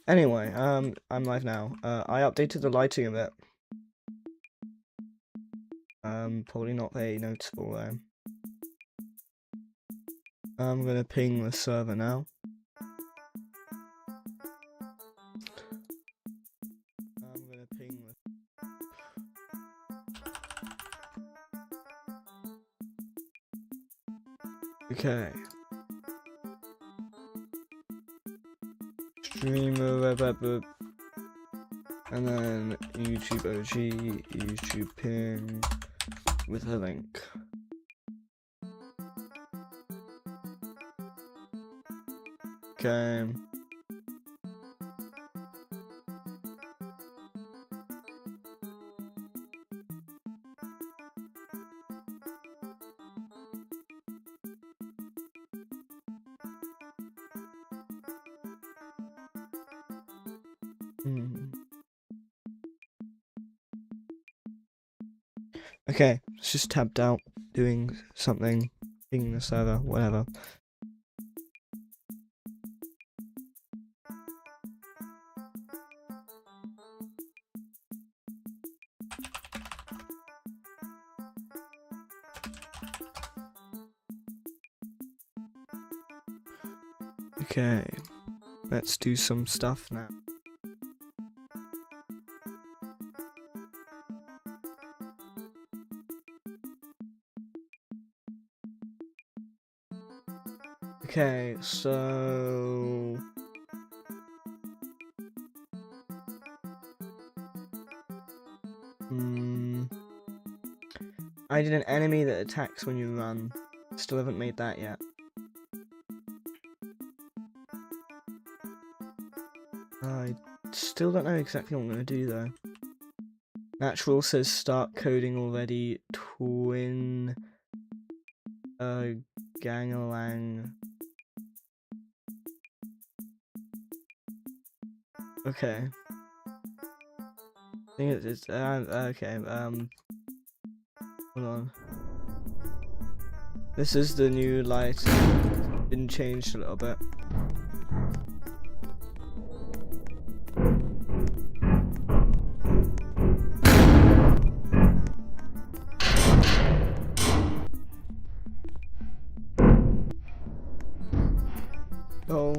Anyway, I'm live now. I updated the lighting a bit. Probably not very noticeable though. I'm gonna ping the server now. Okay. Streamer and then YouTube OG, YouTube pin with a link. Okay. Okay, it's just tabbed out, doing something, pinging the server, whatever. Okay, let's do some stuff now. Okay, so I did an enemy that attacks when you run. Still haven't made that yet. I still don't know exactly what I'm gonna do though. Natural says start coding already. Twin Gangalang. Okay. I think it's okay, hold on. This is the new light. Been changed a little bit. Oh.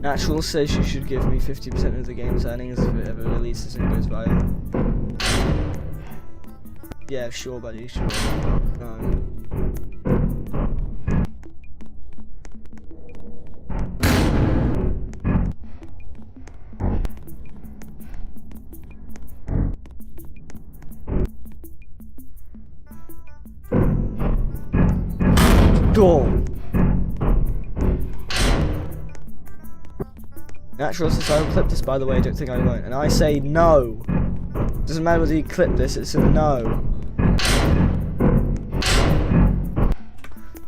Natural says you should give me 50% of the game's earnings if it ever releases and goes viral. Yeah, sure, buddy, sure. Go. Natural says I will clip this, by the way, I don't think I won't. And I say no. Doesn't matter whether you clip this, it's a no.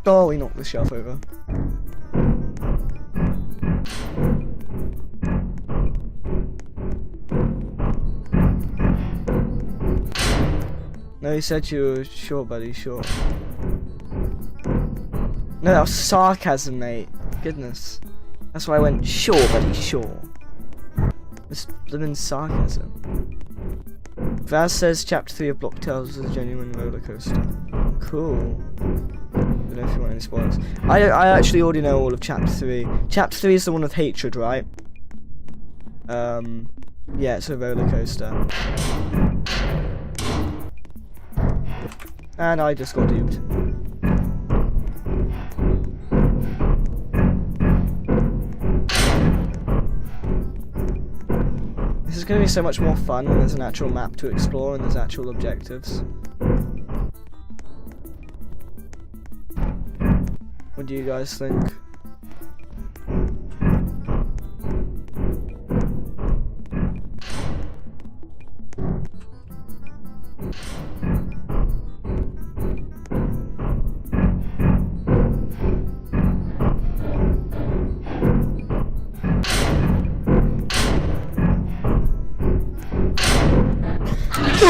Oh, he knocked the shelf over. No, he said you were sure, buddy, sure. No, that was sarcasm, mate. Goodness. That's why I went, sure, buddy, sure. It's living sarcasm. Vaz says chapter 3 of Block Tales is a genuine roller coaster. Cool. Don't know if you want any spoilers. I actually already know all of chapter 3. Chapter 3 is the one with hatred, right? Yeah, it's a roller coaster. And I just got duped. This is going to be so much more fun when there's an actual map to explore and there's actual objectives. What do you guys think?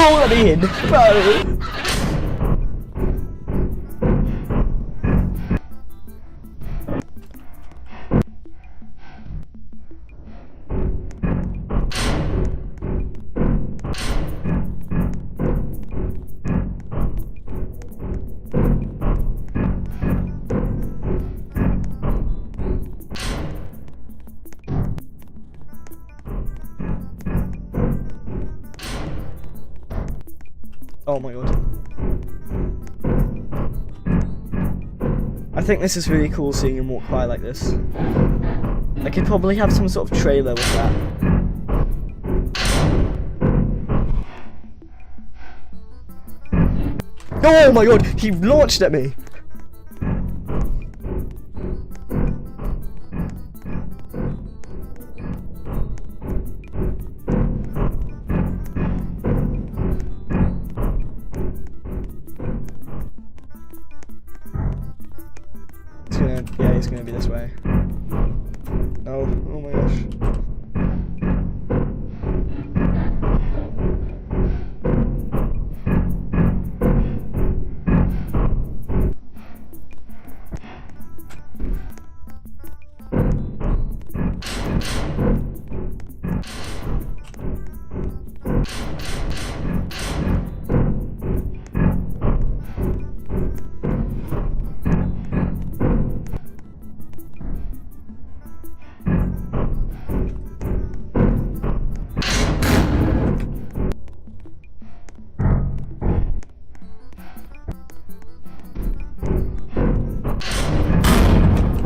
Oh, let me in, bro. Oh my god. I think this is really cool seeing him walk by like this. I could probably have some sort of trailer with that. Oh my god, he launched at me! Yeah, he's gonna be this way. Oh, oh my gosh.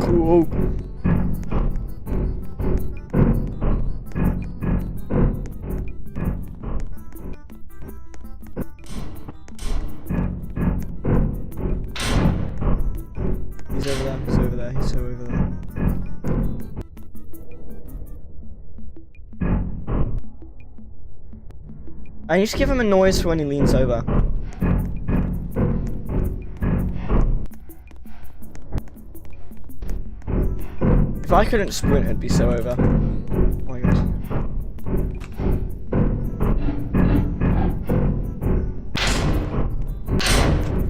Cool. He's over there, he's over there, he's so over there. I need to give him a noise for when he leans over. If I couldn't sprint, it'd be so over. Oh my god.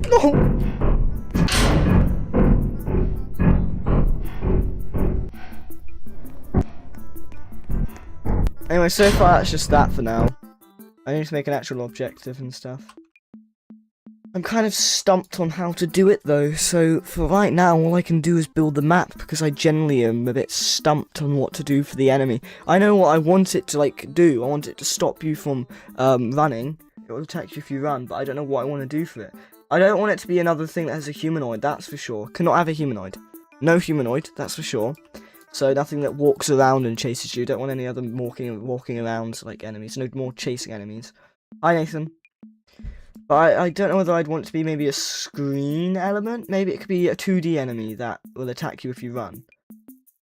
No! Anyway, so far that's just that for now. I need to make an actual objective and stuff. I'm kind of stumped on how to do it though, so for right now all I can do is build the map because I generally am a bit stumped on what to do for the enemy. I know what I want it to like do. I want it to stop you from running. It will attack you if you run, but I don't know what I want to do for it. I don't want it to be another thing that has a humanoid, that's for sure. Cannot have a humanoid. No humanoid, that's for sure. So nothing that walks around and chases you. Don't want any other walking around like enemies. No more chasing enemies. Hi Nathan. But I don't know whether I'd want it to be maybe a screen element. Maybe it could be a 2D enemy that will attack you if you run.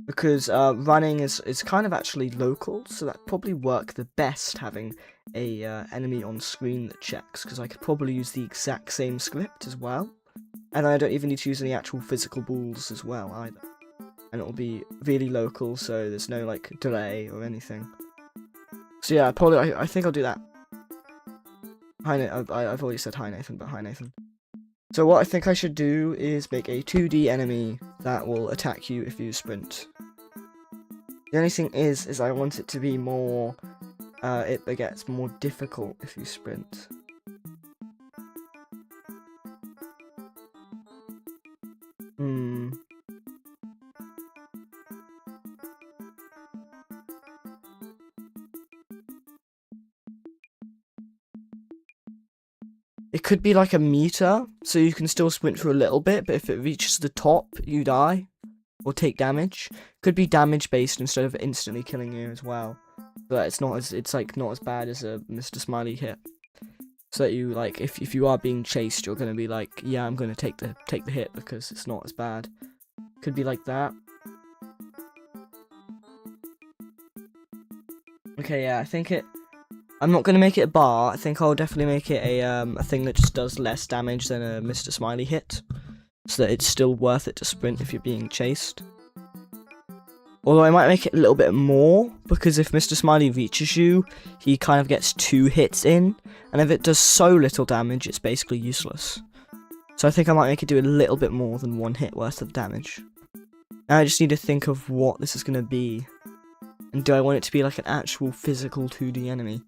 Because running is kind of actually local, so that'd probably work the best having a enemy on screen that checks. Because I could probably use the exact same script as well. And I don't even need to use any actual physical balls as well either. And it'll be really local, so there's no like delay or anything. So yeah, probably I think I'll do that. Hi, I've already said hi Nathan, but hi Nathan. So what I think I should do is make a 2D enemy that will attack you if you sprint. The only thing is I want it to be more, it gets more difficult if you sprint. It could be like a meter, so you can still sprint for a little bit, but if it reaches the top, you die, or take damage. Could be damage based instead of instantly killing you as well, but it's not as bad as a Mr. Smiley hit. So that you like, if you are being chased, you're gonna be like, yeah, I'm gonna take the hit because it's not as bad. Could be like that. Okay, yeah, I think it. I'm not going to make it a bar. I think I'll definitely make it a thing that just does less damage than a Mr. Smiley hit, so that it's still worth it to sprint if you're being chased. Although I might make it a little bit more, because if Mr. Smiley reaches you, he kind of gets 2 hits in, And if it does so little damage, it's basically useless. So I think I might make it do a little bit more than 1 hit worth of damage. Now I just need to think of what this is going to be. And do I want it to be like an actual physical 2D enemy?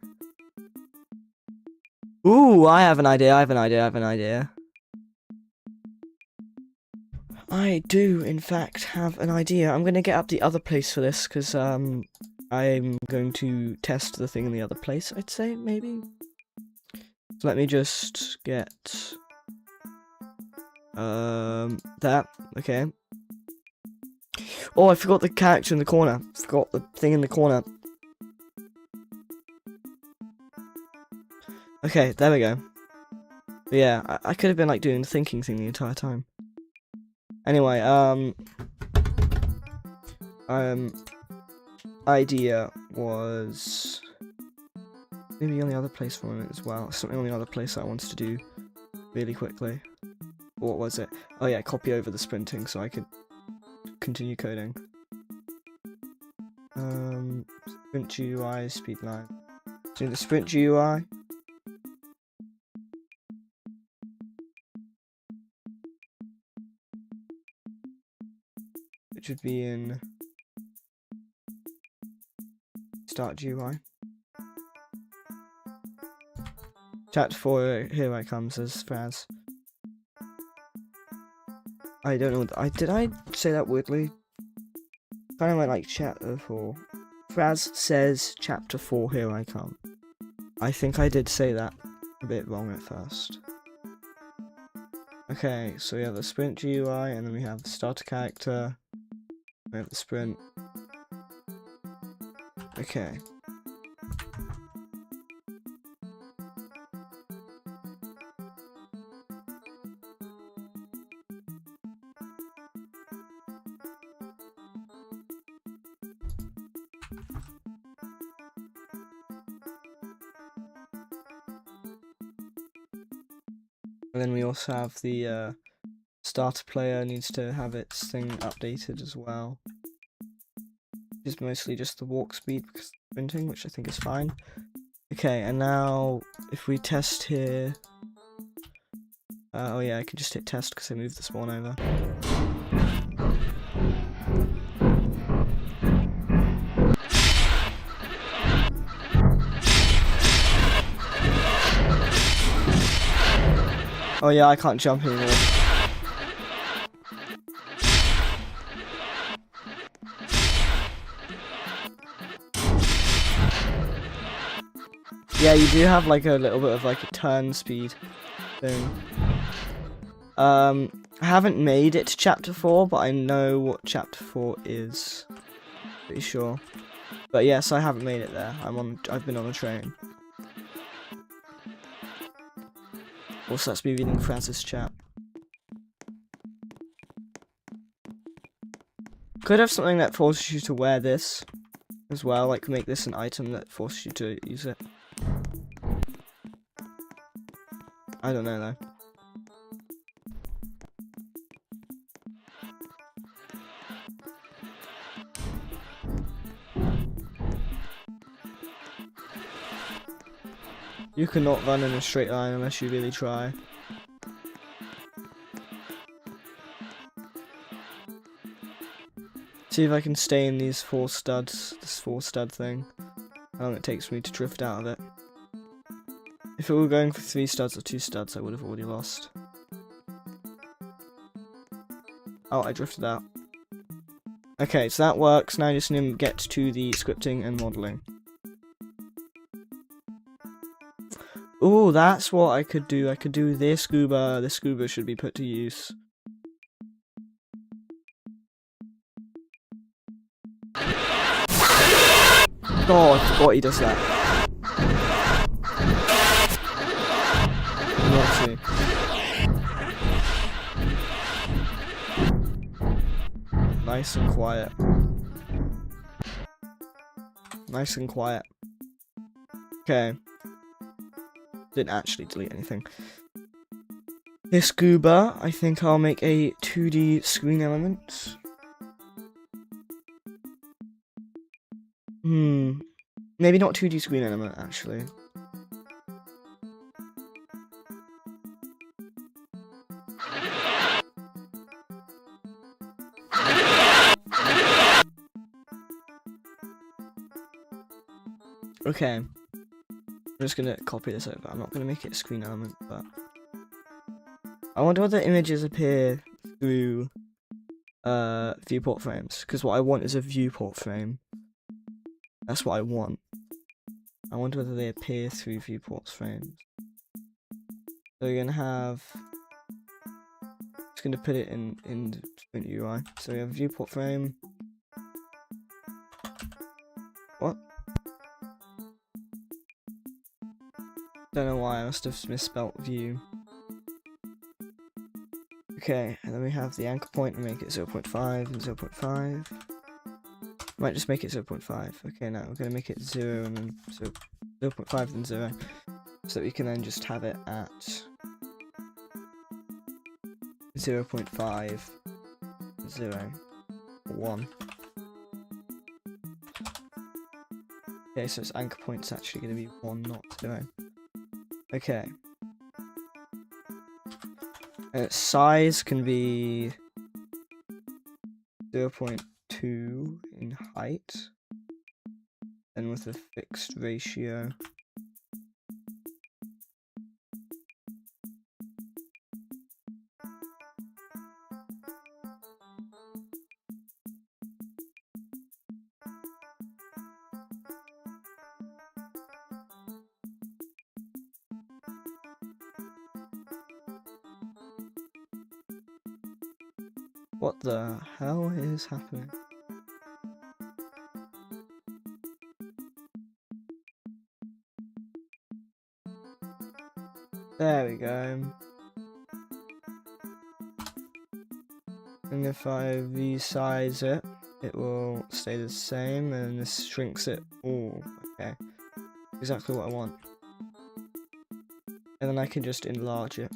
Ooh, I have an idea, I do, in fact, have an idea. I'm going to get up the other place for this, because I'm going to test the thing in the other place, I'd say, maybe? So let me just get... that, okay. Oh, I forgot the character in the corner. Forgot the thing in the corner. Okay, there we go. But yeah, I could have been like doing the thinking thing the entire time. Anyway, idea was maybe on the other place for a minute as well. Something on the other place that I wanted to do really quickly. What was it? Oh yeah, copy over the sprinting so I could continue coding. Sprint GUI, speedline. So the sprint GUI. It should be in start GUI. Chapter 4, here I come, says Fraz. I don't know, did I say that weirdly? Kind of went like chapter 4. Fraz says chapter 4, here I come. I think I did say that a bit wrong at first. Okay, so we have the sprint GUI, and then we have the starter character. We have the sprint. Okay. And then we also have the starter player needs to have its thing updated as well. It's mostly just the walk speed because of sprinting, which I think is fine. Okay, and now if we test here... oh yeah, I can just hit test because I moved the spawn over. Oh yeah, I can't jump anymore. Yeah, you do have like a little bit of like a turn speed thing. I haven't made it to chapter 4, but I know what chapter 4 is. Pretty sure. But yes, I haven't made it there. I've been on a train. Also, that's me reading Francis' chat. Could have something that forces you to wear this as well, like make this an item that forces you to use it. I don't know though. You cannot run in a straight line unless you really try. See if I can stay in these 4 studs, this 4 stud thing. How long it takes me to drift out of it. If it were going for 3 studs or 2 studs, I would have already lost. Oh, I drifted out. Okay, so that works. Now I just need to get to the scripting and modelling. Oh, that's what I could do. I could do this scuba. This scuba should be put to use. Oh, I forgot he does that. Naughty. Nice and quiet. Nice and quiet. Okay. Didn't actually delete anything. This scuba, I think I'll make a 2D screen element. Maybe not 2D screen element, actually. Okay. I'm just gonna copy this over. I'm not gonna make it a screen element, but I wonder whether images appear through viewport frames, because what I want is a viewport frame. That's what I want. I wonder whether they appear through viewports frames. So we're gonna have, just gonna put it in the UI. So we have viewport frame. What? Don't know why, I must have misspelt view. Okay, and then we have the anchor point and make it 0.5 and 0.5. Might just make it 0.5. Okay, now we're gonna make it 0 and then 0.5 and 0. So that we can then just have it at 0.5, 0, 1. Okay, so its anchor point's actually going to be 1, not 0. Okay. And its size can be 0.2 in height, and with a fixed ratio. What the hell is happening? There we go. And if I resize it, it will stay the same, and this shrinks it. Oh, okay. Exactly what I want. And then I can just enlarge it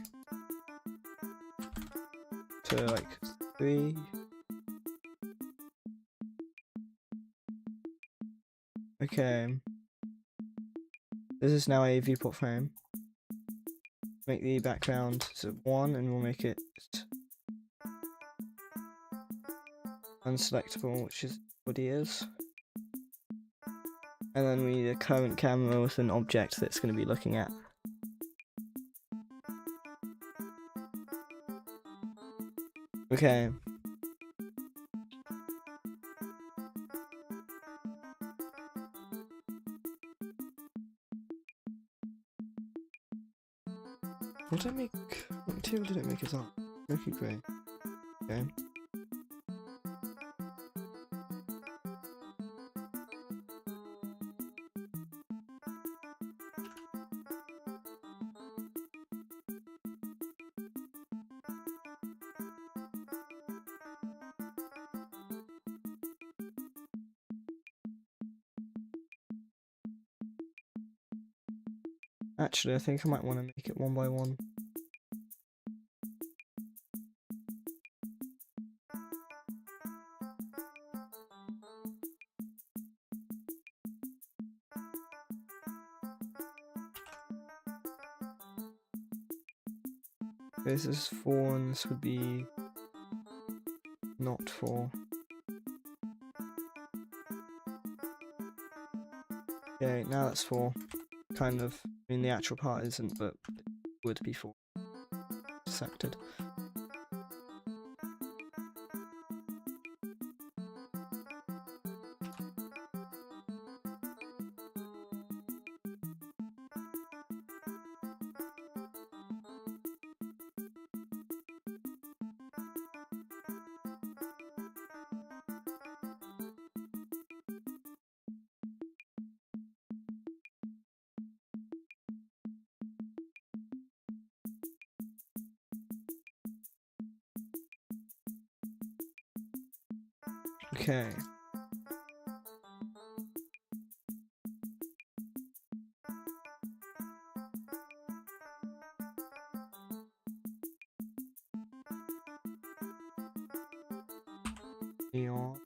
to like 3. Okay. This is now a viewport frame. Make the background 1, and we'll make it unselectable, which is what it is. And then we need a current camera with an object that's going to be looking at. Okay. What material did I make as art? Smoky grey. Okay. Actually, I think I might want to make it 1 by 1. This is 4, and this would be not 4. Okay, now that's 4. Kind of. I mean, the actual part isn't, but it would be 4. Dissected. Okay. Beyond.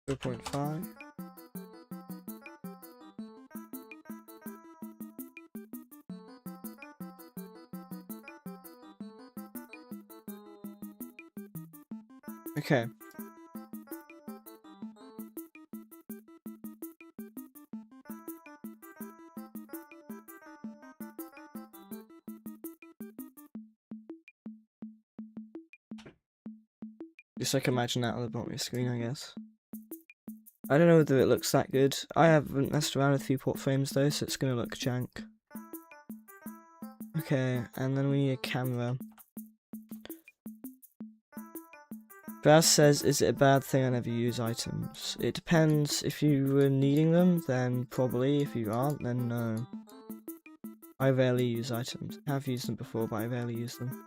0.5. Okay. Just like imagine that on the bottom of your screen, I guess. I don't know whether it looks that good. I haven't messed around with viewport frames though, so it's gonna look jank. Okay, and then we need a camera. Braz says, is it a bad thing I never use items? It depends. If you were needing them, then probably. If you aren't, then no. I rarely use items. I have used them before, but I rarely use them.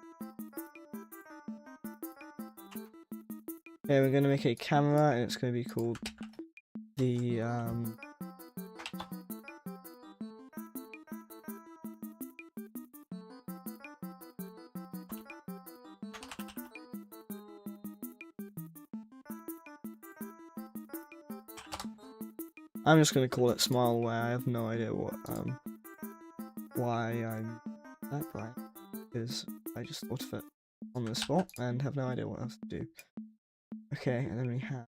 Okay, we're going to make a camera, and it's going to be called the, I'm just going to call it Smile Away. I have no idea what, why I'm that bright, because I just thought of it on the spot, and have no idea what else to do. Okay, and then we have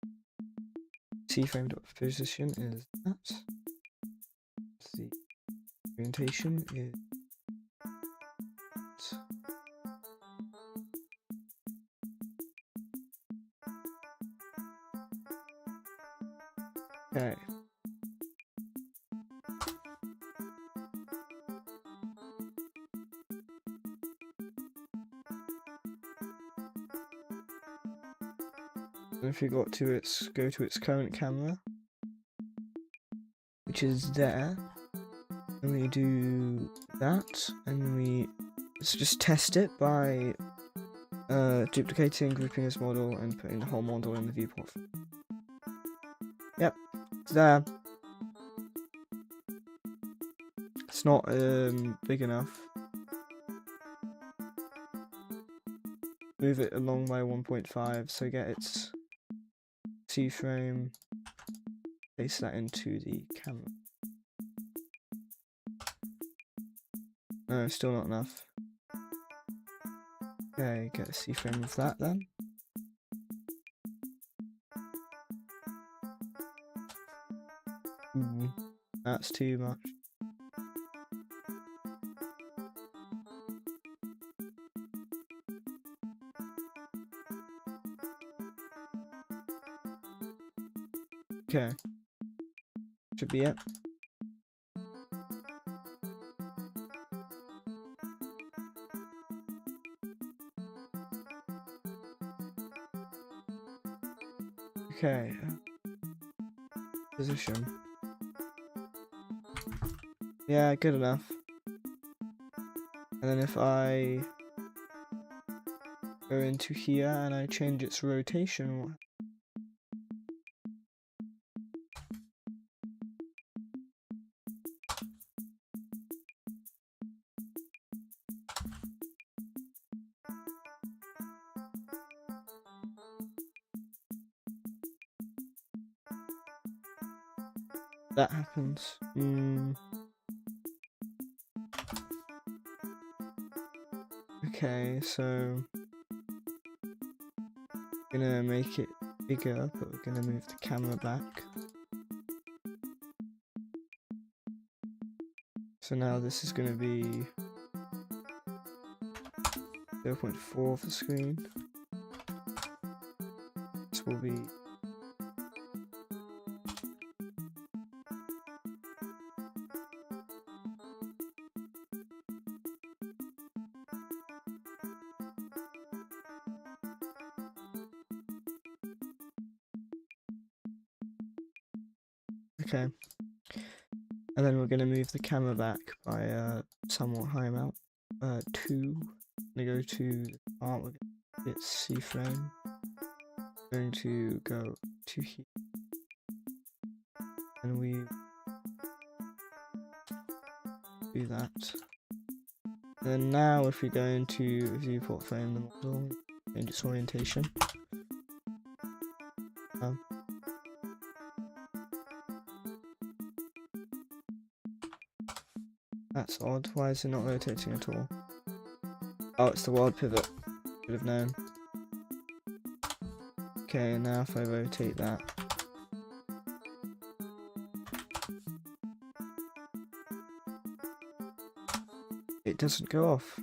C-frame.position is that. The orientation is okay. And if you go to its current camera, which is there, and we do that, and we let's just test it by duplicating, grouping as model, and putting the whole model in the viewport. Yep, it's there. It's not big enough. Move it along by 1.5, so get its C-frame. Place that into the camera. No, still not enough. Okay, get a C-frame of that then. Ooh, that's too much. Okay. Should be it. Okay. Position. Yeah, good enough. And then if I go into here and I change its rotation, that happens. Okay, so I'm gonna make it bigger, but we're gonna move the camera back. So now this is gonna be 0.4 of the screen. This will be okay. And then we're going to move the camera back by a somewhat high amount. 2. I'm going to go to the part, we're going to hit C-frame. Going to go to here. And we do that. And then now if we go into viewport frame the model, change its orientation. That's odd. Why is it not rotating at all? Oh, it's the world pivot. Should have known. Okay, and now if I rotate that. It doesn't go off.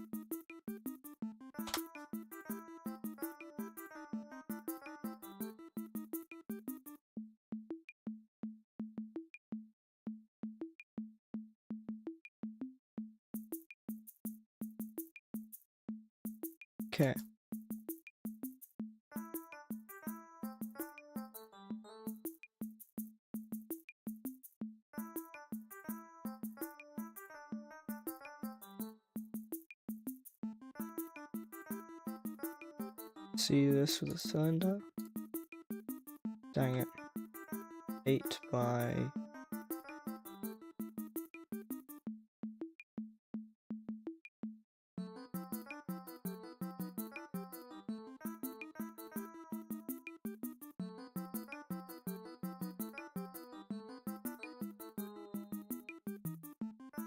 Okay. See this with a cylinder? Dang it. 8 by...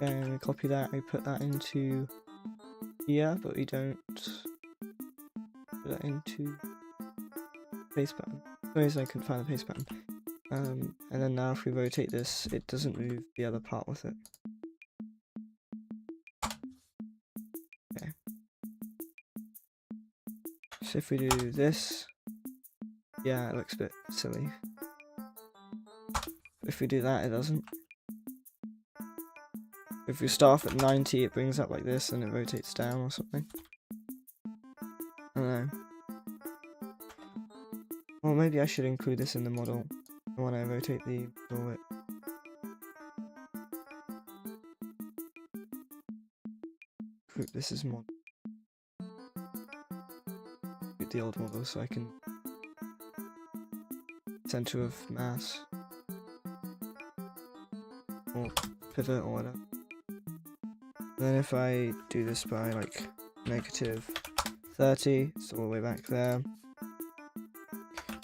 And we copy that, we put that into here, but we don't put that into paste button. For some reason I couldn't find the paste button. And then now if we rotate this, it doesn't move the other part with it. Okay. So if we do this, yeah, it looks a bit silly. If we do that, it doesn't. If we start off at 90, it brings up like this and it rotates down or something. I don't know. Well, maybe I should include this in the model when I rotate the model width. Group this as model. Group the old model so I can center of mass or pivot or whatever. And then if I do this by like negative 30, it's all the way back there.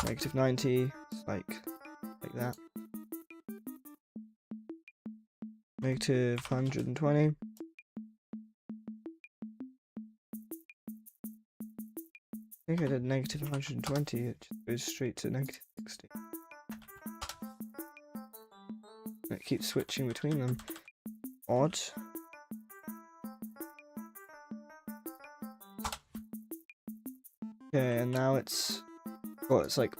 Negative 90, it's like that. Negative 120. I think I did negative 120, it just goes straight to negative 60. It keeps switching between them. Odd. Okay, and now it's like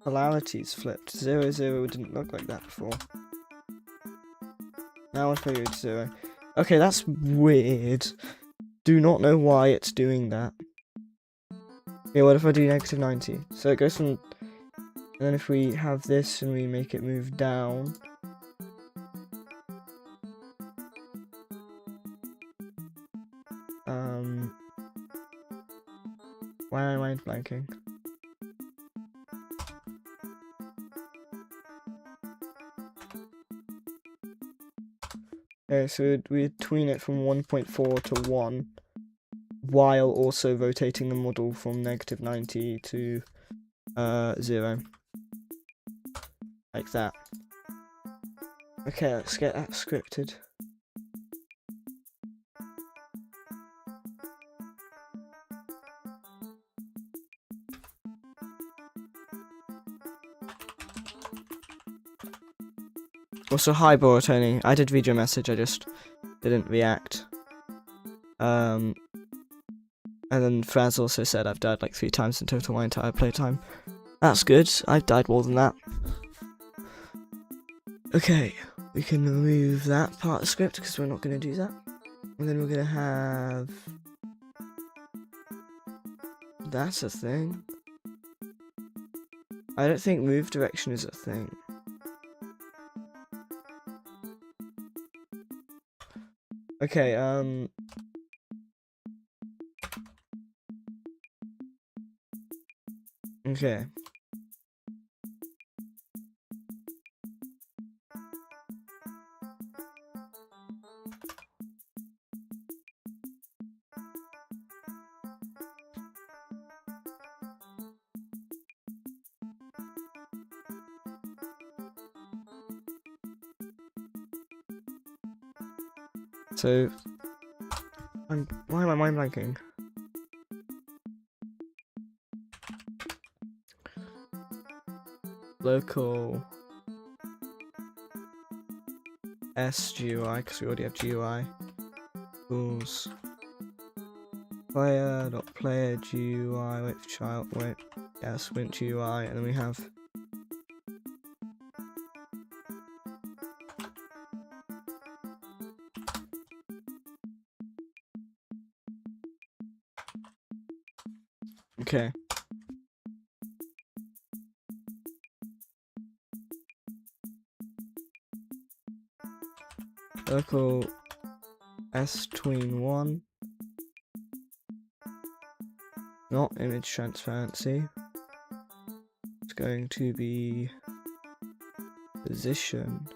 polarities flipped. 0, 0 didn't look like that before. Now if I go to 0. Okay, that's weird. Do not know why it's doing that. Okay, what if I do negative 90? So it goes from... And then if we have this and we make it move down... Why am I blanking? Okay, so we tween it from 1.4 to 1, while also rotating the model from negative 90 to 0. Like that. Okay, let's get that scripted. Also, hi Tony. I did read your message, I just didn't react. And then Fraz also said I've died like 3 times in total my entire playtime. That's good, I've died more than that. Okay, we can remove that part of the script because we're not going to do that. And then we're going to have... That's a thing. I don't think move direction is a thing. Okay, okay. So, why am I mind blanking? local S GUI, because we already have GUI. Tools. Player.player GUI, wait for child, wait, yes, wint GUI, and then we have okay. Local S tween 1. Not image transparency. It's going to be position.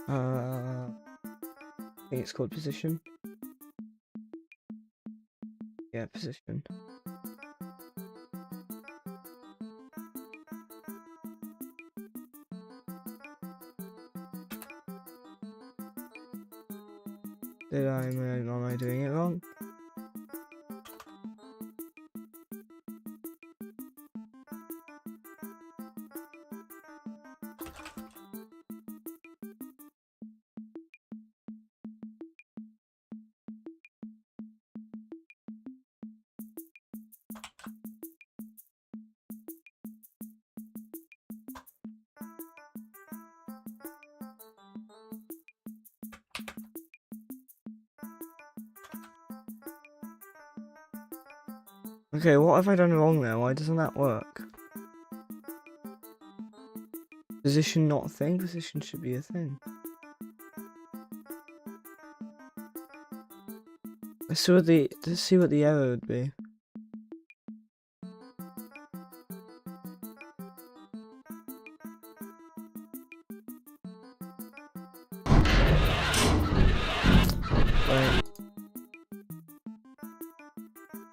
I think it's called position. Yeah, position. Am I doing it wrong? Okay, what have I done wrong there? Why doesn't that work? Position not a thing? Position should be a thing. Let's see what the error would be. Right.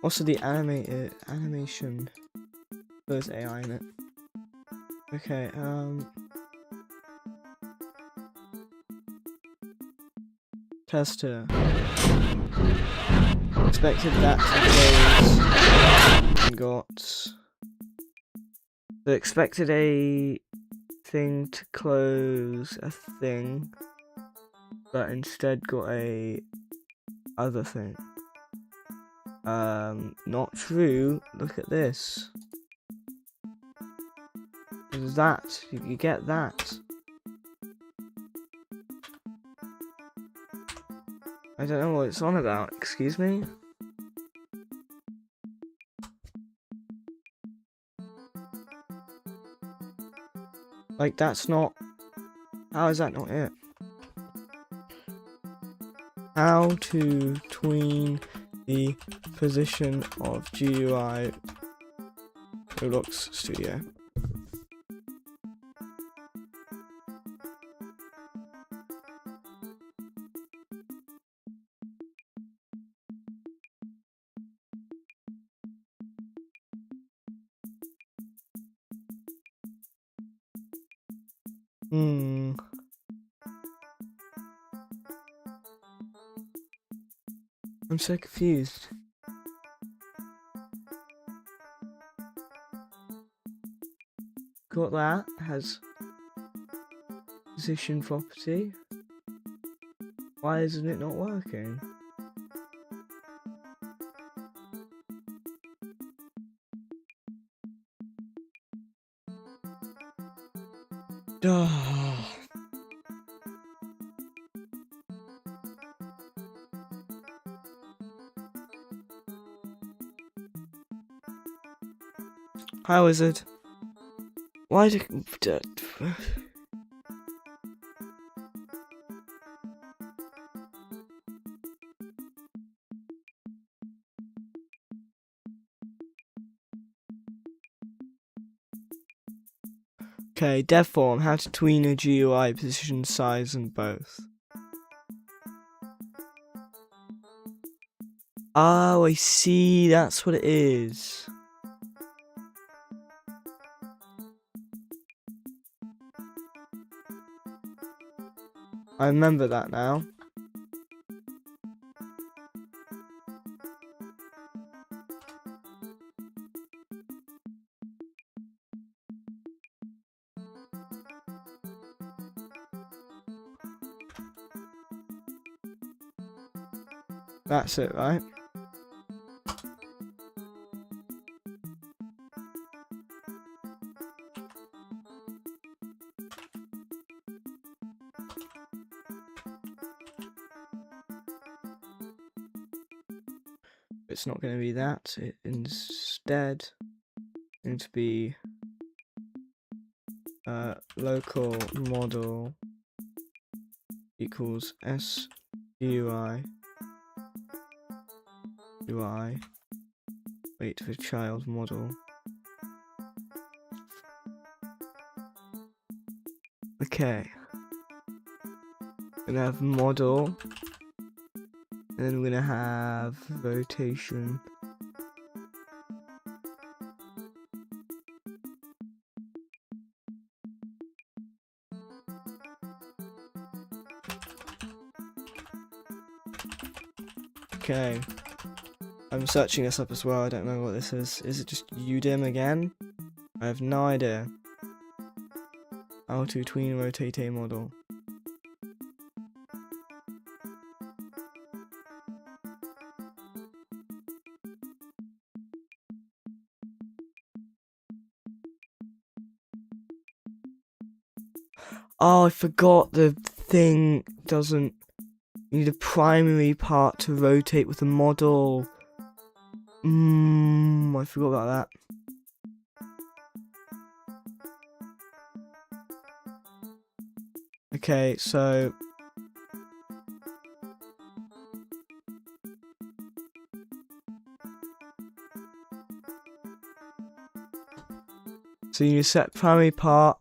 Also the animation, there's AI in it. Okay, tester. Expected that to close. Got. So expected a thing to close a thing, but instead got a other thing. Not true. Look at this. What is that? You get that. I don't know what it's on about, excuse me? Like, that's not... How is that not it? How to tween the position of GUI Roblox Studio. I'm so confused. Got that, has position property. Why isn't it not working? How is it? Why did... Okay, dev form, how to tween a GUI, position, size, and both. Oh, I see, that's what it is. I remember that now. That's it, right? It's not going to be that. It instead going to be local model equals SUI UI. Wait for child model. Okay. Gonna have model, and then we're gonna have rotation. Okay. I'm searching this up as well. I don't know what this is. Is it just UDIM again? I have no idea. How to tween rotate a model. Oh, I forgot the thing doesn't. You need a primary part to rotate with the model. I forgot about that. Okay, so you set primary part,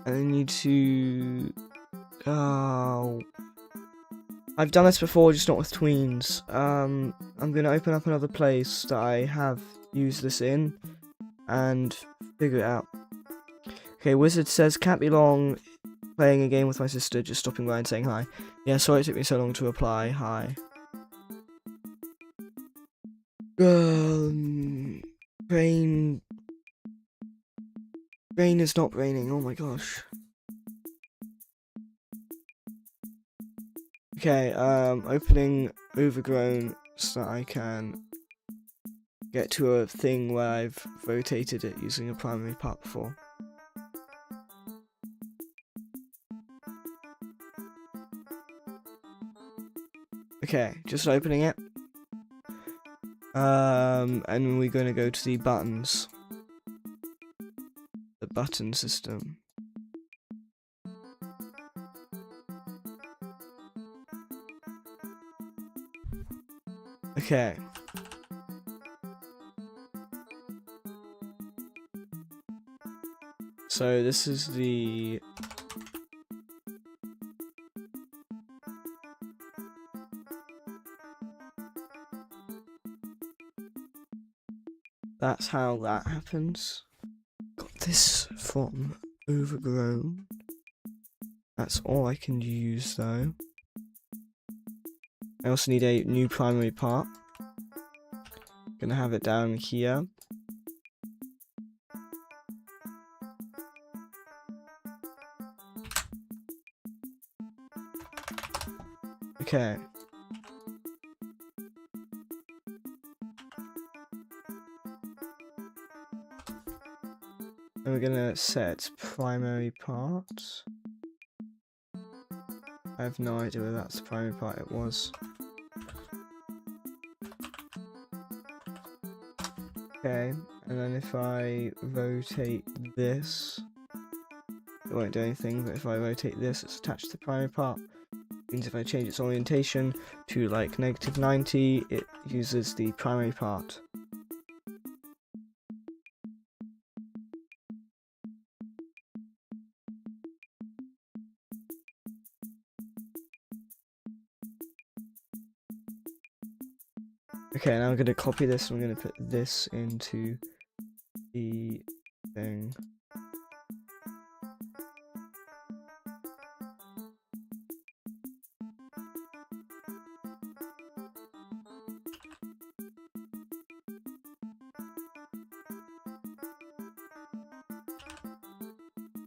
and then you need to. Oh, I've done this before, just not with tweens. I'm gonna open up another place that I have used this in, and figure it out. Okay, Wizard says, can't be long playing a game with my sister, just stopping by and saying hi. Yeah, sorry it took me so long to reply. Hi. Brain is not braining, oh my gosh. Okay, opening overgrown so that I can get to a thing where I've rotated it using a primary part before. Okay, just opening it. And we're going to go to the buttons. The button system. Okay. So this is the that's how that happens. Got this from Overgrown. That's all I can use though. I also need a new primary part. Gonna have it down here. Okay. And we're gonna set primary part. I have no idea whether that's the primary part it was. Okay, and then if I rotate this, it won't do anything, but if I rotate this, it's attached to the primary part. Means if I change its orientation to like -90, it uses the primary part. Okay, now I'm going to copy this and I'm going to put this into the thing.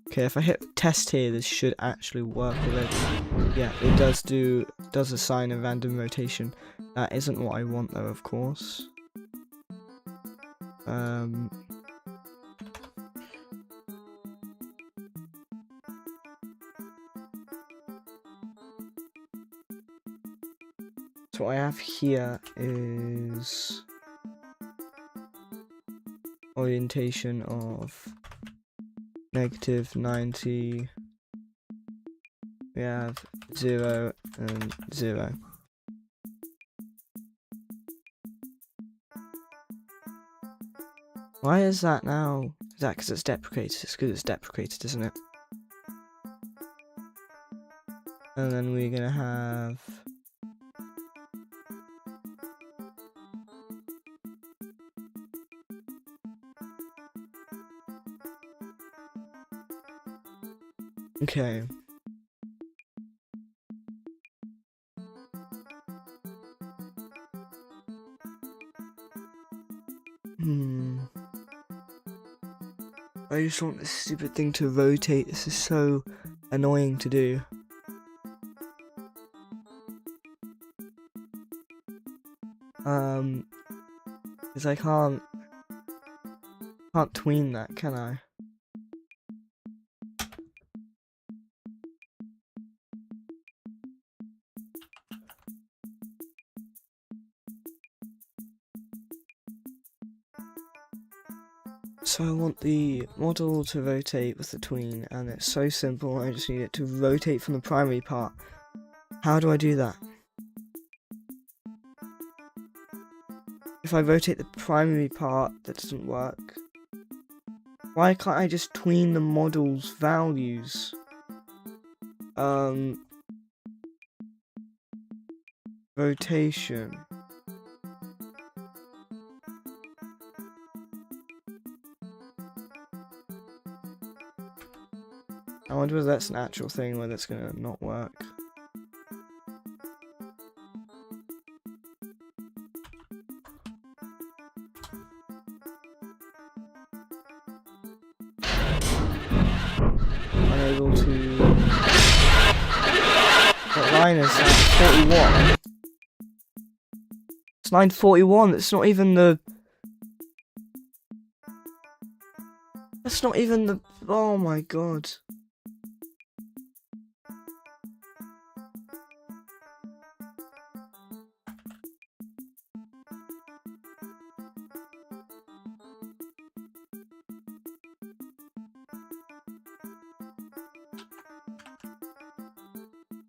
Okay, if I hit test here, this should actually work already. Yeah, it does do does assign a random rotation. That isn't what I want though, of course. So what I have here is orientation of -90. We have 0 and 0. Why is that now? Is that because it's deprecated? It's because it's deprecated, isn't it? And then we're gonna have okay. I just want this stupid thing to rotate. This is so annoying to do. Because I can't tween that, can I? So I want the model to rotate with the tween, and it's so simple. I just need it to rotate from the primary part. How do I do that? If I rotate the primary part, that doesn't work. Why can't I just tween the model's values? Rotation. I wonder if that's an actual thing where that's gonna not work. Unable to. What line is that? 41. It's line 41. It's not even the. That's not even the. Oh my god.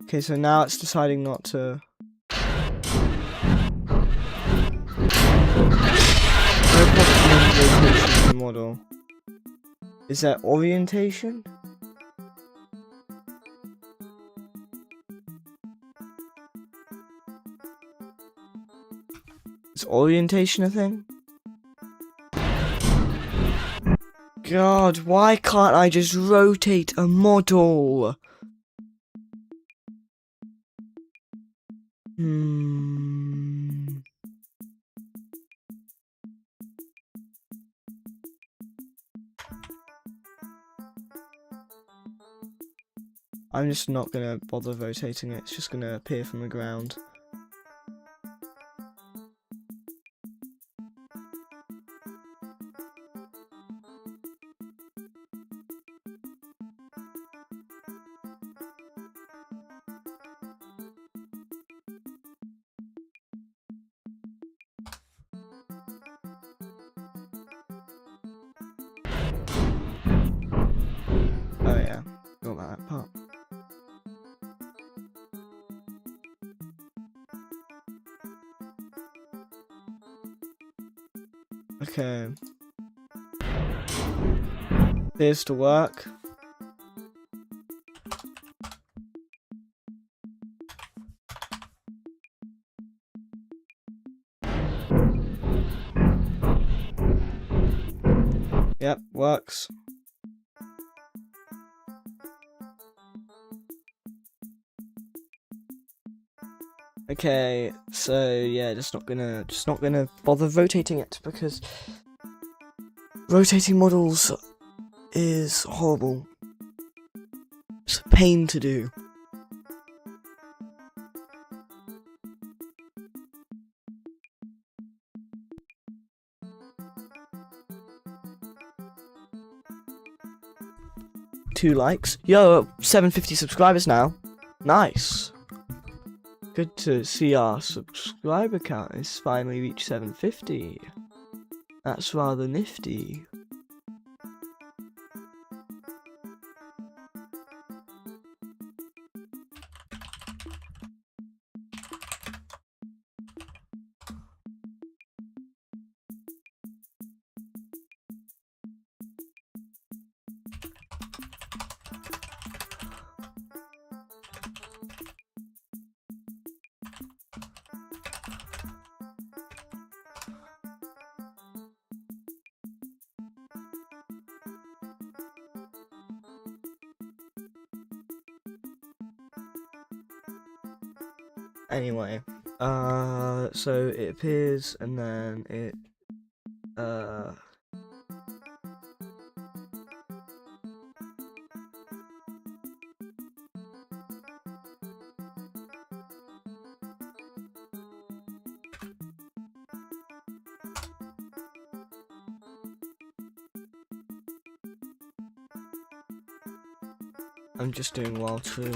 Okay, so now it's deciding not to. No rotation in the model. Is that orientation? Is orientation a thing? God, why can't I just rotate a model? I'm just not gonna bother rotating it, it's just gonna appear from the ground. Oh yeah, got that part. Okay. Appears to work. Yep, works. Okay, so yeah, just not gonna bother rotating it because rotating models is horrible. It's a pain to do. 2 likes. Yo, 750 subscribers now. Nice. Good to see our subscriber count has finally reached 750. That's rather nifty. Anyway, so it appears and then it, I'm just doing while true.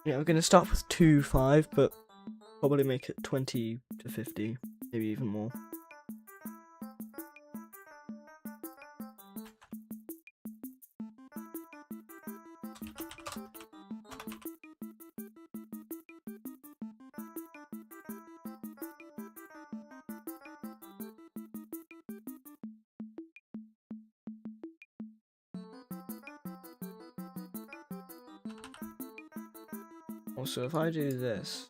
Yeah, I'm gonna start with 2.5, but probably make it 20 to 50, maybe even more. Also, if I do this,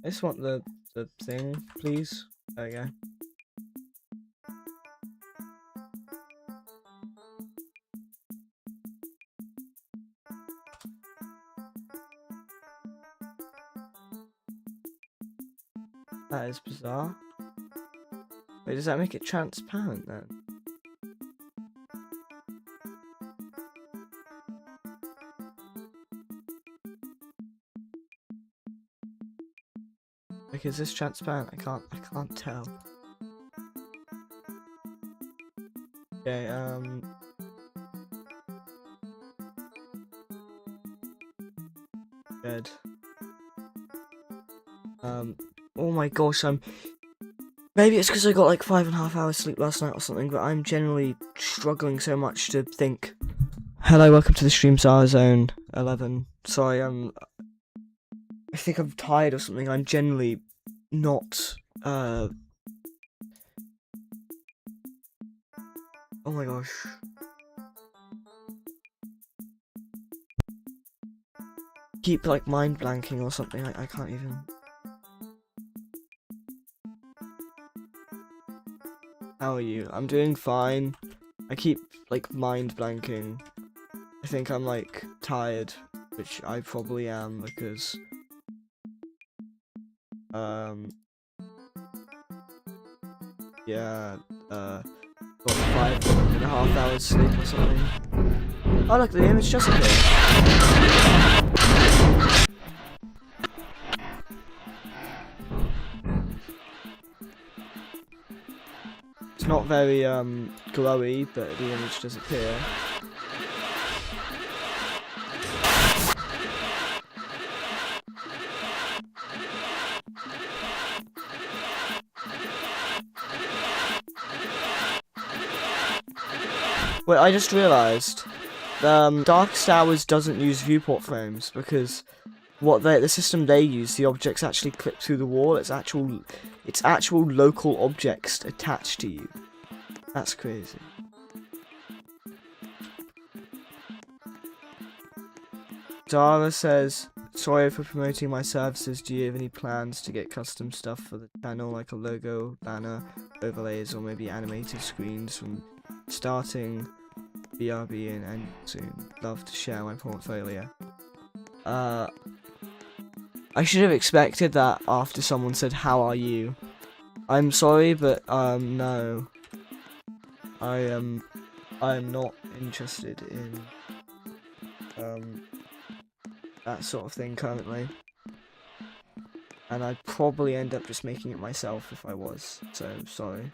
I just want the thing, please. There we go. That is bizarre. Wait, does that make it transparent then? Like, is this transparent? I can't tell. Okay, good. Oh my gosh, maybe it's because I got like 5.5 hours sleep last night or something, but I'm generally struggling so much to think. Hello, welcome to the stream, Zone 11. Sorry, I think I'm tired or something. I'm generally not, oh my gosh. Keep like mind blanking or something, I can't even. How are you? I'm doing fine. I keep like mind blanking. I think I'm like tired, which I probably am because yeah, got 5.5 hours sleep or something. Oh look, the image just appeared. It's not very glowy, but the image does appear. Wait, I just realised Darkest Hours doesn't use viewport frames because the system they use, the objects actually clip through the wall. It's actual local objects attached to you. That's crazy. Dara says sorry for promoting my services. Do you have any plans to get custom stuff for the channel, like a logo, banner, overlays, or maybe animated screens from starting BRB and end soon? Love to share my portfolio. I should have expected that after someone said, "How are you?" I'm sorry, but no. I am not interested in that sort of thing currently. And I'd probably end up just making it myself if I was, so sorry.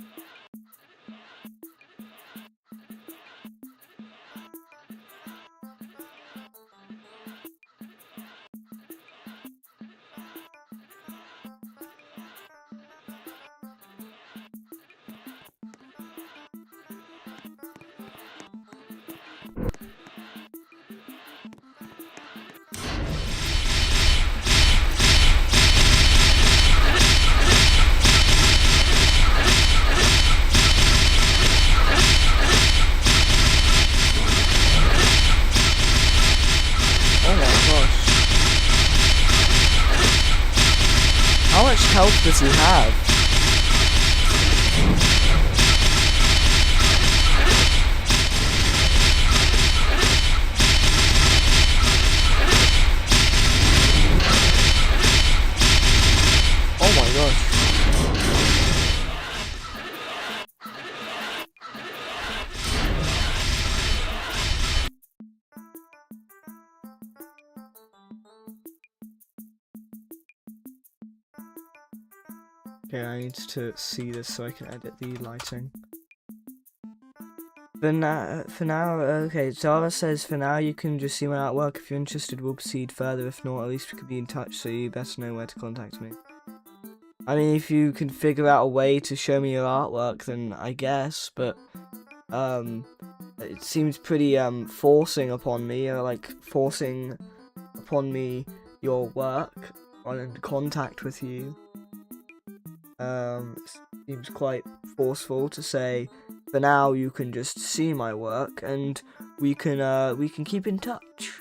How much health does he have? Oh my gosh. Okay, I need to see this so I can edit the lighting. For now, okay, Zara says for now you can just see my artwork. If you're interested, we'll proceed further. If not, at least we could be in touch, so you better know where to contact me. I mean, if you can figure out a way to show me your artwork, then I guess, but, it seems pretty, forcing upon me, forcing upon me your work, on contact with you. Seems quite forceful to say, for now you can just see my work and we can keep in touch.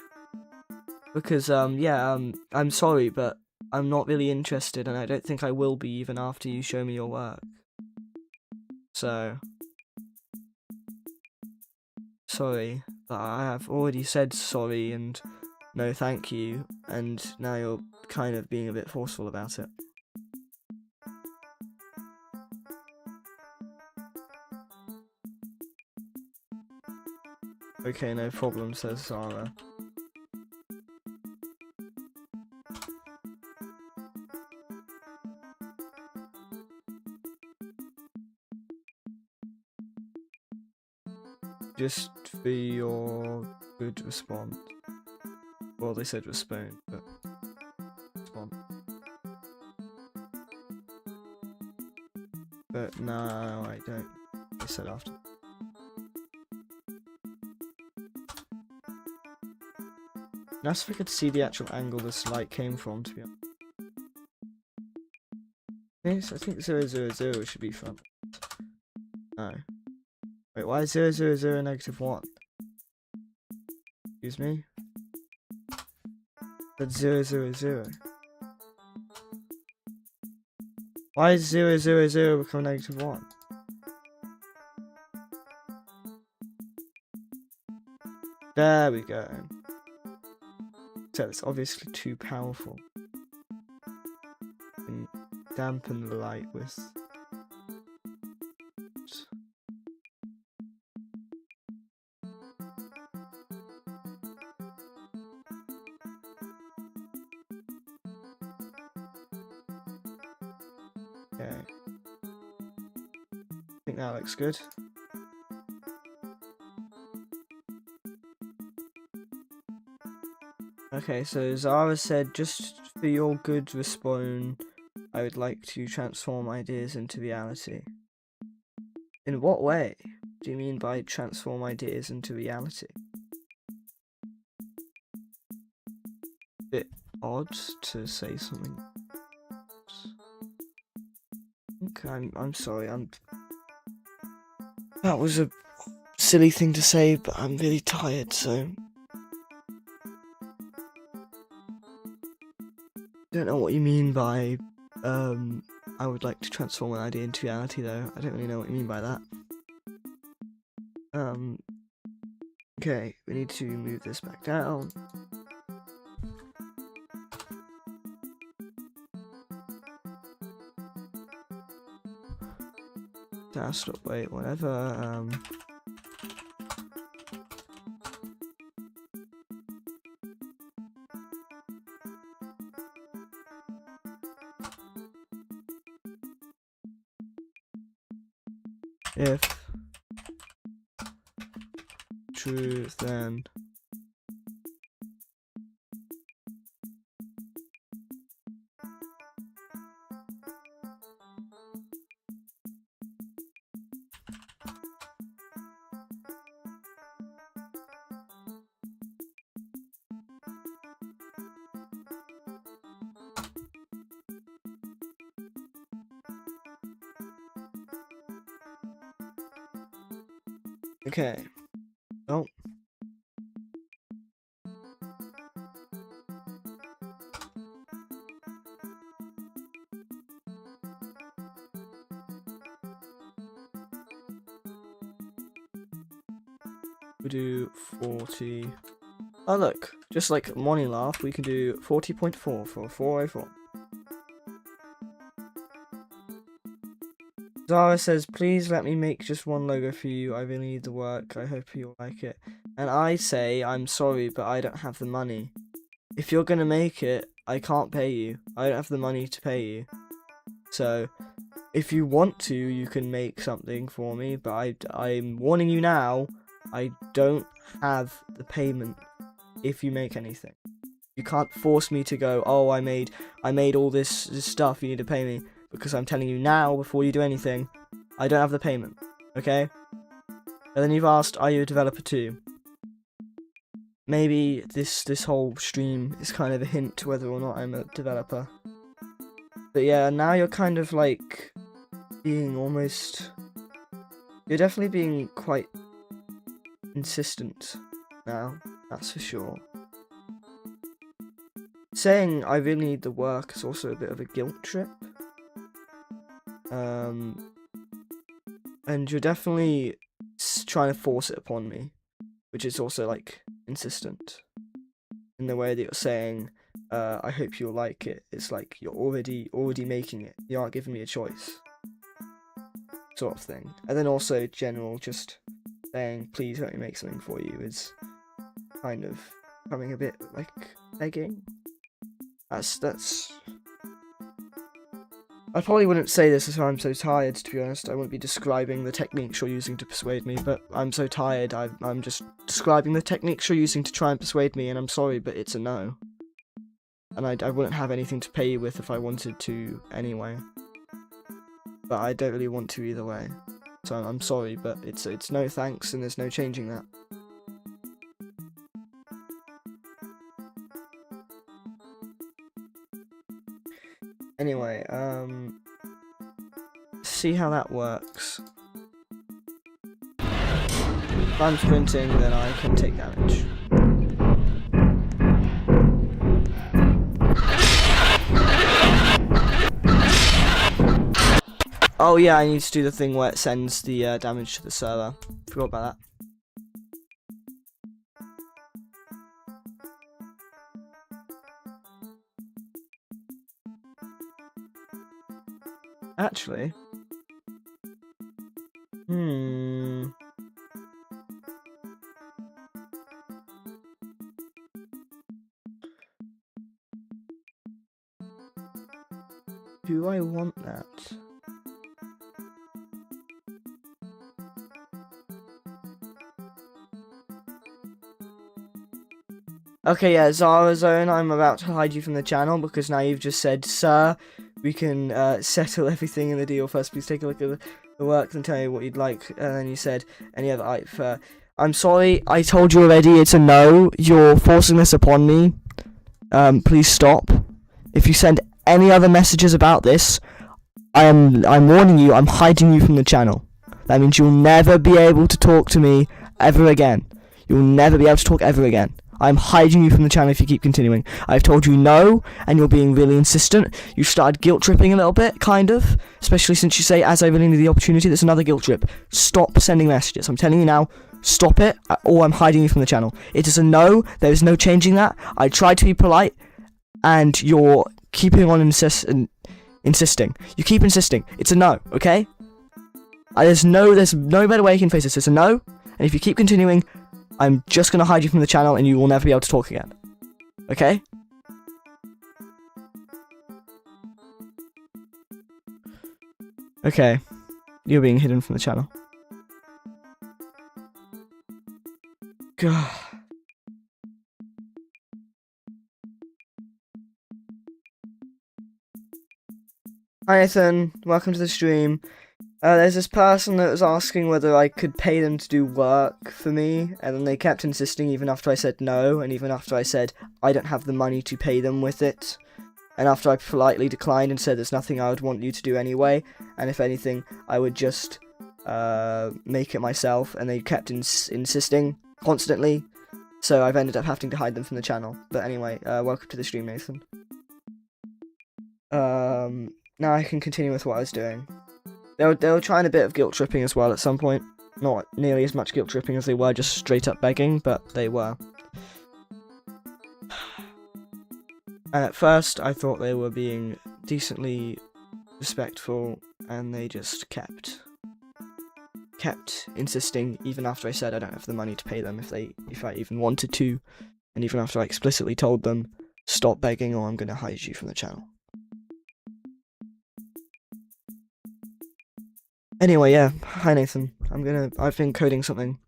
Because I'm sorry, but I'm not really interested, and I don't think I will be even after you show me your work. So sorry, but I have already said sorry and no thank you, and now you're kind of being a bit forceful about it. Okay, no problem, says Sarah. Just for your good response. Well, they said respond, but respond. But no, I don't. They said after. Nice if we could see the actual angle this light came from, to be honest. Yes, I think 000 should be front. No. Wait, why is 000 -1? Excuse me? That's 000. Why is 000 become -1? There we go. So it's obviously too powerful. And dampen the light with. Okay. I think that looks good. Okay, so Zara said, just for your good respawn, I would like to transform ideas into reality. In what way do you mean by transform ideas into reality? Bit odd to say something. Okay, I'm sorry, that was a silly thing to say, but I'm really tired, so Don't know what you mean by, I would like to transform an idea into reality, though. I don't really know what you mean by that. Okay, we need to move this back down. Dash, wait, whatever, if true, then okay. Oh. We do 40. Oh look, just like morning laugh, we can do 40.4 for 404. Zara says, please let me make just one logo for you. I really need the work. I hope you'll like it. And I say, I'm sorry, but I don't have the money. If you're gonna make it, I can't pay you. I don't have the money to pay you. So, if you want to, you can make something for me, but I'm warning you now, I don't have the payment if you make anything. You can't force me to go, oh, I made all this stuff, you need to pay me. Because I'm telling you now, before you do anything, I don't have the payment, okay? And then you've asked, are you a developer too? Maybe this whole stream is kind of a hint to whether or not I'm a developer. But yeah, now you're kind of like being almost... You're definitely being quite insistent now, that's for sure. Saying I really need the work is also a bit of a guilt trip. And you're definitely trying to force it upon me, which is also like insistent in the way that you're saying, I hope you'll like it. It's like you're already making it. You aren't giving me a choice, sort of thing. And then also general just saying, please let me make something for you is kind of becoming a bit like begging. That's. I probably wouldn't say this if I'm so tired, to be honest. I wouldn't be describing the techniques you're using to persuade me, but I'm so tired, I'm just describing the techniques you're using to try and persuade me, and I'm sorry, but it's a no. And I wouldn't have anything to pay you with if I wanted to anyway. But I don't really want to either way. So I'm sorry, but it's no thanks, and there's no changing that. Anyway, see how that works. If I'm sprinting, then I can take damage. Oh yeah, I need to do the thing where it sends the damage to the server. Forgot about that. Actually, do I want that? Okay, yeah, Zara Zone, I'm about to hide you from the channel because now you've just said, sir, we can settle everything in the deal. First, please take a look at the work and tell me what you'd like. And then you said, any other item. I'm sorry, I told you already, it's a no. You're forcing this upon me. Please stop. If you send any other messages about this, I'm warning you, I'm hiding you from the channel. That means you'll never be able to talk to me ever again. You'll never be able to talk ever again. I'm hiding you from the channel if you keep continuing. I've told you no, and you're being really insistent. You've started guilt tripping a little bit, kind of. Especially since you say, as I really need the opportunity, there's another guilt trip. Stop sending messages. I'm telling you now, stop it, or I'm hiding you from the channel. It is a no, there is no changing that. I tried to be polite, and you're keeping on insisting. You keep insisting. It's a no, okay? There's no better way you can face this. It's a no, and if you keep continuing, I'm just gonna hide you from the channel, and you will never be able to talk again. Okay? Okay. You're being hidden from the channel. God. Hi Nathan, welcome to the stream. There's this person that was asking whether I could pay them to do work for me, and then they kept insisting even after I said no, and even after I said I don't have the money to pay them with it, and after I politely declined and said there's nothing I would want you to do anyway, and if anything, I would just make it myself, and they kept insisting constantly, so I've ended up having to hide them from the channel. But anyway, welcome to the stream, Nathan. Now I can continue with what I was doing. They were trying a bit of guilt tripping as well at some point. Not nearly as much guilt tripping as they were just straight up begging, but they were. And at first I thought they were being decently respectful, and they just kept insisting even after I said I don't have the money to pay them if I even wanted to, and even after I explicitly told them stop begging or I'm gonna hide you from the channel. Anyway, yeah. Hi Nathan. I've been coding something.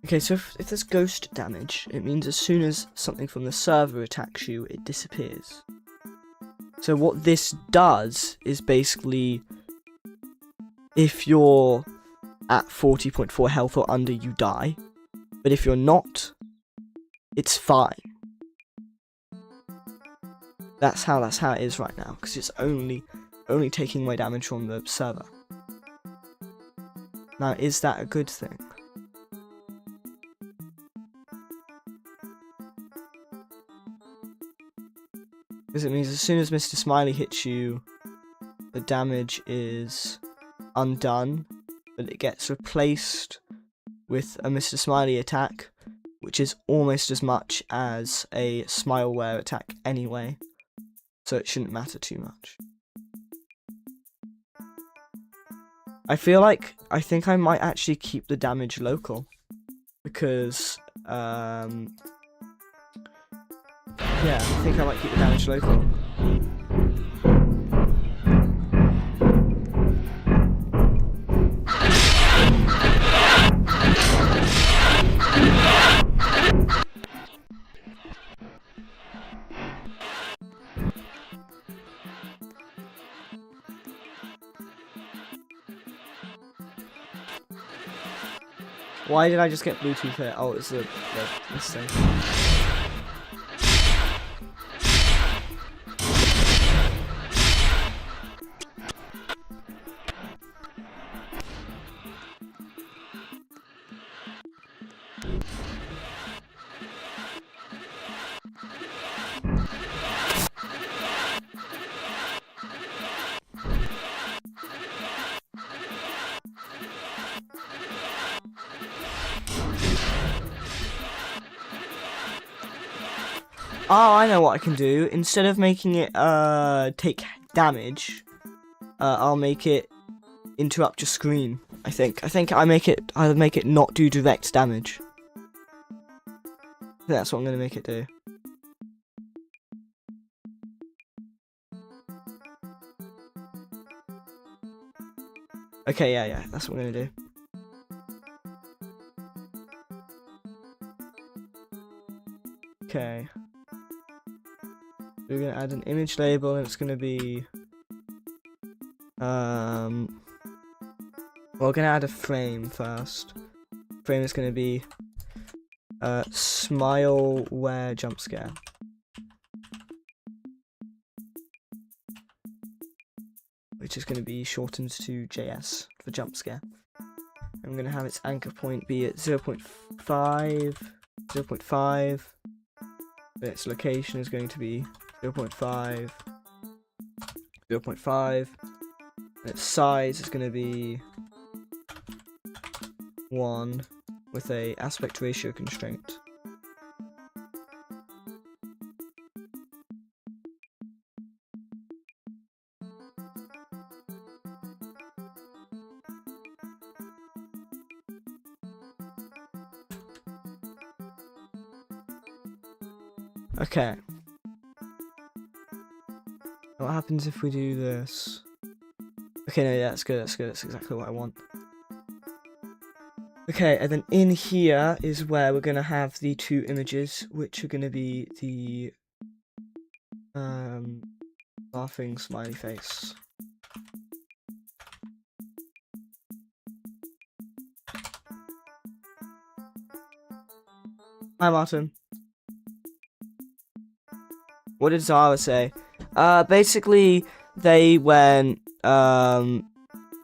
Okay, so if there's ghost damage, it means as soon as something from the server attacks you, it disappears. So what this does is basically, if you're at 40.4 health or under, you die. But if you're not, it's fine. That's how it is right now, because it's only taking away damage from the server. Now, is that a good thing? Because it means as soon as Mr. Smiley hits you, the damage is undone, but it gets replaced with a Mr. Smiley attack, which is almost as much as a Smileware attack anyway. So it shouldn't matter too much. I think I might actually keep the damage local, because yeah, I think I might keep the damage local. Why did I just get Bluetooth here? Oh, it's this thing. Oh, I know what I can do. Instead of making it take damage, I'll make it interrupt your screen. I think I'll make it not do direct damage. That's what I'm gonna make it do. Okay, yeah, that's what I'm gonna do. Okay. We're gonna add an image label, and it's gonna be well, we're gonna add a frame first. Frame is gonna be Smileware jump scare. which is going to be shortened to JS for jump scare. I'm going to have its anchor point be at 0.5, 0.5. Its location is going to be 0.5, 0.5. And its size is going to be 1 with a aspect ratio constraint. Okay. What happens if we do this? Okay, no, yeah, that's good, that's good, that's exactly what I want. Okay, and then in here is where we're going to have the 2 images, which are going to be the laughing smiley face. Hi, Martin. What did Zara say? Basically, they went, hey,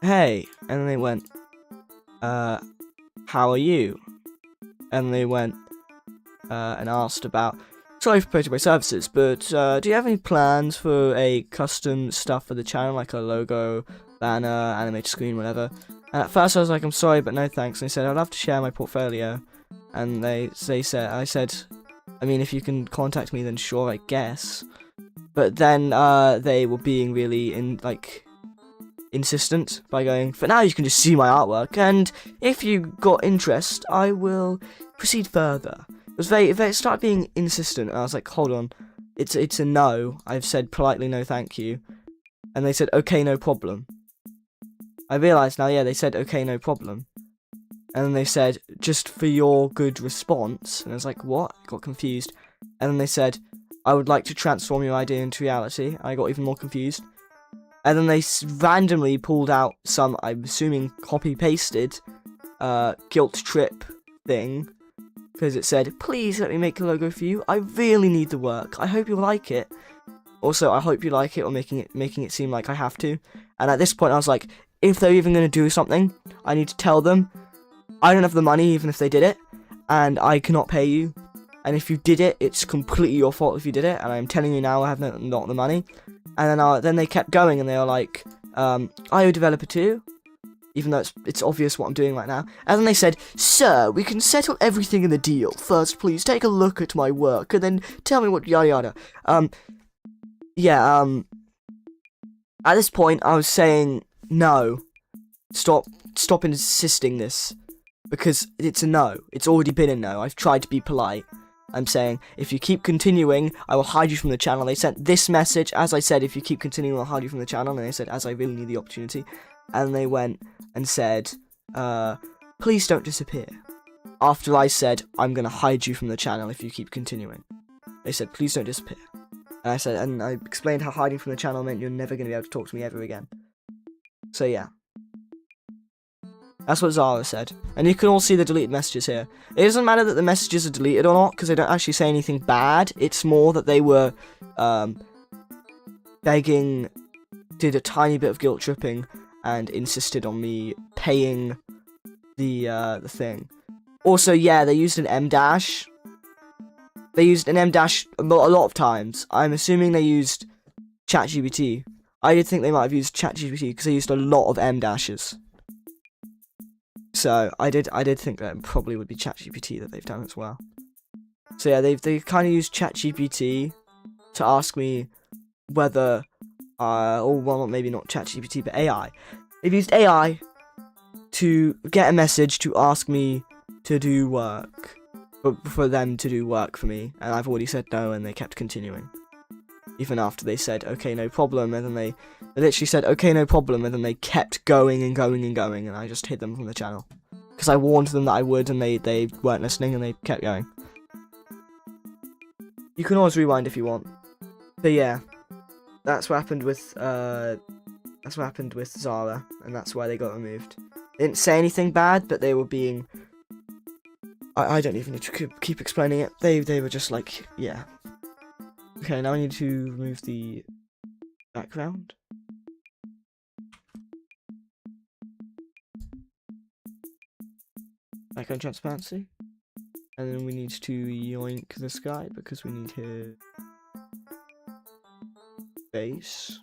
and then they went, how are you? And they went, and asked about, sorry for promoting my services, but, do you have any plans for a custom stuff for the channel, like a logo, banner, animated screen, whatever? And at first I was like, I'm sorry, but no thanks. And they said, I'd love to share my portfolio. And I said, I mean, if you can contact me, then sure, I guess. But then, they were being really, insistent by going, for now you can just see my artwork, and if you got interest, I will proceed further. It was it started being insistent, and I was like, hold on, it's a no. I've said politely no thank you. And they said, okay, no problem. I realised now, yeah, they said, okay, no problem. And then they said, just for your good response. And I was like, what? I got confused. And then they said, I would like to transform your idea into reality. I got even more confused. And then they randomly pulled out some, I'm assuming, copy-pasted, guilt trip thing. Because it said, please let me make a logo for you. I really need the work. I hope you'll like it. Also, I hope you like it, or making it seem like I have to. And at this point, I was like, if they're even going to do something, I need to tell them, I don't have the money even if they did it, and I cannot pay you. And if you did it, it's completely your fault if you did it, and I'm telling you now I have not the money. And then they kept going, and they were like, are you a developer too? Even though it's obvious what I'm doing right now. And then they said, sir, we can settle everything in the deal. First, please take a look at my work, and then tell me what yada yada. At this point, I was saying, no, stop insisting this. Because it's a no. It's already been a no. I've tried to be polite. I'm saying, if you keep continuing, I will hide you from the channel. They sent this message, as I said, if you keep continuing, I'll hide you from the channel. And they said, as I really need the opportunity. And they went and said, please don't disappear. After I said, I'm going to hide you from the channel if you keep continuing. They said, please don't disappear. And I said, and I explained how hiding from the channel meant you're never going to be able to talk to me ever again. So yeah. That's what Zara said. And you can all see the deleted messages here. It doesn't matter that the messages are deleted or not, because they don't actually say anything bad. It's more that they were, begging, did a tiny bit of guilt tripping, and insisted on me paying the thing. Also, yeah, they used an M dash. They used an M dash a lot of times. I'm assuming they used ChatGPT. I did think they might have used ChatGPT, because they used a lot of M dashes. So I did think that it probably would be ChatGPT that they've done as well. So yeah, they've kind of used ChatGPT to ask me whether, or well, maybe not ChatGPT, but AI. They've used AI to get a message to ask me to do work, for them to do work for me, and I've already said no, and they kept continuing. Even after they said, okay, no problem, and then they literally said, okay, no problem, and then they kept going and going and going, and I just hid them from the channel. Because I warned them that I would, and they weren't listening, and they kept going. You can always rewind if you want. But yeah, that's what happened with, Zara, and that's why they got removed. They didn't say anything bad, but they were being... I don't even need to keep explaining it. They were just like, yeah. Okay, now I need to remove the background. background transparency. And then we need to yoink this guy because we need his face.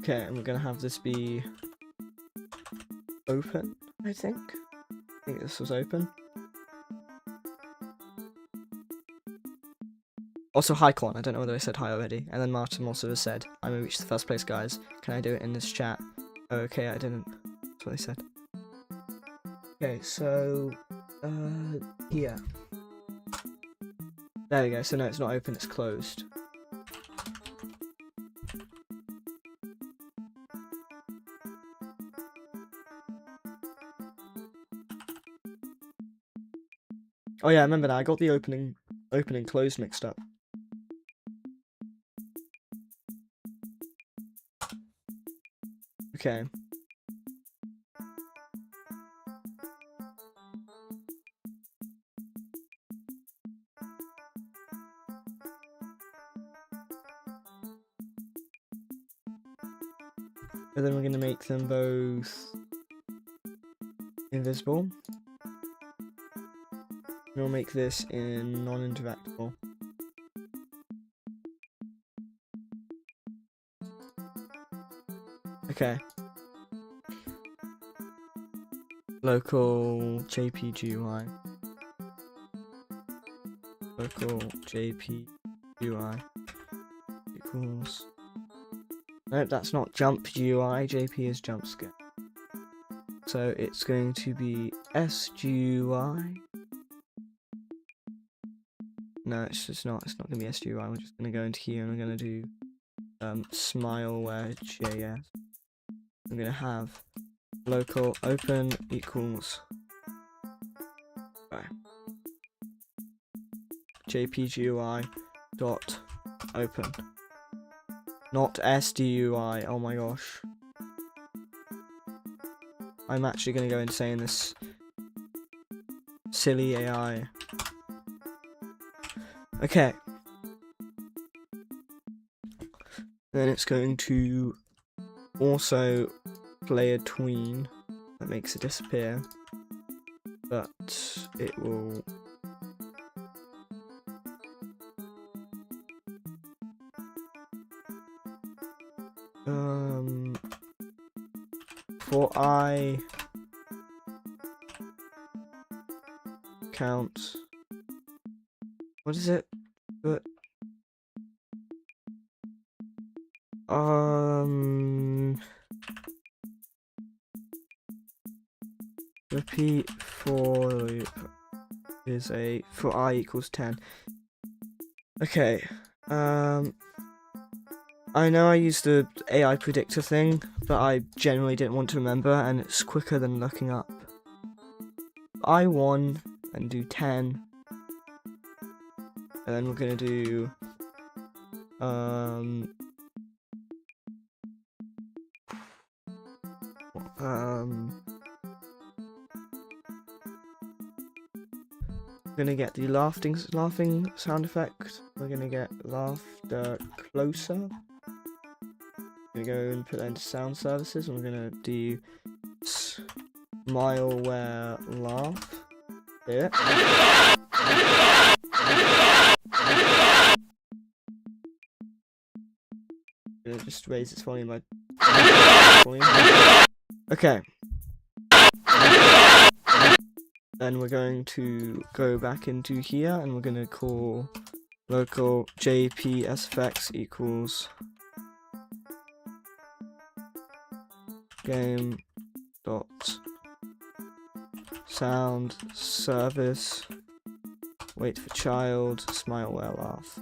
Okay, and we're gonna have this be open, I think. I think this was open. Also, hi Quan, I don't know whether I said hi already. And then Martin also has said, I'm gonna reach the first place, guys. Can I do it in this chat? Oh, okay, I didn't. That's what they said. Okay, so, here. There we go, so no, it's not open, it's closed. Oh yeah, I remember that, I got the opening closed mixed up. Okay. And then we're gonna make them both invisible. And we'll make this in non-interactable. Okay. Local JPGUI. Local JPGUI equals. Nope, that's not jump GUI. JP is jump scare. So it's going to be SGUI. No, it's just not. It's not going to be SGUI. We're just going to go into here and we're going to do smileware.js. I'm going to have local open equals JPGUI dot open. Not SDUI. Oh my gosh. I'm actually going to go insane this silly AI. Okay. Then it's going to also play a tween that makes it disappear. But it will... for I count, what is it? But repeat for loop is a for I equals 10. Okay. I know I used the AI predictor thing, but I generally didn't want to remember, and it's quicker than looking up. I1 and do 10, and then we're gonna do we're gonna get the laughing sound effect. We're gonna get laughter closer. We're gonna go and put that into sound services, and we're gonna do smileware laugh. Here. I'm gonna just raise its volume by volume. Okay. Then we're going to go back into here, and we're gonna call local JPSFX equals game dot sound service wait for child smileware laugh.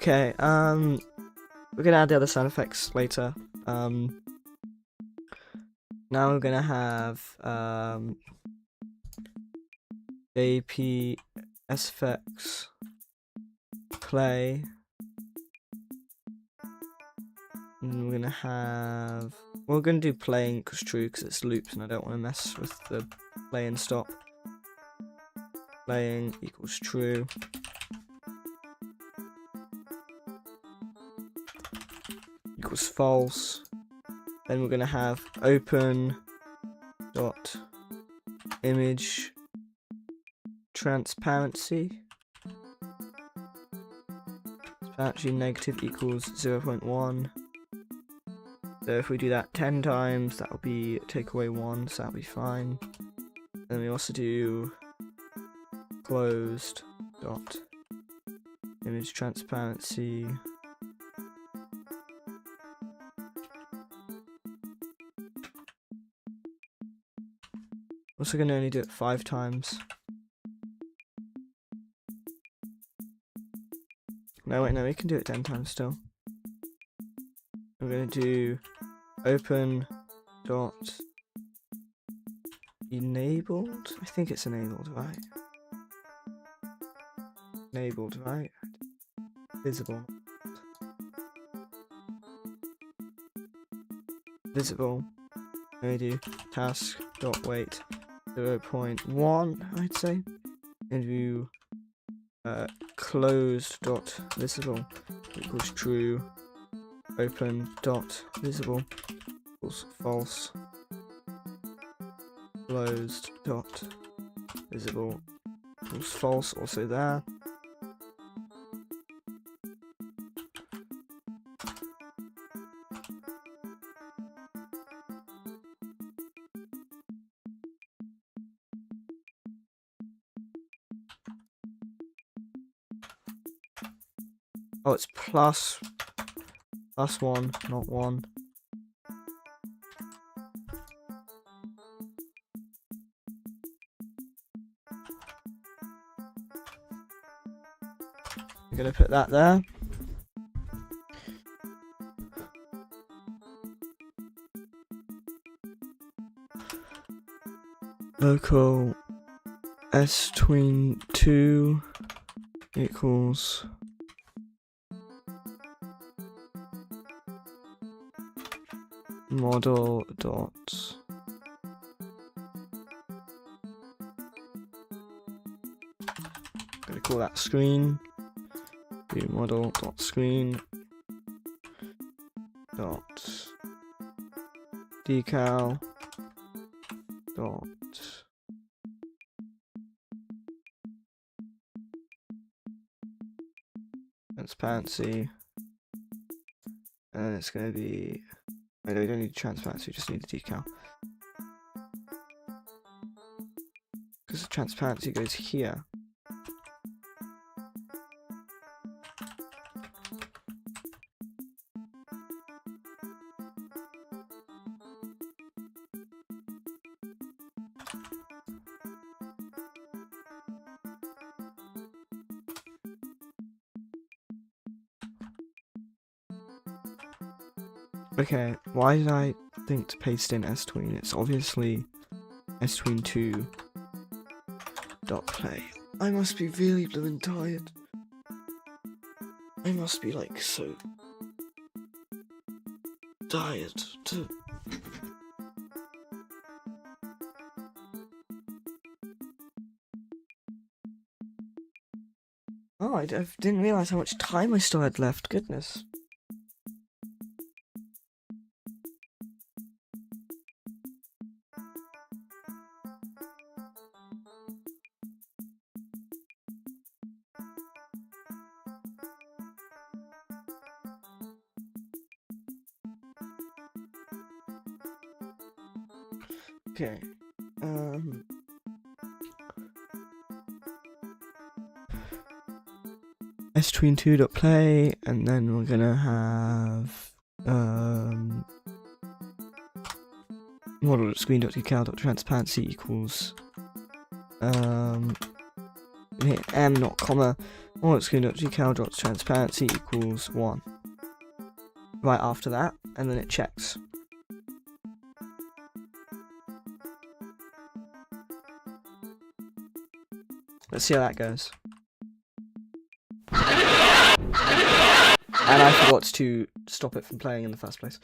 Okay, we're gonna add the other sound effects later. Now we're gonna have JP SFX play, and we're gonna do playing equals true because it's loops and I don't want to mess with the play and stop. Playing equals true. Equals false. Then we're gonna have open dot image transparency. Transparency negative equals 0.1. So if we do that 10 times, that will be take away 1, so that'll be fine. Then we also do closed dot image transparency. Also gonna only do it 5 times. No wait, no, we can do it 10 times still. I'm gonna do open dot enabled. I think it's enabled, right? Enabled, right? Visible. Visible. I'm gonna do task dot weight 0.1, I'd say. And do closed dot visible equals true. Open dot visible equals false. Closed dot visible equals false, also there. Oh, it's plus 1, not 1. I'm gonna put that there. Local s22 equals model dot I'm gonna call that screen. Do model dot screen dot decal dot transparency, and then it's going to be, no, we don't need transparency, we just need the decal, because the transparency goes here. Okay, why did I think to paste in s-tween? It's obviously s-tween2 dot play. I must be really blooming tired. I must be like so tired to... Oh, I didn't realise how much time I still had left, goodness. Okay, s-tween2.play, and then we're gonna have model.screen.decal.transparency equals hit m not comma model.screen.decal.transparency equals 1 right after that, and then it checks. Let's see how that goes. And I forgot to stop it from playing in the first place.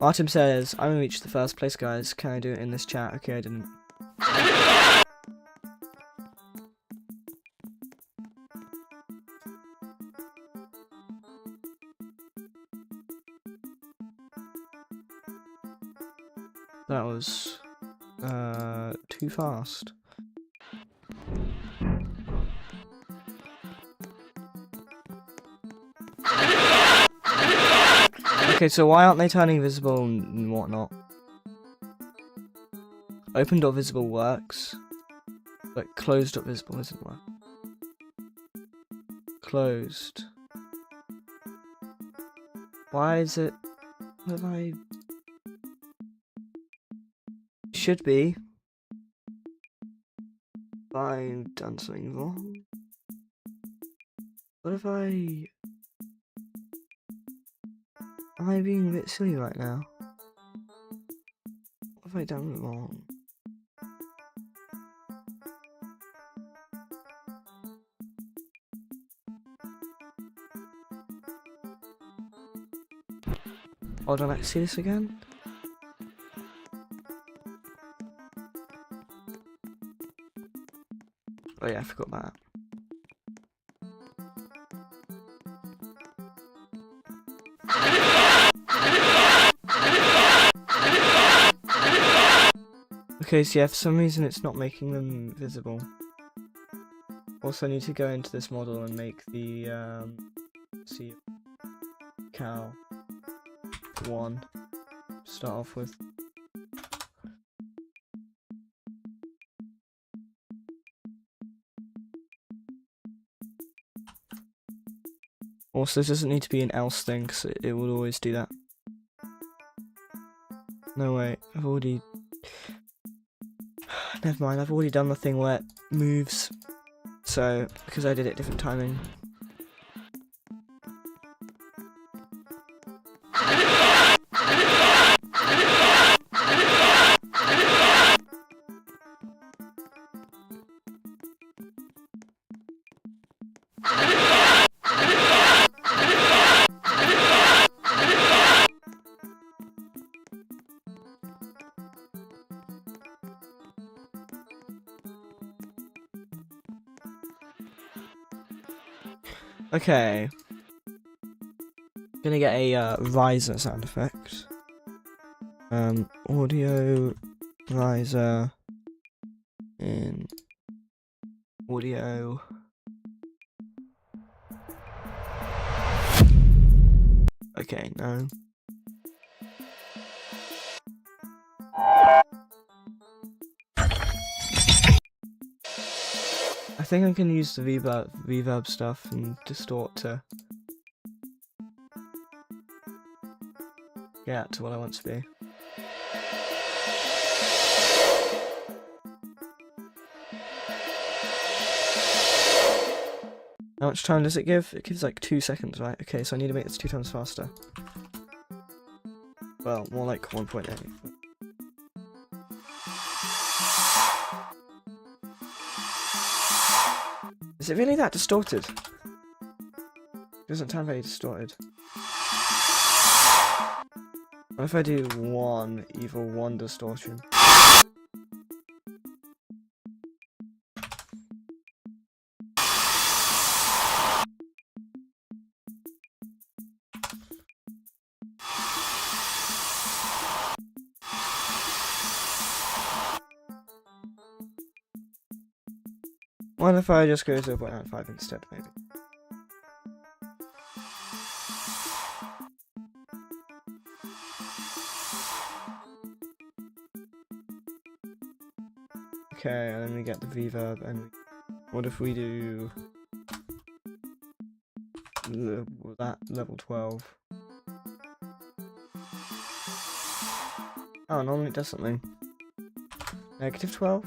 Martin says, I haven't reached the first place, guys. Can I do it in this chat? Okay, I didn't. That was too fast. Okay, so why aren't they turning visible and whatnot? Open.visible works, but closed.visible doesn't work. Closed. Why is it? What have I? Should be. I've done something wrong. What have I? Am I being a bit silly right now? What have I done wrong? Hold on, let's see this again. Oh yeah, I forgot about that. Okay, so yeah, for some reason it's not making them visible. Also, I need to go into this model and make the see cow 1 to start off with. Also, this doesn't need to be an else thing, because it will always do that. No, wait, I've already... Never mind, I've already done the thing where it moves. So, because I did it different timing. Okay. Gonna get a riser sound effect. Audio riser in audio. Okay, no. I think I can use the reverb stuff and distort to get to what I want to be. How much time does it give? It gives like 2 seconds, right? Okay, so I need to make this 2 times faster. Well, more like 1.8. Is it really that distorted? It doesn't sound very distorted. What if I do 1 evil 1 distortion? What if I just go 0.95 instead, maybe? Okay, and then we get the reverb, and what if we do that level 12? Oh, normally it does something. Negative 12?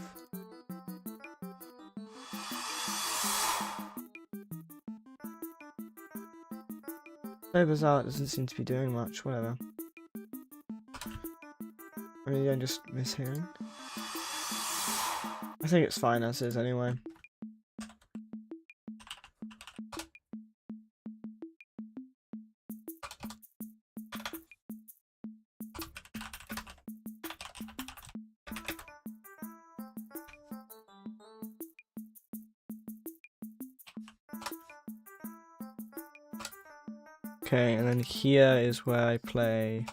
So bizarre, it doesn't seem to be doing much, whatever. Maybe I'm just mishearing. I think it's fine as is anyway. Okay, and then here is where I play.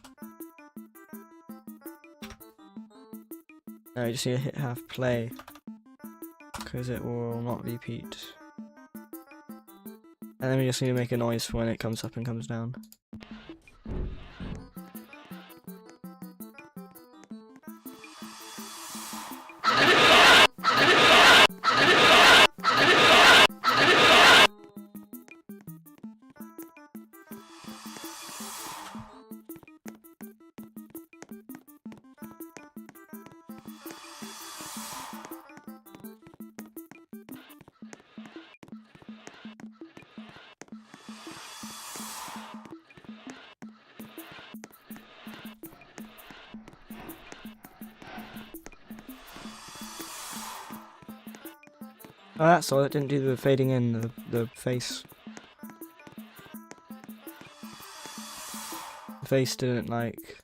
No, I just need to hit half play because it will not repeat. And then we just need to make a noise for when it comes up and comes down. Oh, that's all. It didn't do the fading in, the face. The face didn't like.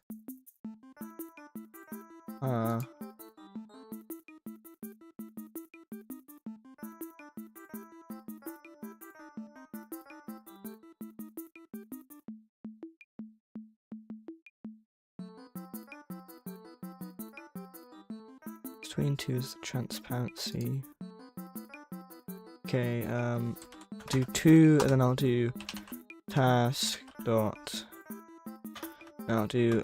Between two is the transparency. Okay, do 2, and then I'll do task dot. And I'll do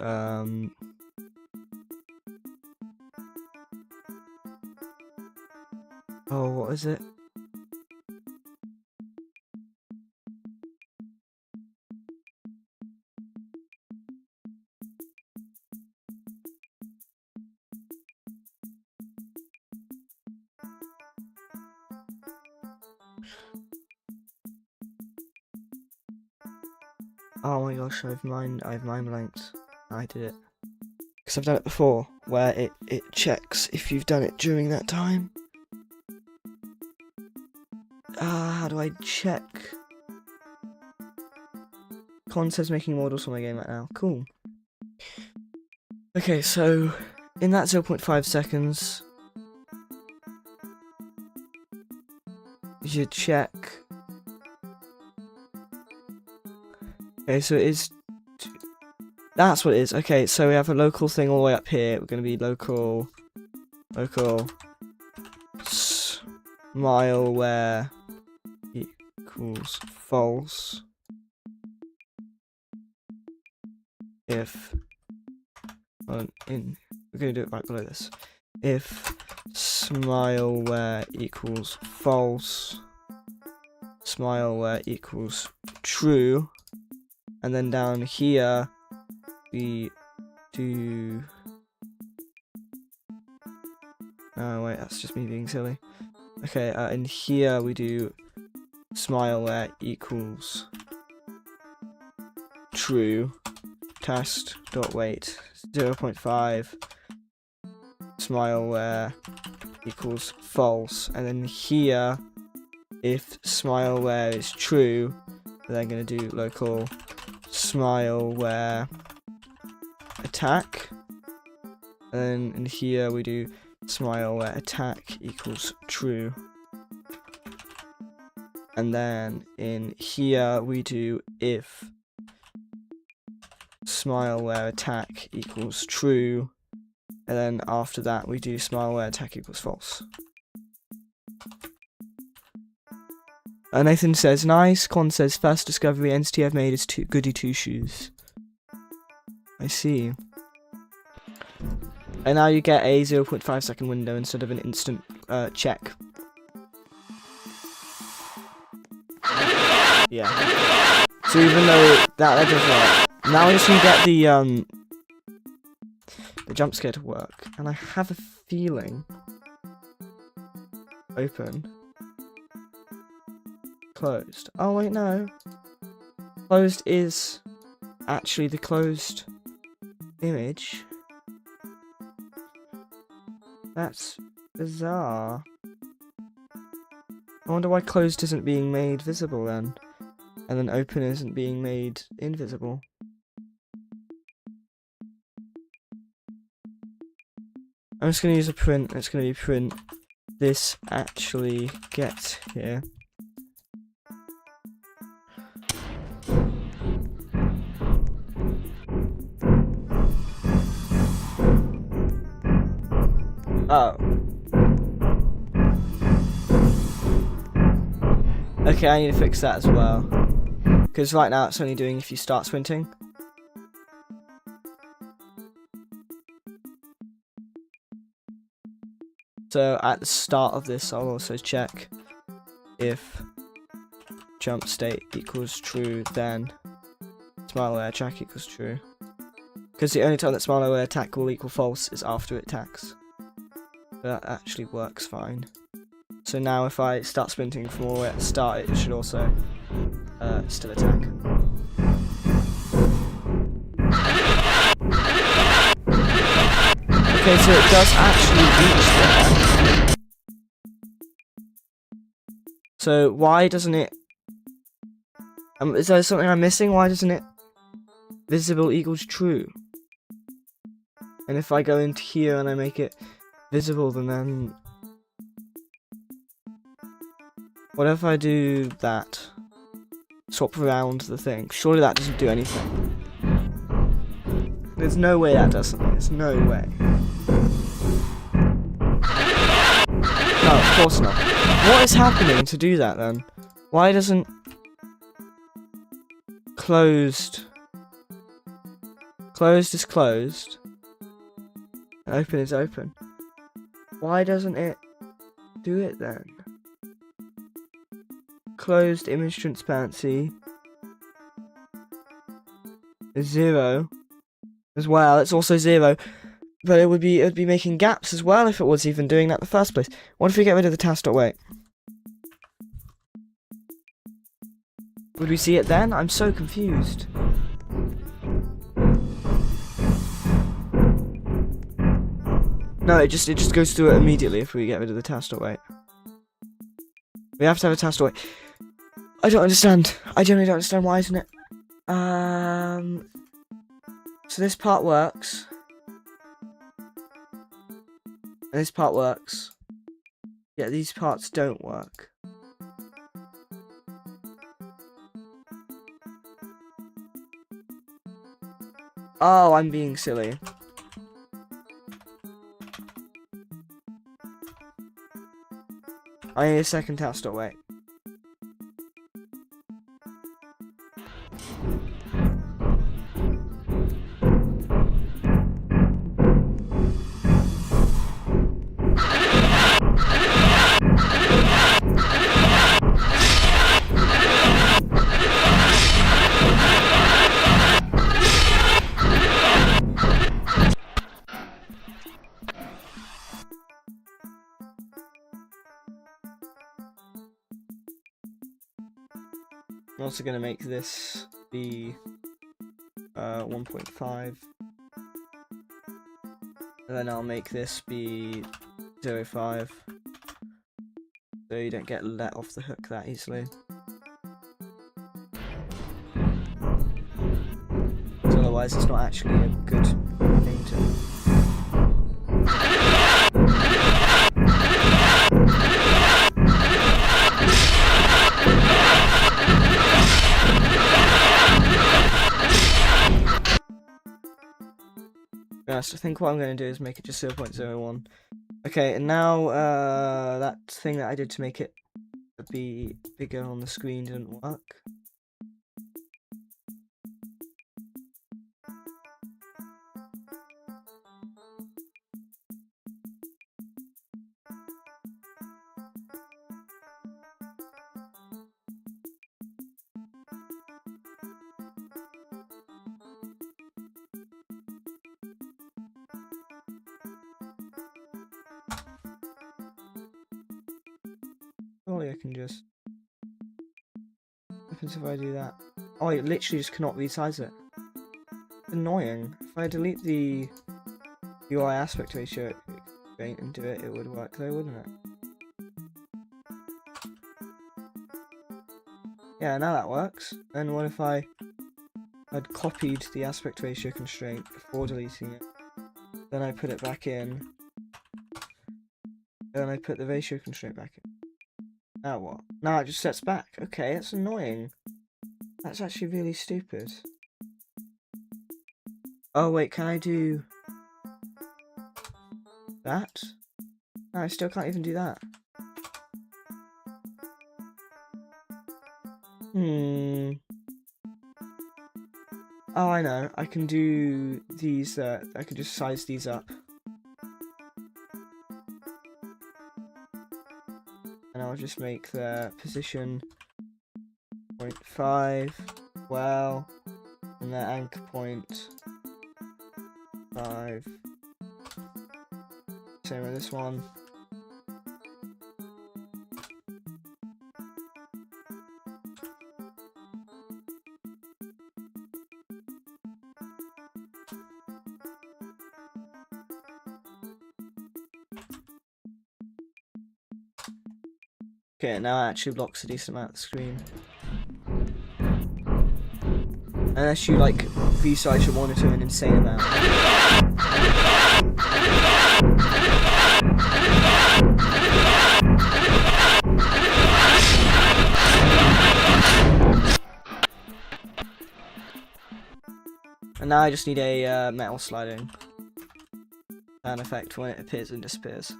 oh, what is it? Oh my gosh, I've mind blanked. I did it. Because I've done it before, where it checks if you've done it during that time. How do I check? Con says making models for my game right now. Cool. Okay, so in that 0.5 seconds, you should check. Okay, so it is. That's what it is. Okay, so we have a local thing all the way up here. We're going to be local smileware equals false if we're going to do it right below this. If smileware equals false, smileware equals true. And then down here, we do. Oh wait, that's just me being silly. Okay, in here we do smileware equals true. Test dot wait 0.5. Smileware equals false, and then here, if smileware is true, we're then going to do local smileware attack, and then in here we do smileware attack equals true, and then in here we do if smileware attack equals true, and then after that we do smileware attack equals false. Nathan says, nice. Con says, first discovery entity I've made is Goody Two Shoes. I see. And now you get a 0.5 second window instead of an instant check. Yeah. So even though that doesn't work, now I just need to get the jump scare to work. And I have a feeling. Open. Closed. Oh wait, no. Closed is actually the closed image. That's bizarre. I wonder why closed isn't being made visible then, and then open isn't being made invisible. I'm just going to use a print. It's going to be print this actually gets here. Oh. Okay, I need to fix that as well. Because right now it's only doing if you start sprinting. So at the start of this, I'll also check if jump state equals true, then smile away attack equals true. Because the only time that smile away attack will equal false is after it attacks. That actually works fine. So now if I start sprinting from all the way at the start, it should also still attack. Okay, so it does actually reach there. So why doesn't it... is there something I'm missing? Why doesn't it visible equals true? And if I go into here and I make it visible, then what if I do that? Swap around the thing. Surely that doesn't do anything. There's no way that doesn't. There's no way. No, of course not. What is happening to do that then? Why doesn't closed is closed, open is open? Why doesn't it do it then? Closed image transparency is 0 as well. It's also 0, but it would be making gaps as well if it was even doing that in the first place. What if we get rid of the task.wait? Would we see it then? I'm so confused. No, it just goes through it immediately if we get rid of the task.wait. We have to have a task.wait. I don't understand. I generally don't understand why, isn't it? So this part works. And this part works. Yeah, these parts don't work. Oh, I'm being silly. I need a second task.wait. I'm also going to make this be 1.5, and then I'll make this be 0.5, so you don't get let off the hook that easily. So otherwise it's not actually a good thing to... I think what I'm going to do is make it just 0.01. Okay, and now that thing that I did to make it be bigger on the screen didn't work. Surely I can just... What happens if I do that? Oh, I literally just cannot resize it. Annoying. If I delete the UI aspect ratio, constraint and do it, it would work though, wouldn't it? Yeah, now that works. And what if I had copied the aspect ratio constraint before deleting it? Then I put it back in. Then I put the ratio constraint back in. Now what? Now it just sets back. Okay, that's annoying. That's actually really stupid. Oh wait, can I do that? No, I still can't even do that. Oh, I know. I can do these, I can just size these up. And I'll just make the position 0.5, well, and the anchor point 5. Same with this one. Okay, now it actually blocks a decent amount of the screen. Unless you like resize your monitor an insane amount. And now I just need a metal sliding sound effect when it appears and disappears.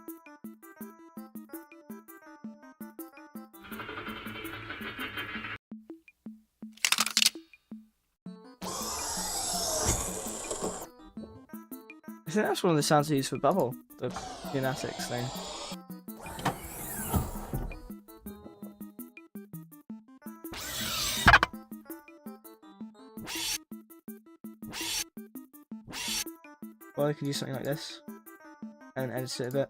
I think that's one of the sounds I use for Bubble, the gymnastics thing. Or I could use something like this and edit it a bit.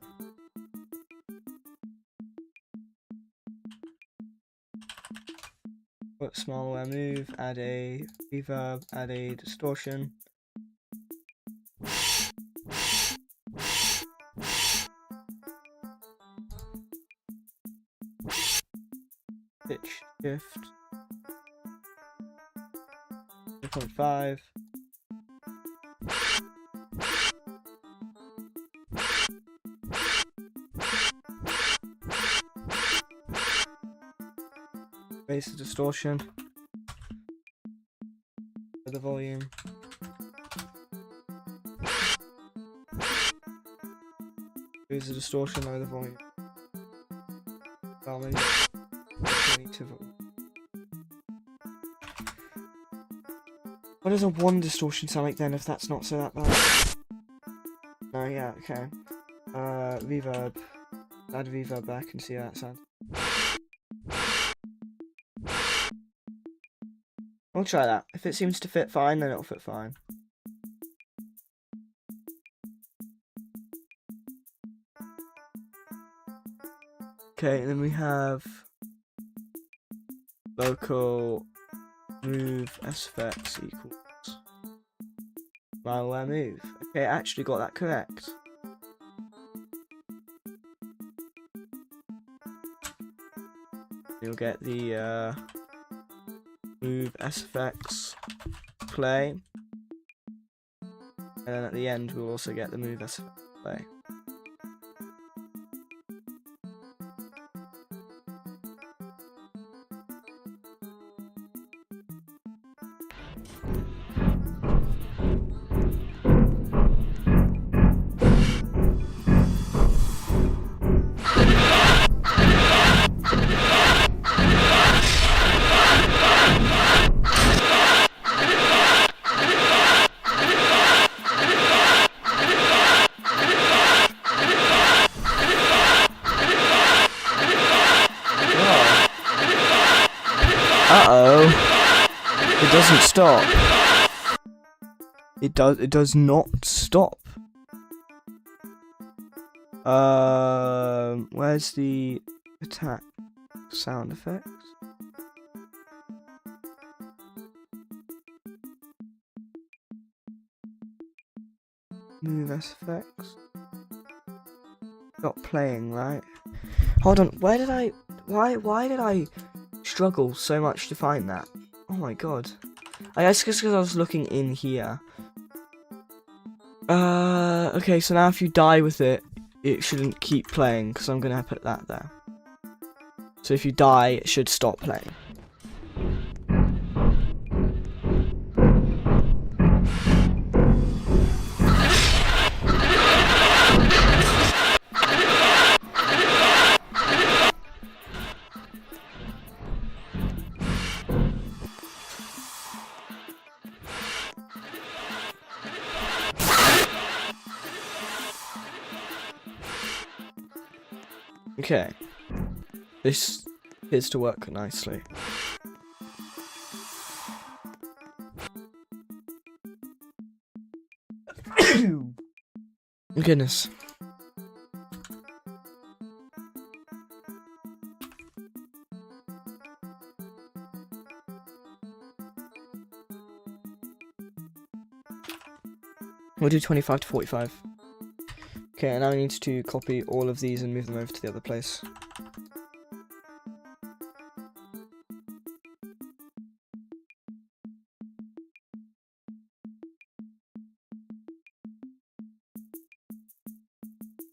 Put smaller move, add a reverb, add a distortion. Pitch shift 0.5. Raise the distortion. The volume. Raise the distortion, lower the volume. Well, maybe what does a 1 distortion sound like then if that's not so that bad? No, yeah, okay. Reverb. Add reverb back and see how that sounds. I'll try that. If it seems to fit fine, then it'll fit fine. Okay, then we have local move sfx equals malware move. Okay, I actually got that correct. You'll get the move sfx play, and then at the end we'll also get the move sfx play. Uh-oh. It doesn't stop. It does not stop. Where's the attack sound effects? Move SFX. Stop playing, right? Hold on, why did I struggle so much to find that? Oh my god. I guess because I was looking in here. Okay, so now if you die with it, it shouldn't keep playing, because I'm gonna put that there. So if you die, it should stop playing. Okay, this appears to work nicely. Goodness. We'll do 25 to 45. Okay, and now I need to copy all of these and move them over to the other place.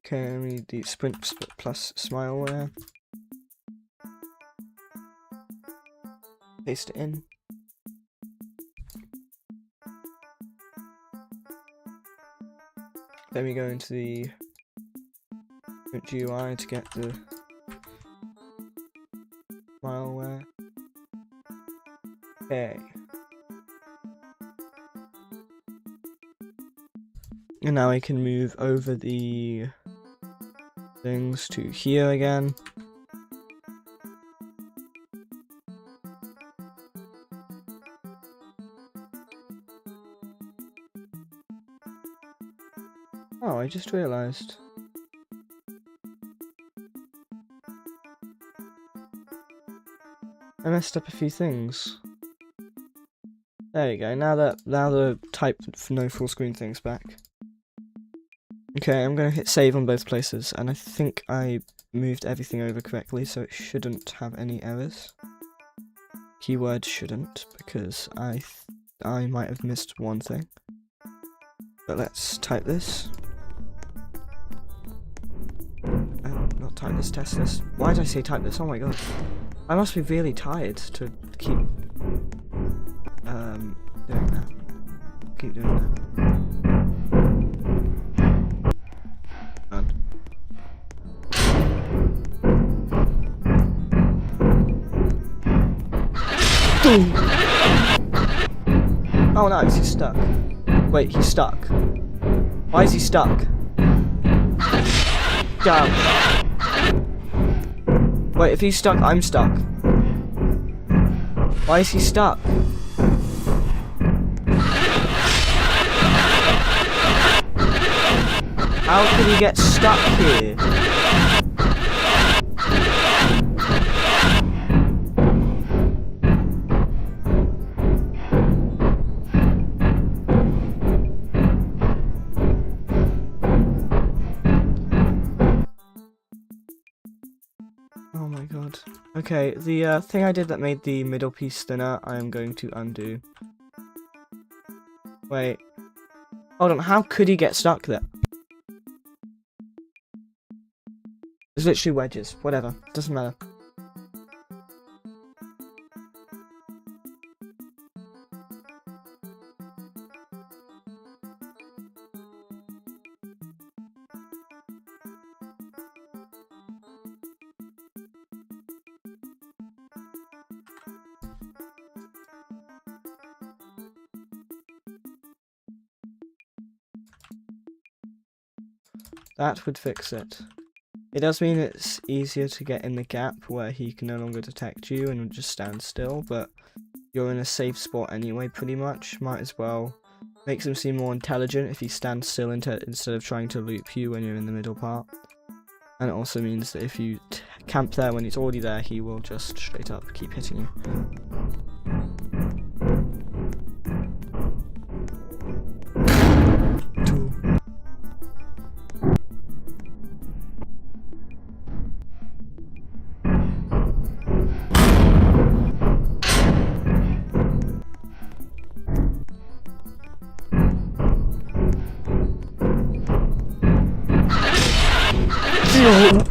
Okay, we need the sprint plus smileware. Paste it in. Then we go into the GUI to get the malware. Okay. And now I can move over the things to here again. Oh, I just realized. I messed up a few things. There you go. Now the type no full screen thing's back. Okay, I'm gonna hit save on both places, and I think I moved everything over correctly, so it shouldn't have any errors. Keyword shouldn't, because I might have missed one thing. But let's type this. Not type this, test this. Why did I say type this? Oh my god. I must be really tired to keep doing that. Keep doing that. Oh no, he's stuck. Wait, he's stuck. Why is he stuck? Down. Wait, if he's stuck, I'm stuck. Why is he stuck? How could he get stuck here? Oh my god. Okay, the thing I did that made the middle piece thinner, I am going to undo. Wait. Hold on, how could he get stuck there? There's literally wedges. Whatever. Doesn't matter. That would fix it. It does mean it's easier to get in the gap where he can no longer detect you and will just stand still, but you're in a safe spot anyway, pretty much. Might as well. Makes him seem more intelligent if he stands still instead of trying to loop you when you're in the middle part. And it also means that if you camp there when he's already there, he will just straight up keep hitting you. No.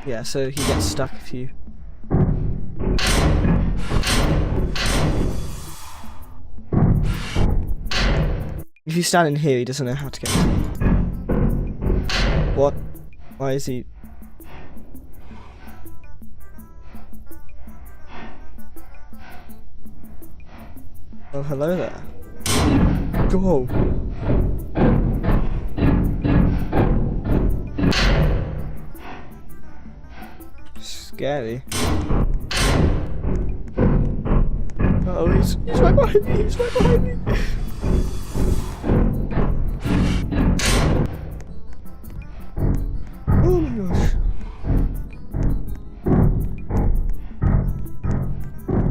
Yeah, so he gets stuck if you... If you stand in here, he doesn't know how to get through. What? Why is he... Oh, hello there. Go. Scary. Oh, he's right behind me, he's right behind me. Oh my gosh.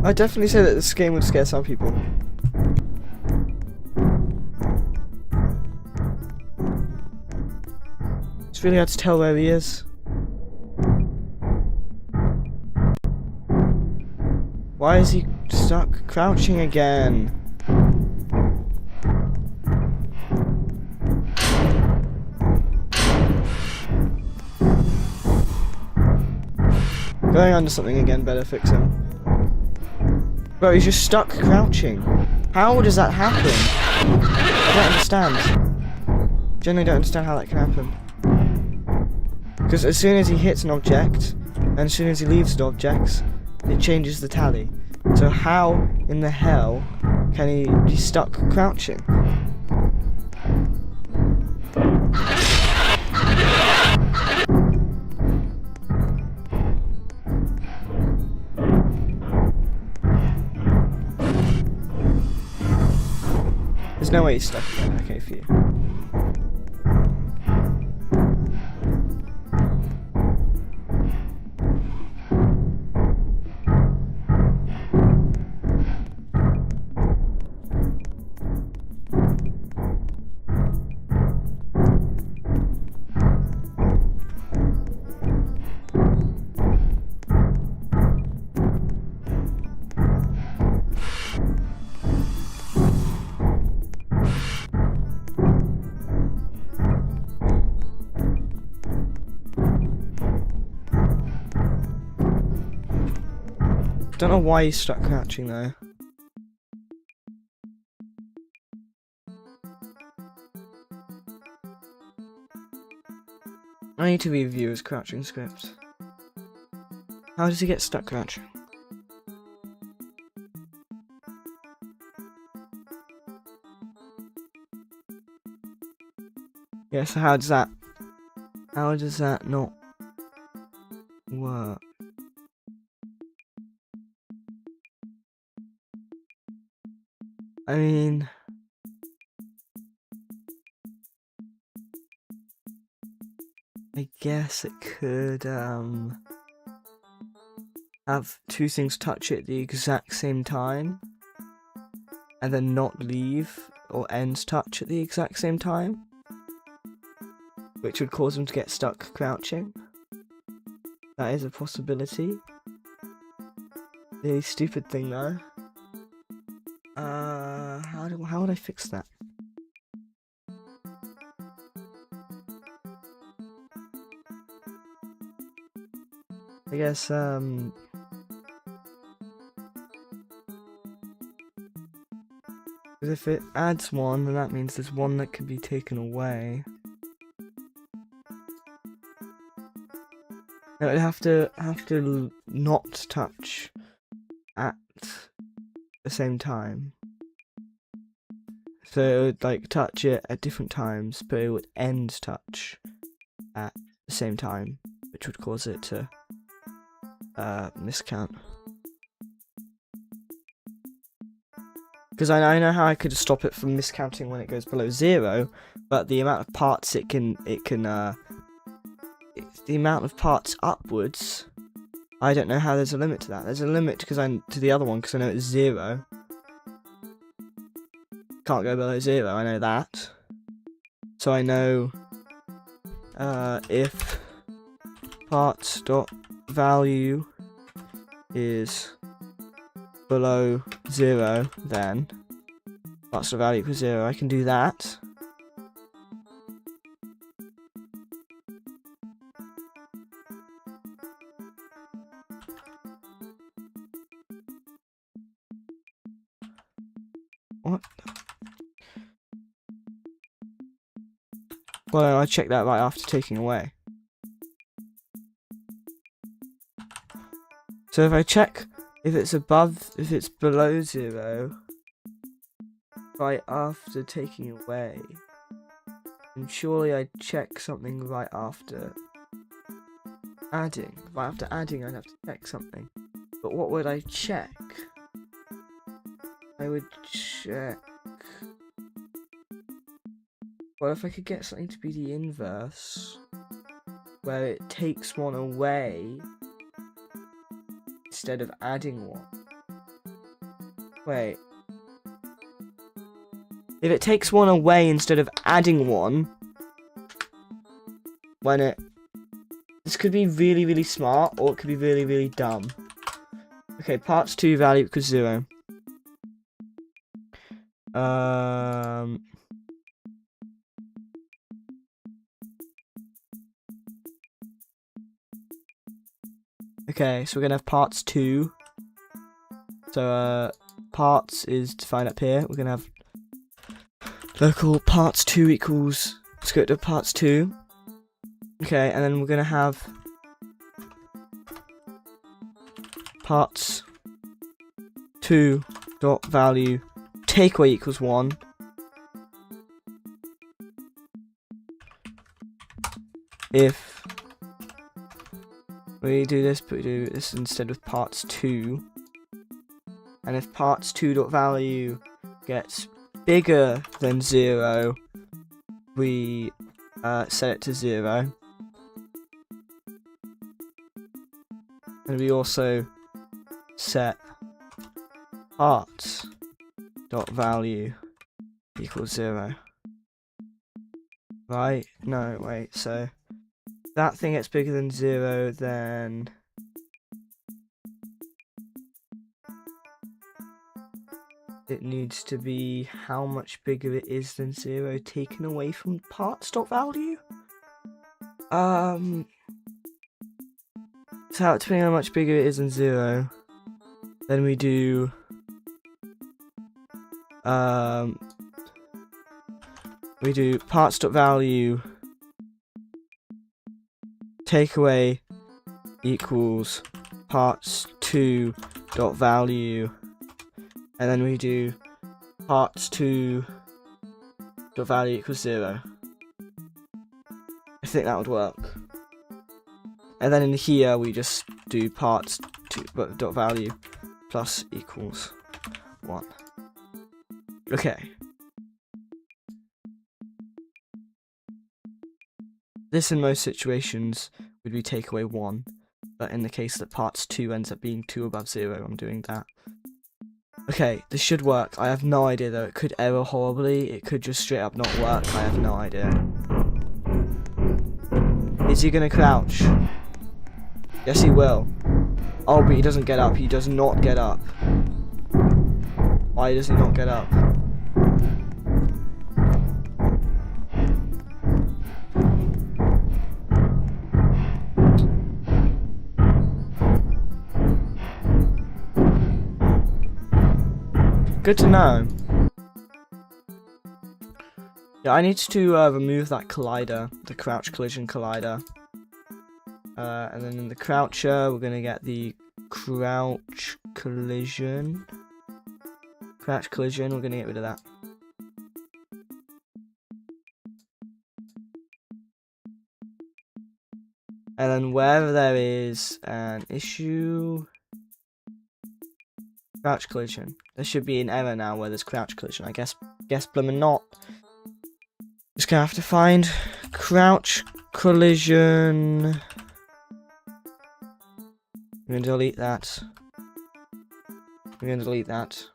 I'd definitely say that this game would scare some people. It's really hard to tell where he is. Why is he stuck crouching again? Going under something again, better fix him. Bro, he's just stuck crouching. How does that happen? I don't understand. Generally don't understand how that can happen. Because as soon as he hits an object, and as soon as he leaves the objects, it changes the tally. So how in the hell can he be stuck crouching? There's no way he's stuck again. Okay, for you. Don't know why he's stuck crouching though. I need to review his crouching script. How does he get stuck crouching? Yeah, so how does that not work? I mean, I guess it could have two things touch it at the exact same time and then not leave or ends touch at the exact same time, which would cause him to get stuck crouching. That is a possibility. Really stupid thing though. How would I fix that? I guess because if it adds one, then that means there's one that can be taken away. It would have to not touch at the same time. So it would like touch it at different times, but it would end touch at the same time, which would cause it to miscount. Because I know how I could stop it from miscounting when it goes below 0, but the amount of parts the amount of parts upwards, I don't know how there's a limit to that. There's a limit to the other one because I know it's 0. Can't go below 0, I know that. So I know if parts dot value is below 0, then parts dot value equals 0. I can do that. What? Well, I check that right after taking away. So if I check if it's below 0 right after taking away, then surely I'd check something right after adding. Right after adding, I'd have to check something. But what would I check? I would check. Well, if I could get something to be the inverse, where it takes one away instead of adding one. Wait. If it takes one away instead of adding one, this could be really, really smart, or it could be really, really dumb. Okay, parts 2 value equals 0. Okay, so we're gonna have parts 2. So parts is defined up here. We're gonna have local parts 2 equals script of parts 2. Okay, and then we're gonna have parts 2 dot value takeaway equals 1. If we do this, but we do this instead of parts 2, and if parts 2 dot value gets bigger than 0, we set it to 0, and we also set parts dot value equals 0. Right? No, wait. So that thing gets bigger than 0, then it needs to be how much bigger it is than 0 taken away from parts dot value. So depending on how much bigger it is than 0, then we do parts dot value takeaway equals parts 2 dot value, and then we do parts 2 dot value equals 0. I think that would work. And then in here we just do parts 2 dot value plus equals 1. Okay. This in most situations would be takeaway 1, but in the case that parts 2 ends up being 2 above 0, I'm doing that. Okay, this should work. I have no idea though. It could error horribly. It could just straight up not work. I have no idea. Is he gonna crouch? Yes, he will. Oh, but he doesn't get up. He does not get up. Why does he not get up? Good to know. Yeah, I need to remove that collider, the crouch collision collider. And then in the croucher, we're gonna get the crouch collision. Crouch collision, we're gonna get rid of that. And then wherever there is an issue, crouch collision. There should be an error now where there's crouch collision. I guess bloomin' not. Just gonna have to find crouch collision. I'm gonna delete that. I'm gonna delete that.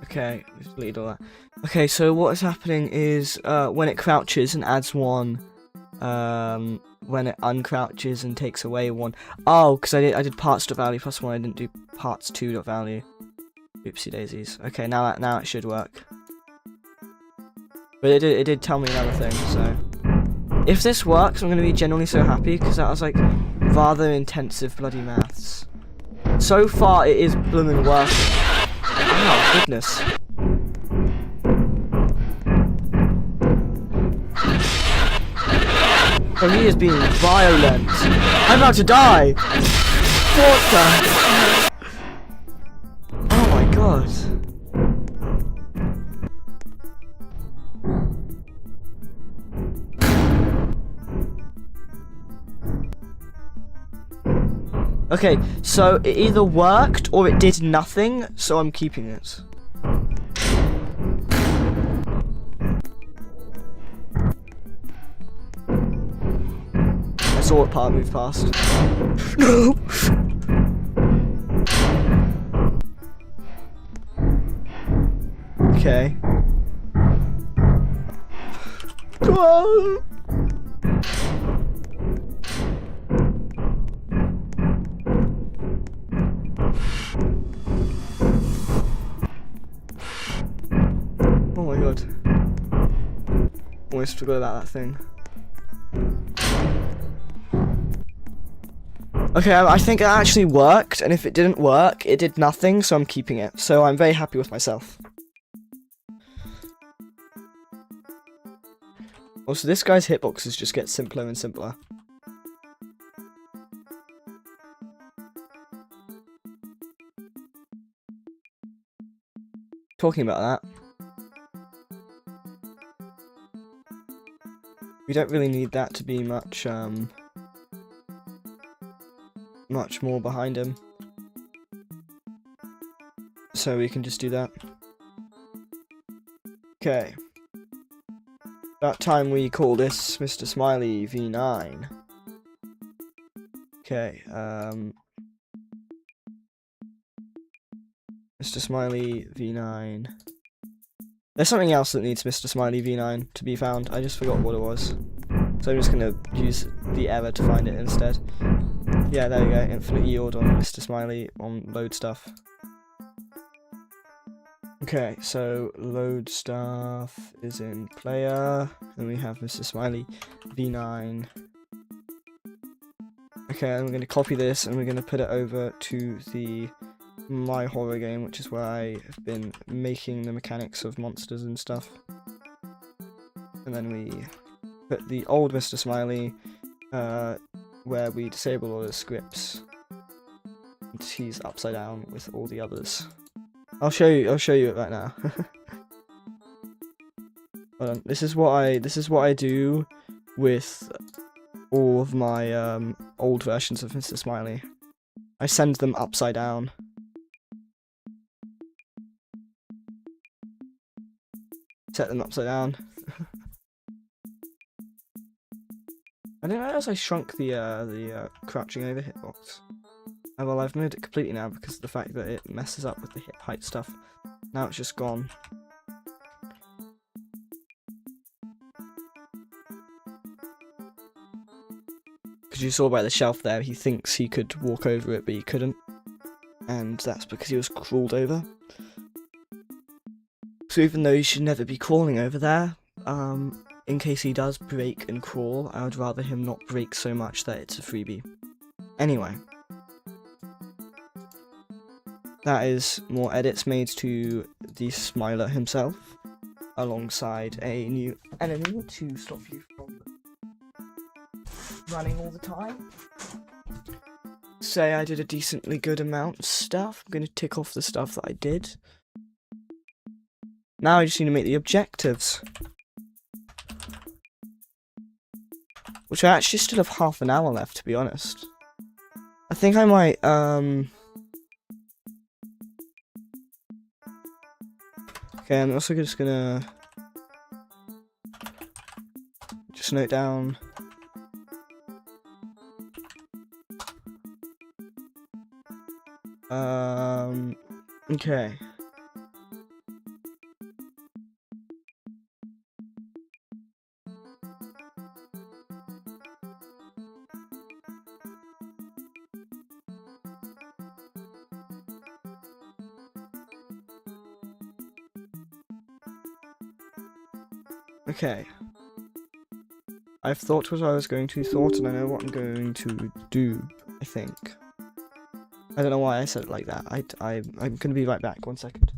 Okay, just delete all that. Okay, so what is happening is when it crouches and adds 1, when it uncrouches and takes away 1. Oh, because I did parts.value plus 1. I didn't do parts2.value. Oopsie daisies. Okay, now it should work. But it did tell me another thing. So if this works, I'm gonna be genuinely so happy because that was like rather intensive bloody maths. So far, it is blooming working. Oh goodness. Oh, he is being violent. I'm about to die. What the? Oh my god. Okay, so it either worked or it did nothing, so I'm keeping it. I saw what part moved past. No! Okay. Come on! Oh my god. Almost forgot about that thing. Okay, I think it actually worked, and if it didn't work, it did nothing, so I'm keeping it. So I'm very happy with myself. Also, this guy's hitboxes just get simpler and simpler. Talking about that, we don't really need that to be much more behind him. So we can just do that. Okay. About time we call this Mr. Smiley V9. Okay, Mr. Smiley V9. There's something else that needs Mr. Smiley V9 to be found. I just forgot what it was. So I'm just gonna use the error to find it instead. Yeah, there we go. Infinite yield on Mr. Smiley on load stuff. Okay, so load stuff is in player, and we have Mr. Smiley V9. Okay, I'm going to copy this, and we're going to put it over to the My Horror game, which is where I have been making the mechanics of monsters and stuff. And then we put the old Mr. Smiley, where we disable all the scripts. And he's upside down with all the others. I'll show you it right now. Hold on. This is what I do with all of my old versions of Mr. Smiley. I send them upside down. Set them upside down. I didn't realize I shrunk the crouching over hitbox. Oh, well, I've moved it completely now because of the fact that it messes up with the hip height stuff. Now it's just gone. Because you saw by the shelf there, he thinks he could walk over it, but he couldn't. And that's because he was crawled over. So even though he should never be crawling over there, in case he does break and crawl, I would rather him not break so much that it's a freebie. Anyway. That is more edits made to the Smiler himself, alongside a new enemy to stop you from running all the time. Say I did a decently good amount of stuff. I'm going to tick off the stuff that I did. Now I just need to make the objectives. Which I actually still have half an hour left, to be honest. I think I might, okay, I'm also just gonna just note down okay. Okay. I've thought what I was going to thought, and I know what I'm going to do, I think. I don't know why I said it like that. I'm gonna be right back, 1 second.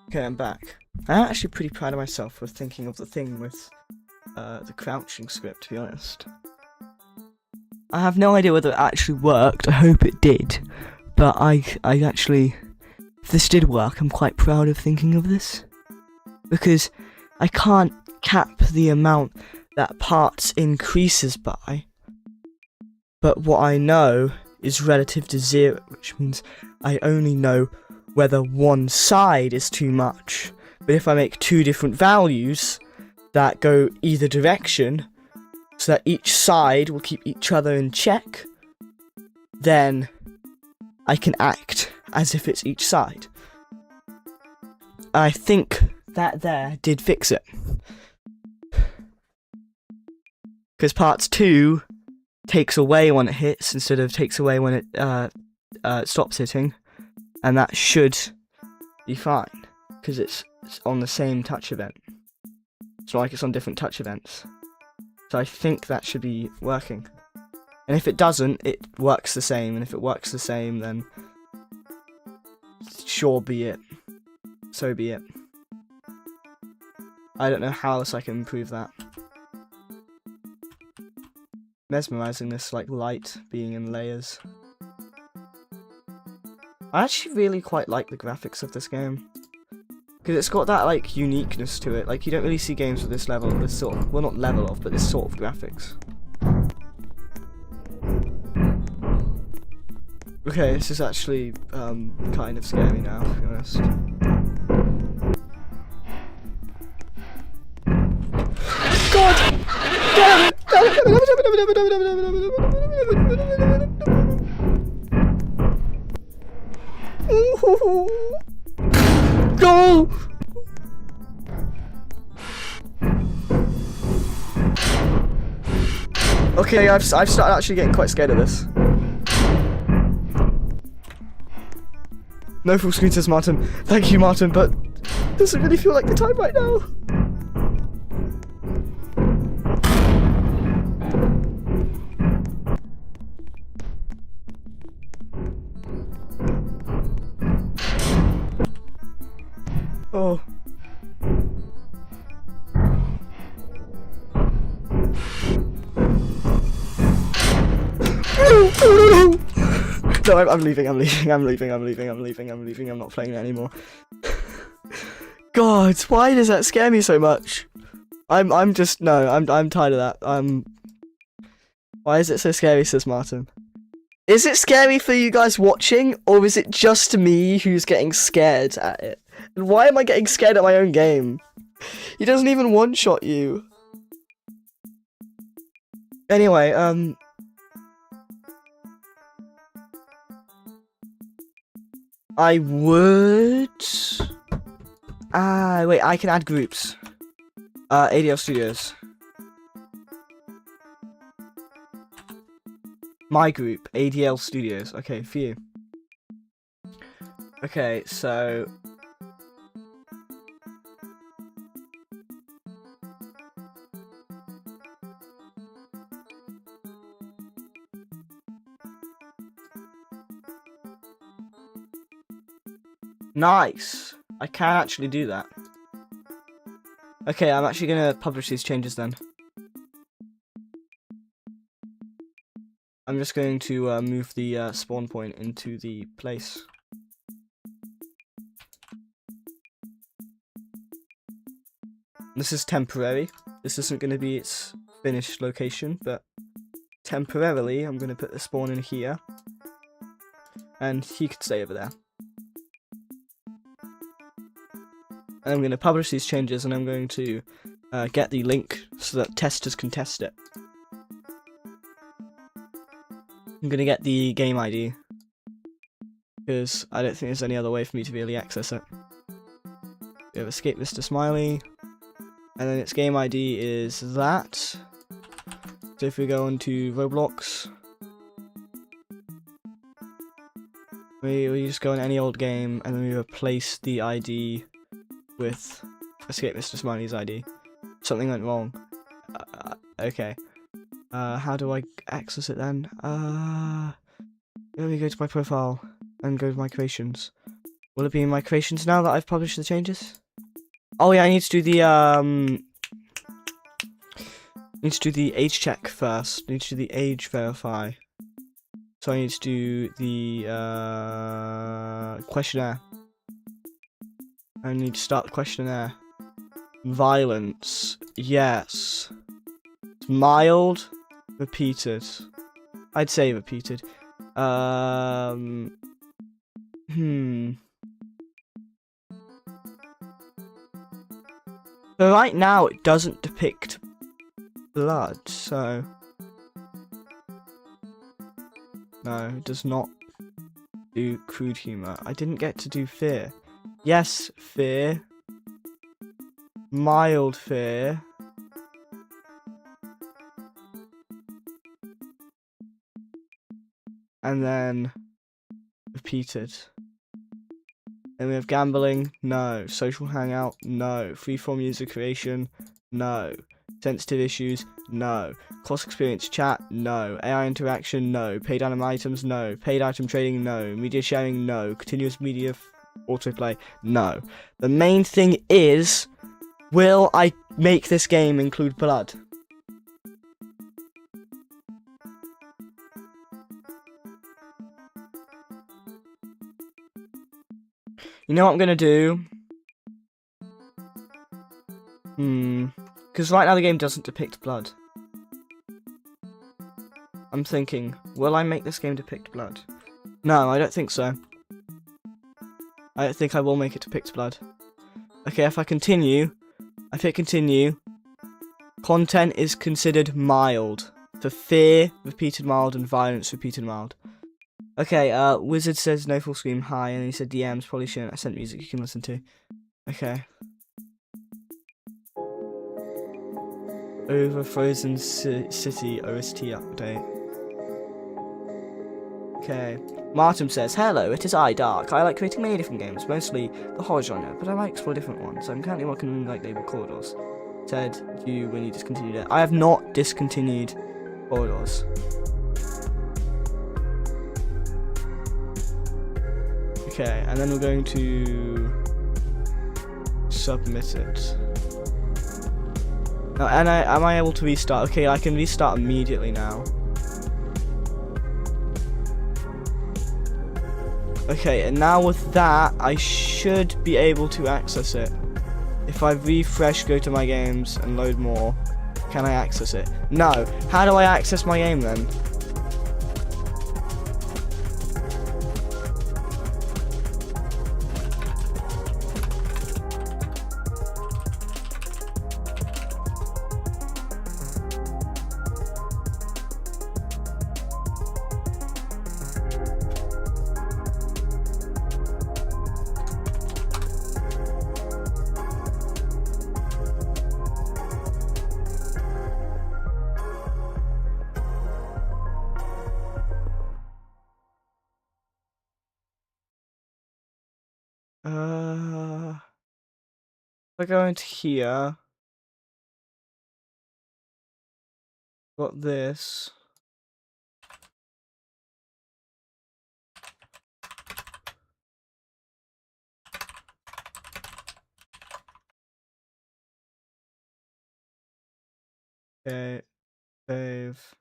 Okay, I'm back. I'm actually pretty proud of myself for thinking of the thing with the crouching script, to be honest. I have no idea whether it actually worked. I hope it did. But I actually, if this did work, I'm quite proud of thinking of this. Because I can't cap the amount that parts increases by. But what I know is relative to 0, which means I only know whether one side is too much. But if I make 2 different values that go either direction, so that each side will keep each other in check, then I can act as if it's each side. I think that there did fix it. Because parts 2 takes away when it hits instead of takes away when it stops hitting. And that should be fine, because it's on the same touch event. It's not like it's on different touch events. So I think that should be working. And if it doesn't, it works the same. And if it works the same, then sure be it. So be it. I don't know how else I can improve that. Mesmerizing, this like light being in layers. I actually really quite like the graphics of this game. Because it's got that, like, uniqueness to it. Like, you don't really see games with this level, this sort of, well, not level of, but this sort of graphics. Okay, this is actually, kind of scary now, to be honest. God! Damn it! Go! Okay, I've started actually getting quite scared of this. No full screen, says Martin. Thank you, Martin, but it doesn't really feel like the time right now. Oh. No, I'm leaving. I'm not playing it anymore. God, why does that scare me so much? I'm tired of that. Why is it so scary, says Martin? Is it scary for you guys watching, or is it just me who's getting scared at it? And why am I getting scared at my own game? He doesn't even one-shot you. Anyway, I would... wait, I can add groups. ADL Studios. My group, ADL Studios. Okay, for you. Okay, so... Nice! I can actually do that. Okay, I'm actually gonna publish these changes then. I'm just going to move the spawn point into the place. This is temporary. This isn't going to be its finished location, but temporarily I'm going to put the spawn in here. And he could stay over there. And I'm going to publish these changes, and I'm going to get the link so that testers can test it. I'm going to get the game ID, because I don't think there's any other way for me to really access it. We have Escape Mr. Smiley, and then its game ID is that. So if we go onto Roblox, we just go in any old game, and then we replace the ID with Escape Mr. Smiley's ID. Something went wrong. Okay. How do I access it then? Let me go to my profile and go to my creations. Will it be in my creations now that I've published the changes? Oh yeah, I need to do the age check first. I need to do the age verify. So I need to do the questionnaire. I need to start the questionnaire. Violence. Yes. Mild. Repeated. I'd say repeated. So right now it doesn't depict blood, so... No, it does not do crude humor. I didn't get to do fear. Yes, fear. Mild fear. And then repeated. Then we have gambling, no. Social hangout, no. Freeform user creation, no. Sensitive issues, no. Cross experience chat, no. AI interaction, no. Paid item items, no. Paid item trading, no. Media sharing, no. Continuous media autoplay, no. The main thing is, will I make this game include blood? You know what I'm gonna do? Because right now the game doesn't depict blood. I'm thinking, will I make this game depict blood? No, I don't think so. I don't think I will make it depict blood. Okay, if I continue, I hit continue. Content is considered mild. For fear, repeated mild, and violence, repeated mild. Okay, Wizard says no full screen, hi, and he said DMs, probably shouldn't. I sent music you can listen to. Okay. Over Frozen City OST update. Okay. Martin says, hello, it is I, Dark. I like creating many different games, mostly the horror genre, but I might explore different ones. I'm currently working on like label corridors. Said you when you discontinued it. I have not discontinued corridors. Okay, and then we're going to submit it. Now, and am I able to restart? Okay, I can restart immediately now. Okay, and now with that, I should be able to access it. If I refresh, go to my games, and load more, can I access it? No. How do I access my game then? If I go into here, got this. Okay, save.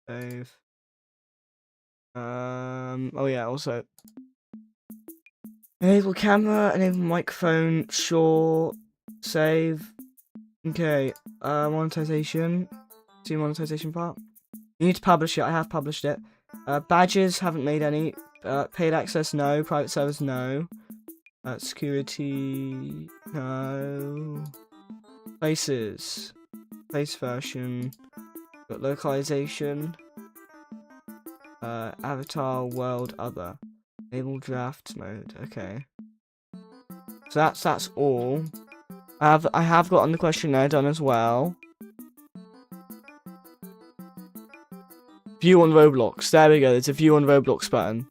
Save. Oh yeah, also enable camera, enable microphone, sure, save. Okay, monetization. See monetization part. You need to publish it. I have published it. Badges, haven't made any. Paid access, no. Private servers, no. Security, no. Places, place version. Got localization. Avatar, world, other. Enable draft mode. Okay. So that's all. I have gotten the questionnaire done as well. View on Roblox. There we go. There's a view on Roblox button.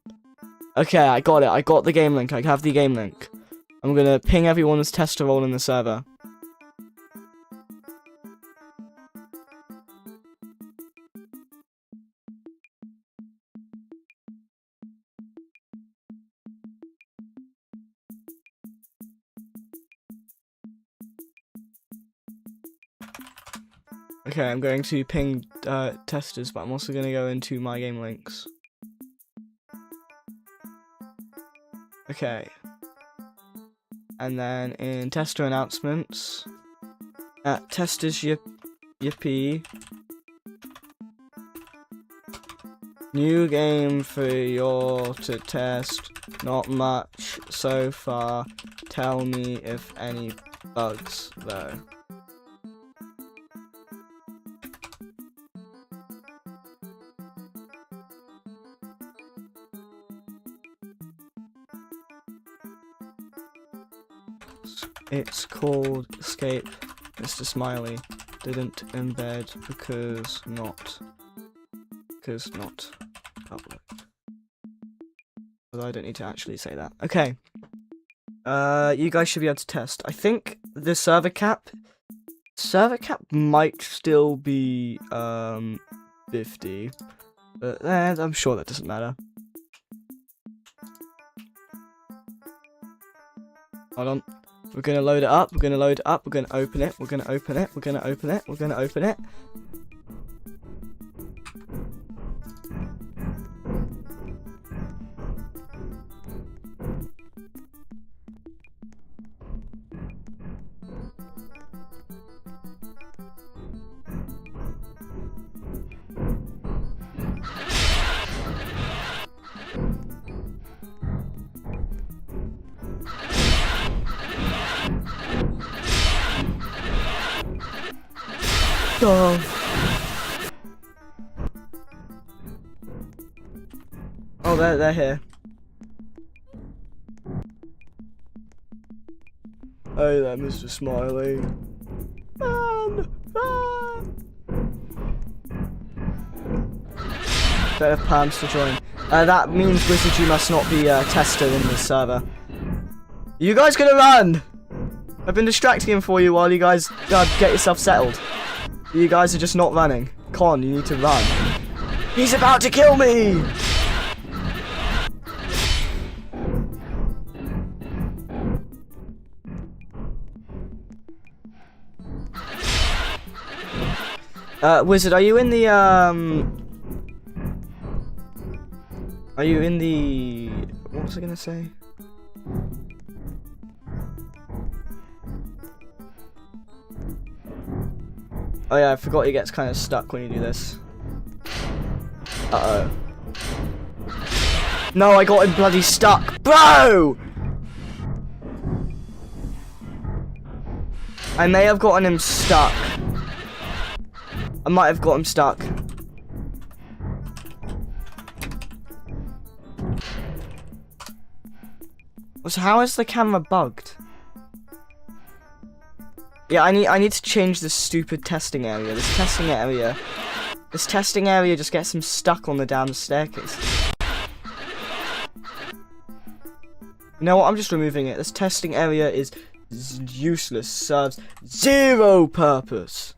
Okay, I got it. I got the game link. I have the game link. I'm gonna ping everyone as tester role in the server. Okay, I'm going to ping testers, but I'm also going to go into my game links. Okay. And then in tester announcements, testers yippee. New game for you to test. Not much so far. Tell me if any bugs though. It's called Escape Mr. Smiley. Didn't embed because not public. But I don't need to actually say that. Okay. You guys should be able to test. I think the server cap might still be 50. But I'm sure that doesn't matter. Hold on. We're gonna load it up, we're gonna load it up, we're gonna open it, we're gonna open it, we're gonna open it, we're gonna open it. Oh, they're here. Hey there, Mr. Smiley. Don't have plans to join. That means Wizard, you must not be a tester in this server. You guys gonna run? I've been distracting him for you while you guys get yourself settled. You guys are just not running. Con, you need to run. He's about to kill me! Wizard, are you in the what was I gonna say? Oh yeah, I forgot he gets kind of stuck when you do this. Uh-oh. No, I got him bloody stuck, bro! I may have gotten him stuck. I might have got him stuck. So how is the camera bugged? Yeah, I need to change this stupid testing area. This testing area just gets him stuck on the damn staircase. You know what? I'm just removing it. This testing area is useless. Serves zero purpose.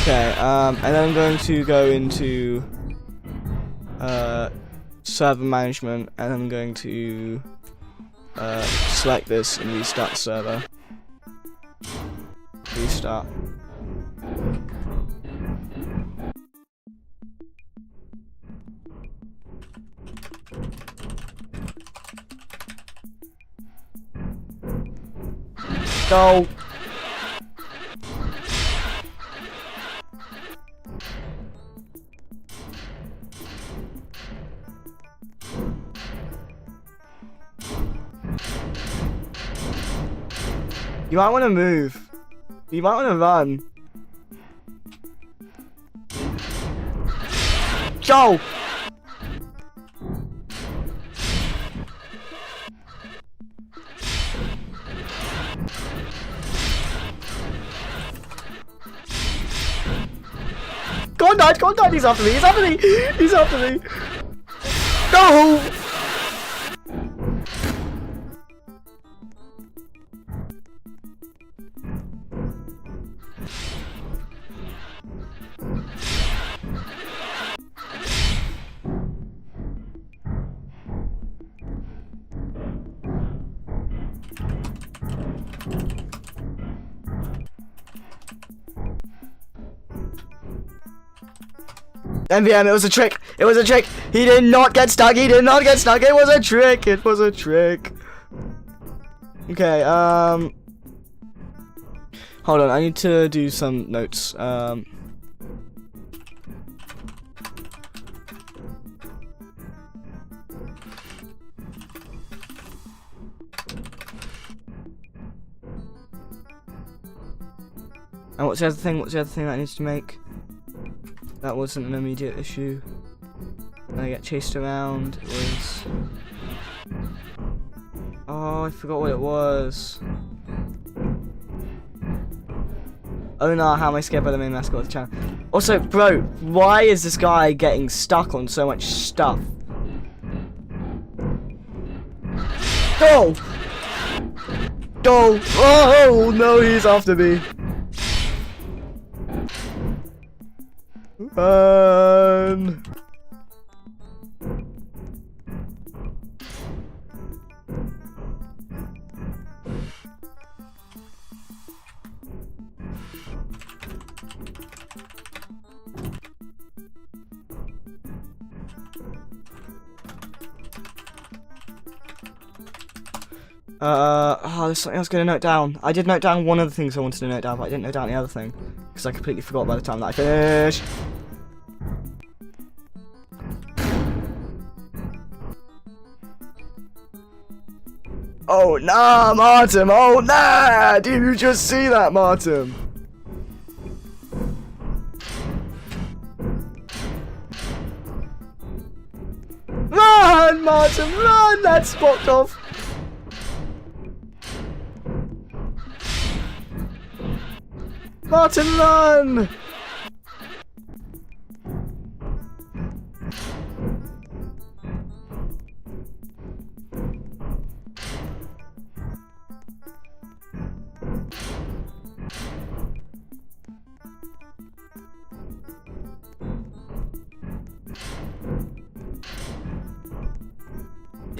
Okay, and then I'm going to go into server management, and I'm going to select this and restart the server. Restart. Go. You might want to move. You might want to run. Go! Go on, Dad! Go on, Dad! He's after me! He's after me! He's after me! No! MVM, it was a trick. It was a trick. He did not get stuck. He did not get stuck. It was a trick. It was a trick. Okay, hold on. I need to do some notes. And what's the other thing? What's the other thing that I need to make? That wasn't an immediate issue. When I get chased around, it was... Oh, I forgot what it was. Oh no, how am I scared by the main mascot of the channel? Also, bro, why is this guy getting stuck on so much stuff? Go! Go! Oh no, he's after me. Run! Oh, there's something I was going to note down. I did note down one of the things I wanted to note down, but I didn't note down the other thing. Because I completely forgot by the time that I finished. Oh, nah, Martin! Oh, nah! Did you just see that, Martin? Run, Martin, run! That's blocked off. Martin, run!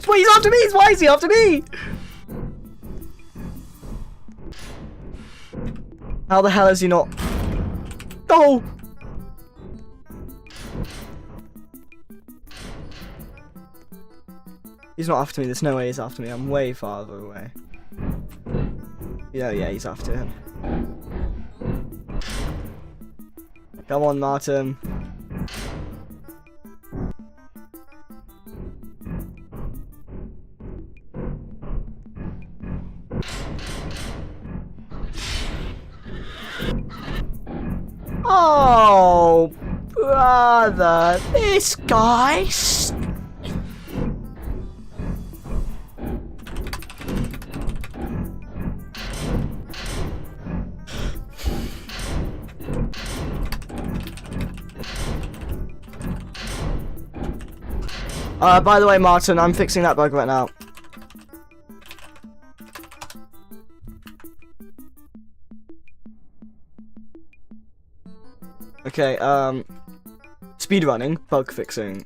Wait, he's after me! Why is he after me? How the hell is he not? Oh! He's not after me. There's no way he's after me. I'm way farther away. Yeah, he's after him. Come on, Martin. Oh, brother, this guy. By the way, Martin, I'm fixing that bug right now. Okay, speedrunning, bug fixing.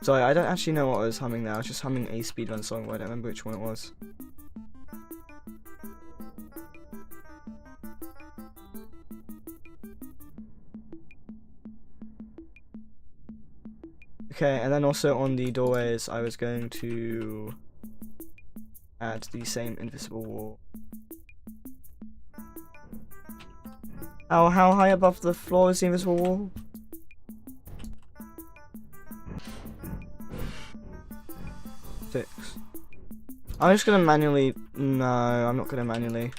Sorry, I don't actually know what I was humming now. I was just humming a speedrun song, but I don't remember which one it was. Okay, and then also on the doorways, I was going to add the same invisible wall. How high above the floor is the invisible wall? 6. I'm just gonna manually. No, I'm not gonna manually.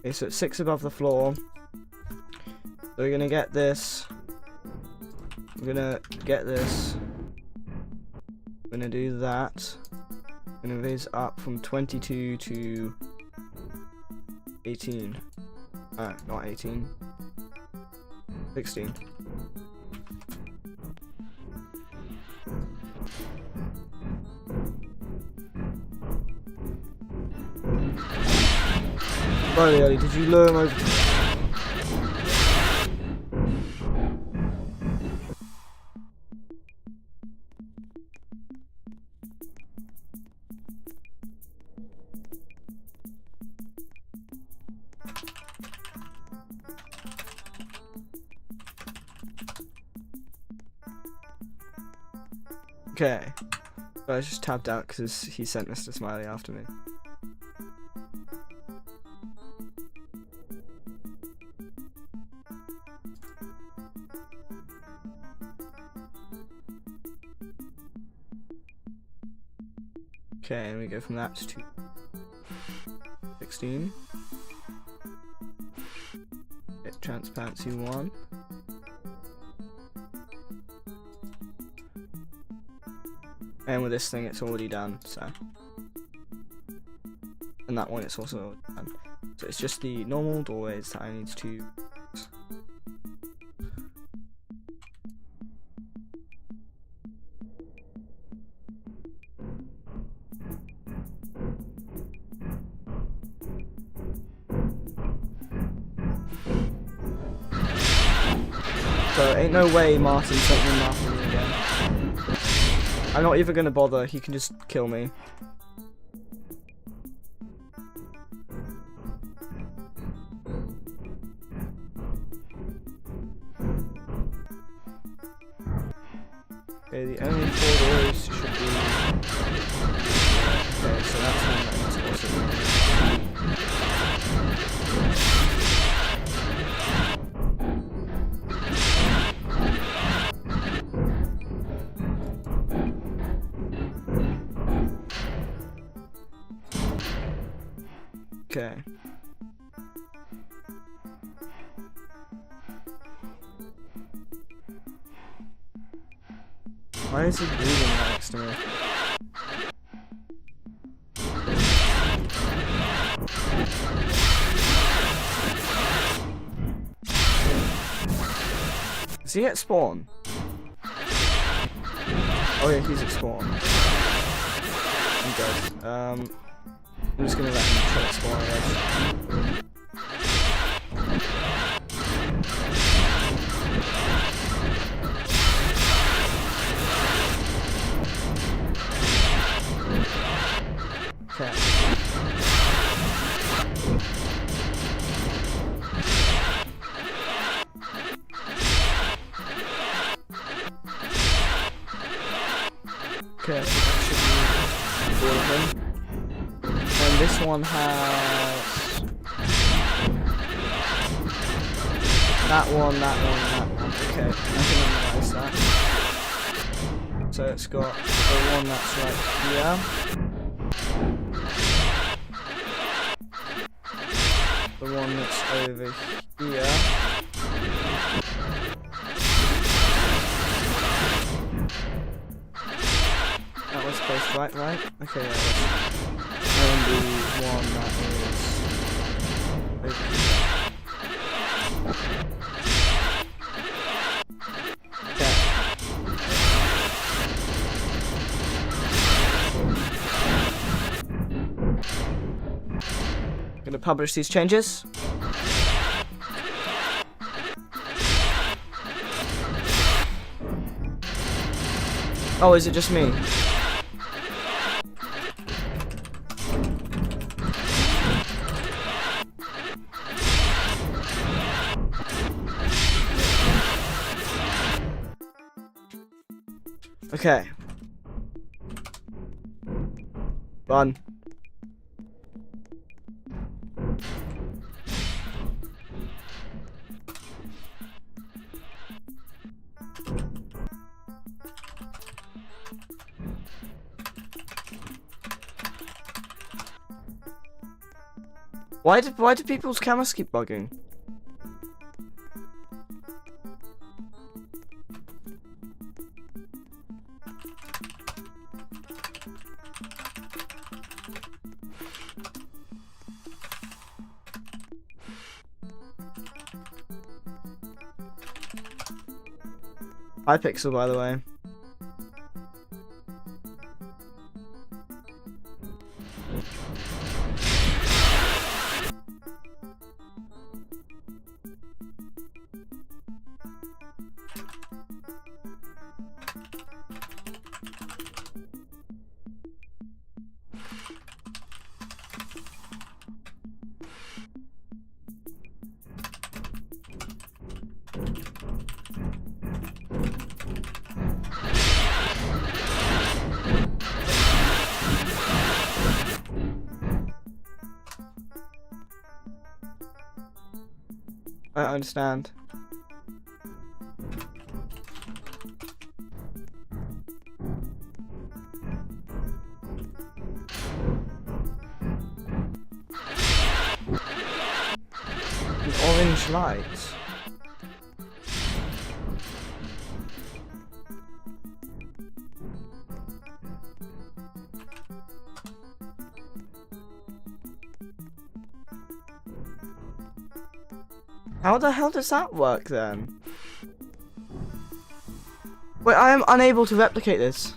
Okay, so it's 6 above the floor. So we're gonna get this. I'm gonna get this. I'm gonna do that. I'm gonna raise up from 22 to 18. Not 18. 16. Very early. Did you learn over? Okay, so I just tabbed out because he sent Mr. Smiley after me. Okay, and we go from that to 16. Get transparency 1. And with this thing, it's already done, so. And that one, it's also already done. So it's just the normal doorways that I need to. So ain't no way Martin sent me after me again. I'm not even gonna bother, he can just kill me. Okay, the only 4 doors should be. Okay, so that's one that needs to also be. Okay. Why is he breathing right next to me? Is he at spawn? Oh yeah, he's at spawn. I'm dead. I'm just gonna let him try to spawn, I guess. Okay, I think that should be all of them. And this one has that one, that one, that one. Okay, I can analyze that. So it's got the one that's right here. The one that's over here. That was placed right? Okay, yeah. And the one that is over here. Okay. I'm gonna publish these changes. Oh, is it just me? Okay. Run. Why do people's cameras keep bugging? Hi Pixel, by the way. I don't understand. The orange lights. How the hell does that work then? Wait, I am unable to replicate this.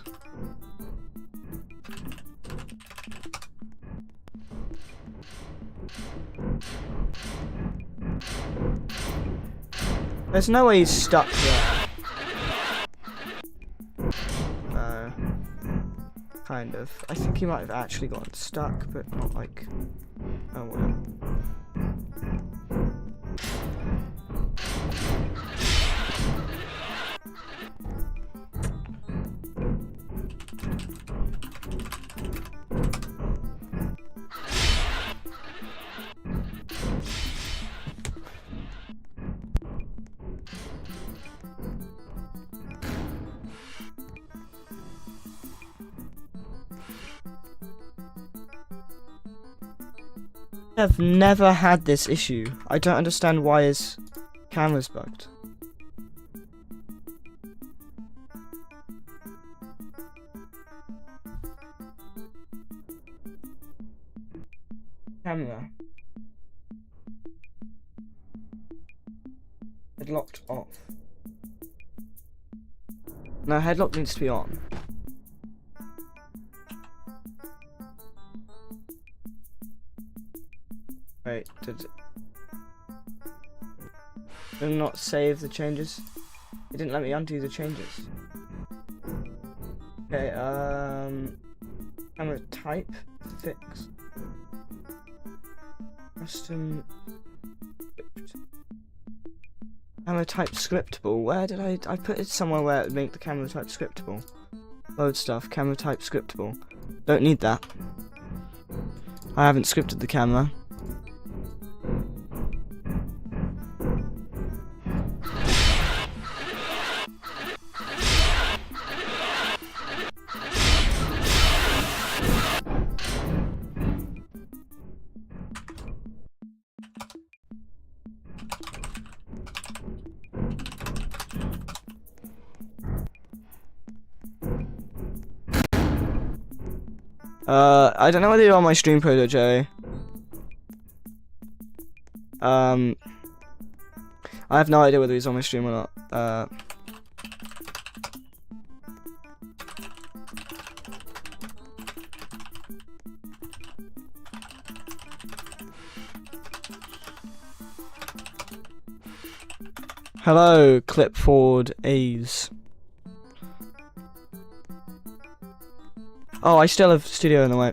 There's no way he's stuck there. No. Kind of. I think he might have actually gotten stuck, but not like... Oh well. I've never had this issue. I don't understand why his camera's bugged. Camera. Headlocked off. No, headlock needs to be on. Wait, did it not save the changes? It didn't let me undo the changes. Okay, camera type fixed. Custom script. Camera type scriptable. Where did I put it somewhere where it would make the camera type scriptable? Load stuff. Camera type scriptable. Don't need that. I haven't scripted the camera. I don't know whether you're on my stream, Proto Joey. I have no idea whether he's on my stream or not. Hello, Clipboard A's. Oh, I still have studio in the way.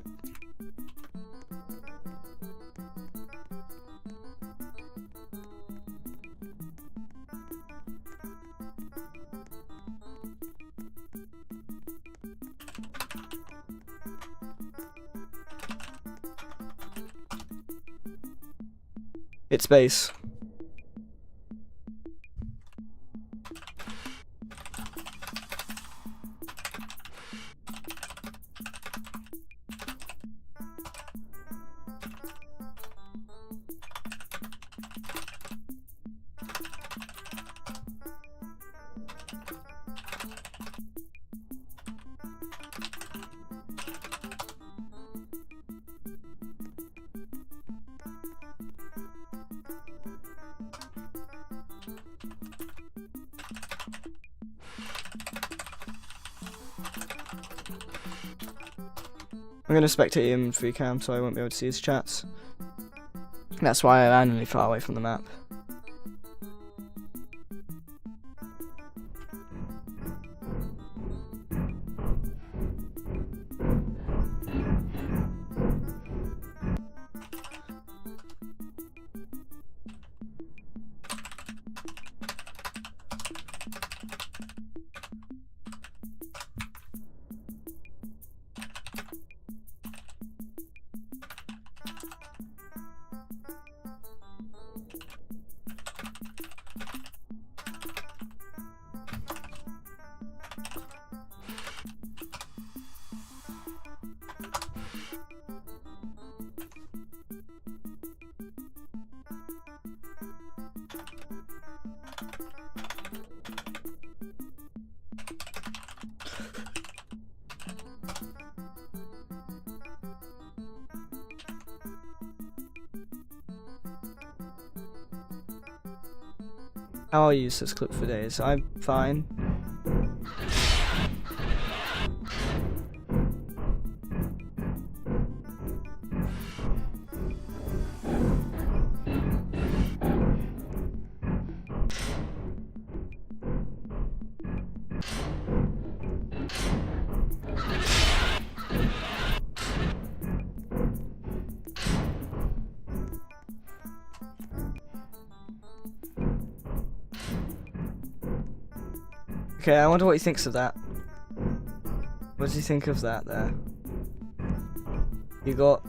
It's base. I'm gonna spectate him in free cam, so I won't be able to see his chats. That's why I land really far away from the map. How are you, says Clip for Days? I'm fine. Okay, I wonder what he thinks of that. What does he think of that there? He got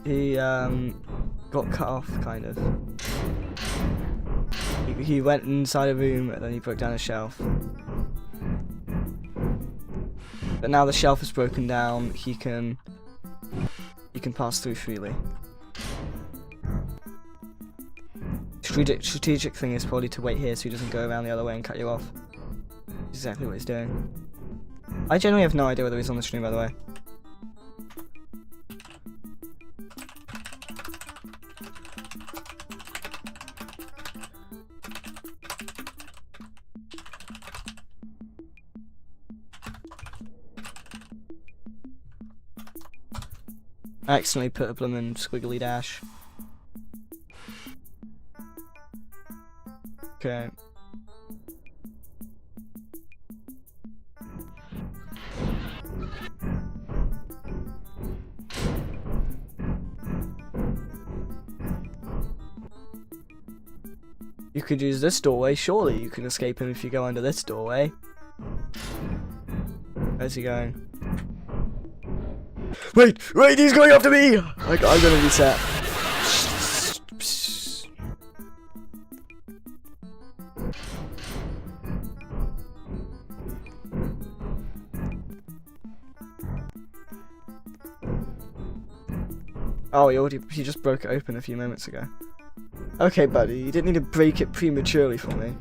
cut off, kind of. He went inside a room and then he broke down a shelf. But now the shelf is broken down, he can pass through freely. Strategic thing is probably to wait here so he doesn't go around the other way and cut you off. Exactly what he's doing. I generally have no idea whether he's on the stream, by the way. I accidentally put a bloomin' squiggly dash. Okay. You could use this doorway, surely you can escape him if you go under this doorway. Where's he going? Wait, he's going after me! I'm gonna reset. Oh, he just broke it open a few moments ago. Okay, buddy, you didn't need to break it prematurely for me.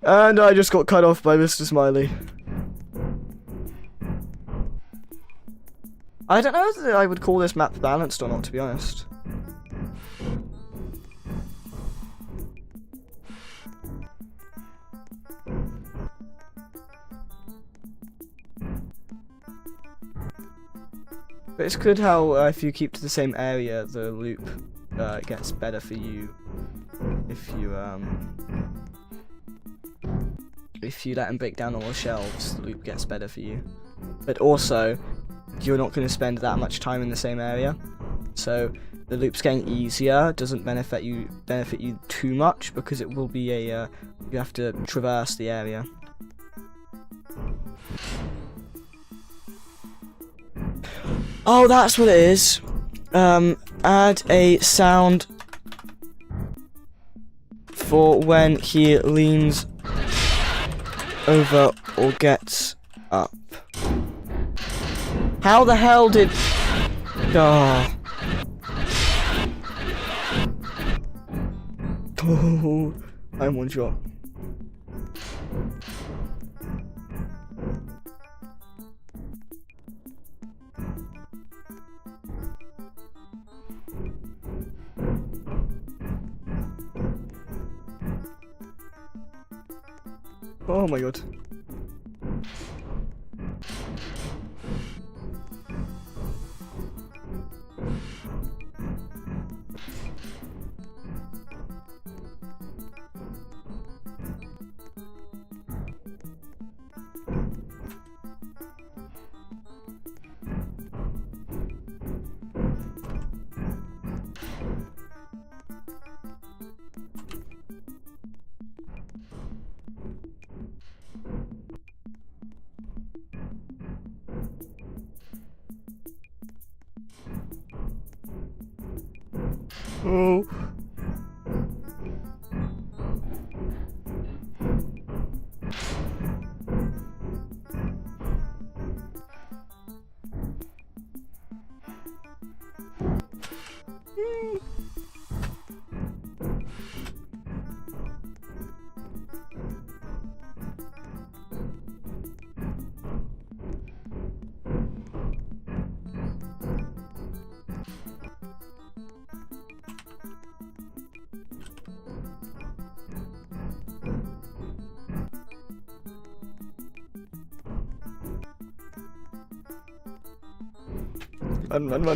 And I just got cut off by Mr. Smiley. I don't know if I would call this map balanced or not, to be honest. But it's good how if you keep to the same area, the loop gets better for you. If you let them break down all the shelves, the loop gets better for you. But also, you're not going to spend that much time in the same area, so the loop's getting easier. Doesn't benefit you too much because it will be a you have to traverse the area. Oh, that's what it is. Add a sound for when he leans over or gets up. How the hell did... Oh. Oh, I'm one shot. Oh my god. Oh.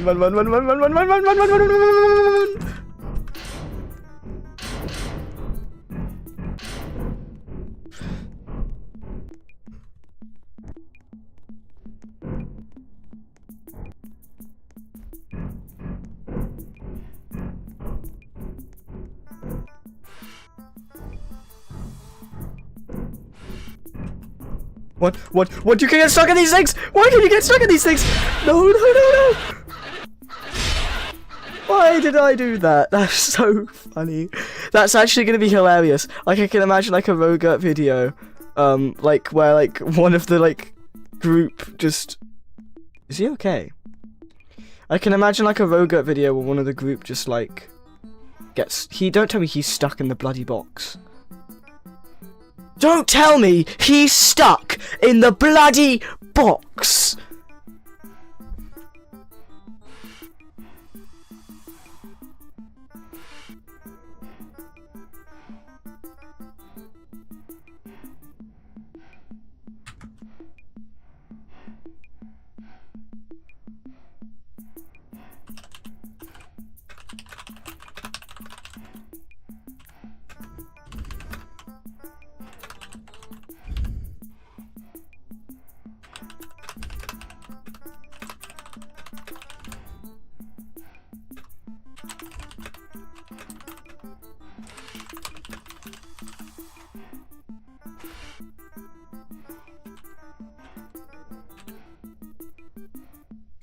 Run. What? You can get stuck in these things! Why can you get stuck in these things? No! Why did I do that? That's so funny. That's actually gonna be hilarious. Like, I can imagine like a Rogurt video, like where like one of the like group just... Is he okay? I can imagine like a Rogurt video where one of the group just like gets... Don't tell me he's stuck in the bloody box. Don't tell me he's stuck in the bloody box!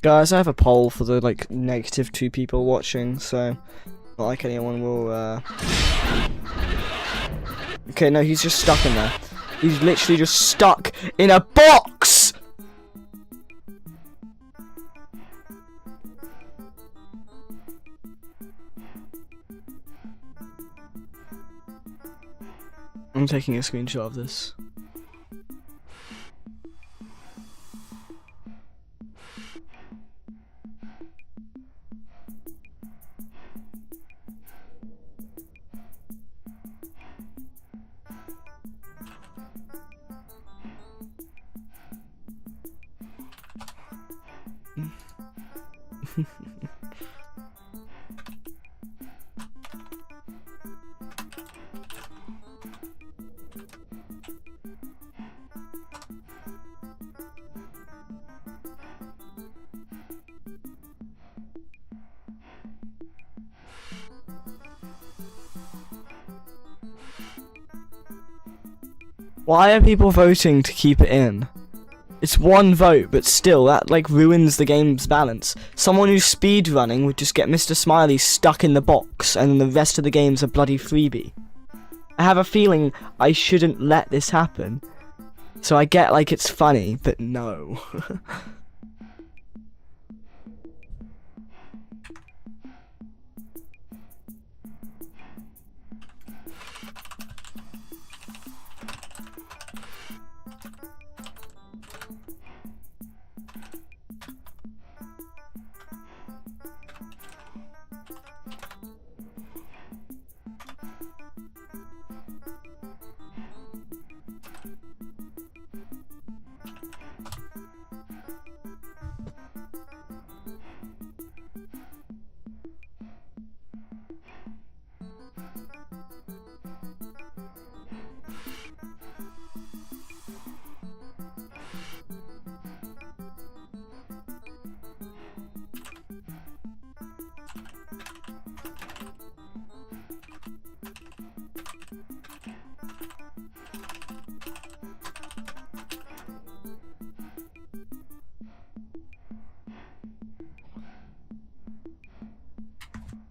Guys, I have a poll for the like negative 2 people watching, so not like anyone will. Okay, no, he's just stuck in there. He's literally just stuck in a box. I'm taking a screenshot of this. Why are people voting to keep it in? It's 1 vote, but still, that like ruins the game's balance. Someone who's speedrunning would just get Mr. Smiley stuck in the box, and the rest of the game's a bloody freebie. I have a feeling I shouldn't let this happen. So I get like it's funny, but no.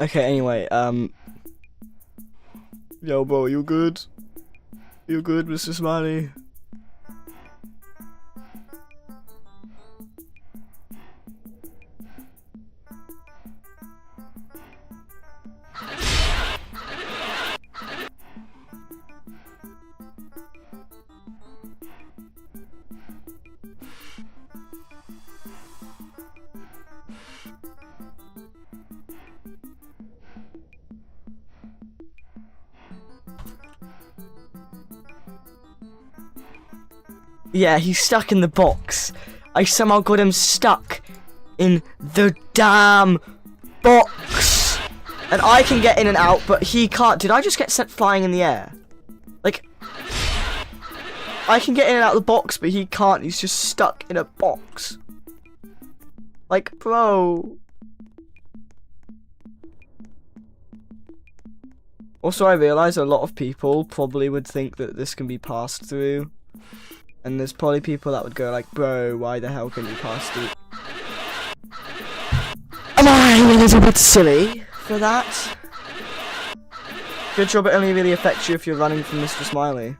Okay, anyway, yo, bro, you good? You good, Mr. Smiley? Yeah, he's stuck in the box. I somehow got him stuck in the damn box. And I can get in and out, but he can't. Did I just get sent flying in the air? Like, I can get in and out of the box, but he can't. He's just stuck in a box. Like, bro. Also, I realise a lot of people probably would think that this can be passed through. And there's probably people that would go like, bro, why the hell can you pass through? Am I a little bit silly for that? Good job, it only really affects you if you're running from Mr. Smiley.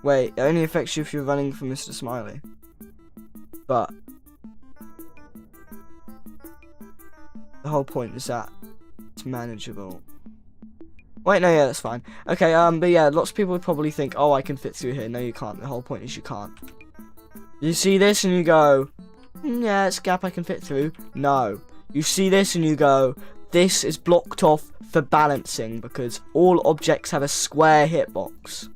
Wait, it only affects you if you're running from Mr. Smiley. But the whole point is that it's manageable. Wait, no, yeah, that's fine. Okay, but yeah, lots of people would probably think, oh, I can fit through here. No, you can't. The whole point is you can't. You see this and you go, yeah, it's a gap I can fit through. No. You see this and you go, this is blocked off for balancing because all objects have a square hitbox.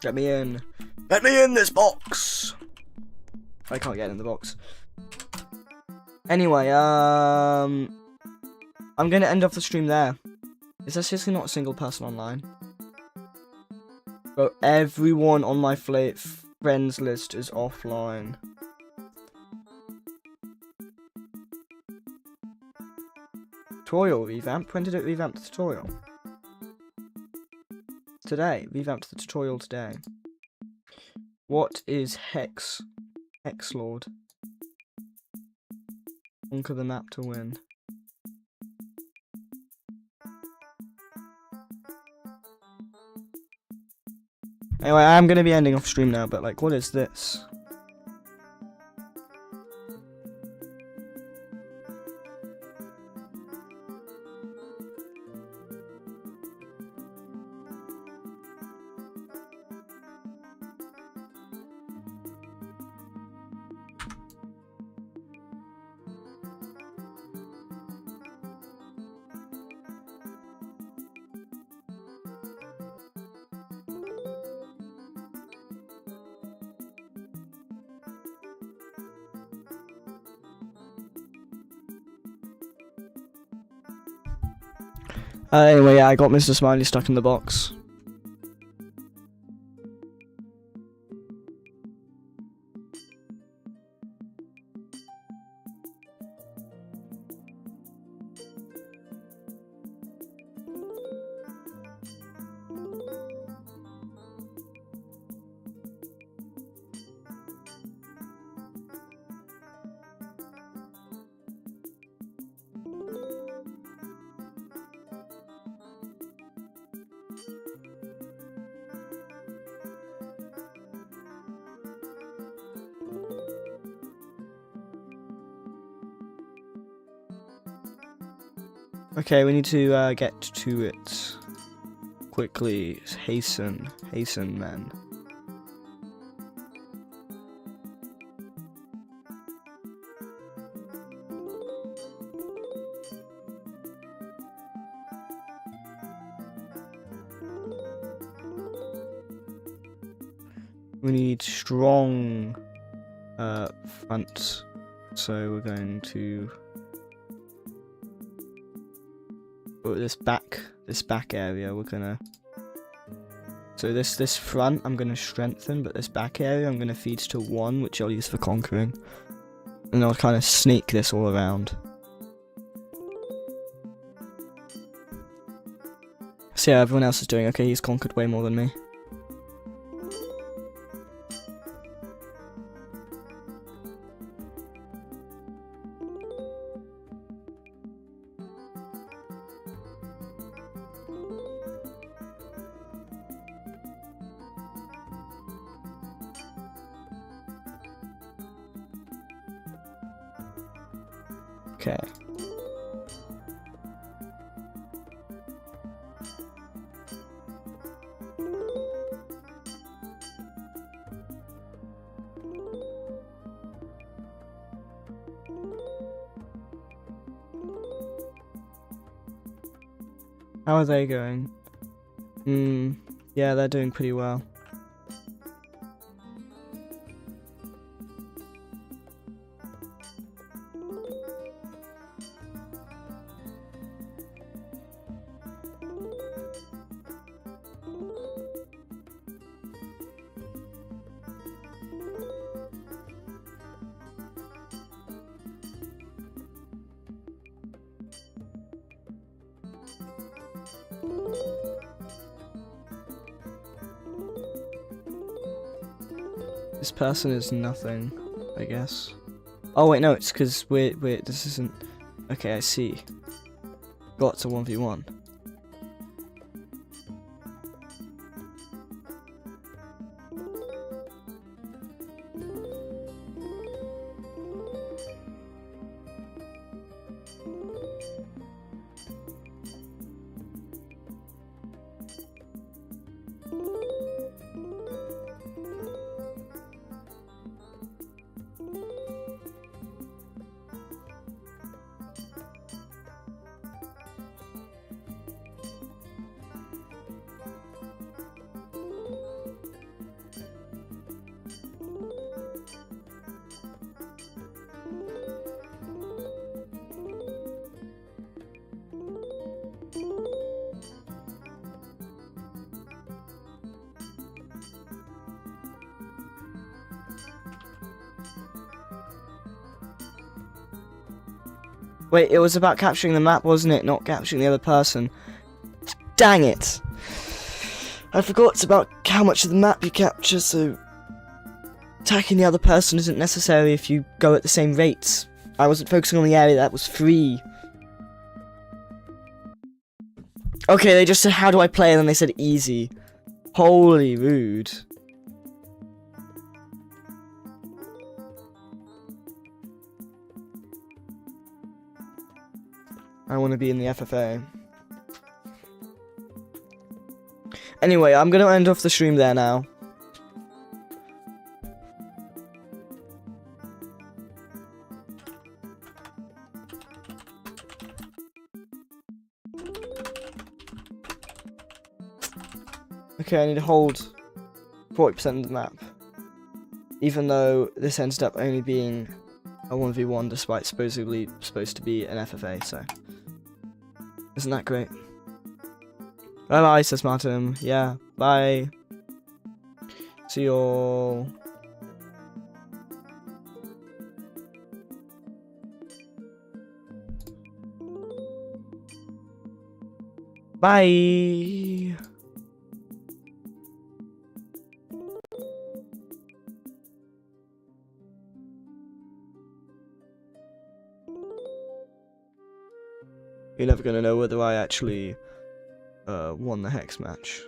Get me in. Get me in this box. I can't get in the box. Anyway, I'm gonna end off the stream there. Is there seriously not a single person online? Bro, everyone on my friends list is offline. Tutorial revamp? When did it revamp the tutorial? Today. Revamped the tutorial today. What is Hex? Hex Lord. Conquer the map to win. Anyway, I'm gonna be ending off stream now, but like, what is this? Anyway, yeah, I got Mr. Smiley stuck in the box. Okay, we need to get to it quickly. Hasten, men. We need strong front, so we're going to this back area. We're gonna this front I'm gonna strengthen, but this back area I'm gonna feed to 1, which I'll use for conquering, and I'll kind of sneak this all around. So yeah, everyone else is doing okay. He's conquered way more than me. Okay. How are they going? Yeah, they're doing pretty well. This person is nothing, I guess. Oh wait, no, it's because we're this isn't. Okay, I see. Got to 1v1. Wait, it was about capturing the map, wasn't it? Not capturing the other person. Dang it! I forgot it's about how much of the map you capture, so attacking the other person isn't necessary if you go at the same rates. I wasn't focusing on the area that was free. Okay, they just said, how do I play? And then they said easy. Holy rude. I want to be in the FFA. Anyway, I'm going to end off the stream there now. Okay, I need to hold 40% of the map. Even though this ended up only being a 1v1 despite supposedly supposed to be an FFA, so. Isn't that great? Bye bye, says Martin. Yeah, bye. See you all. Bye. You're never gonna know whether I actually won the Hex match.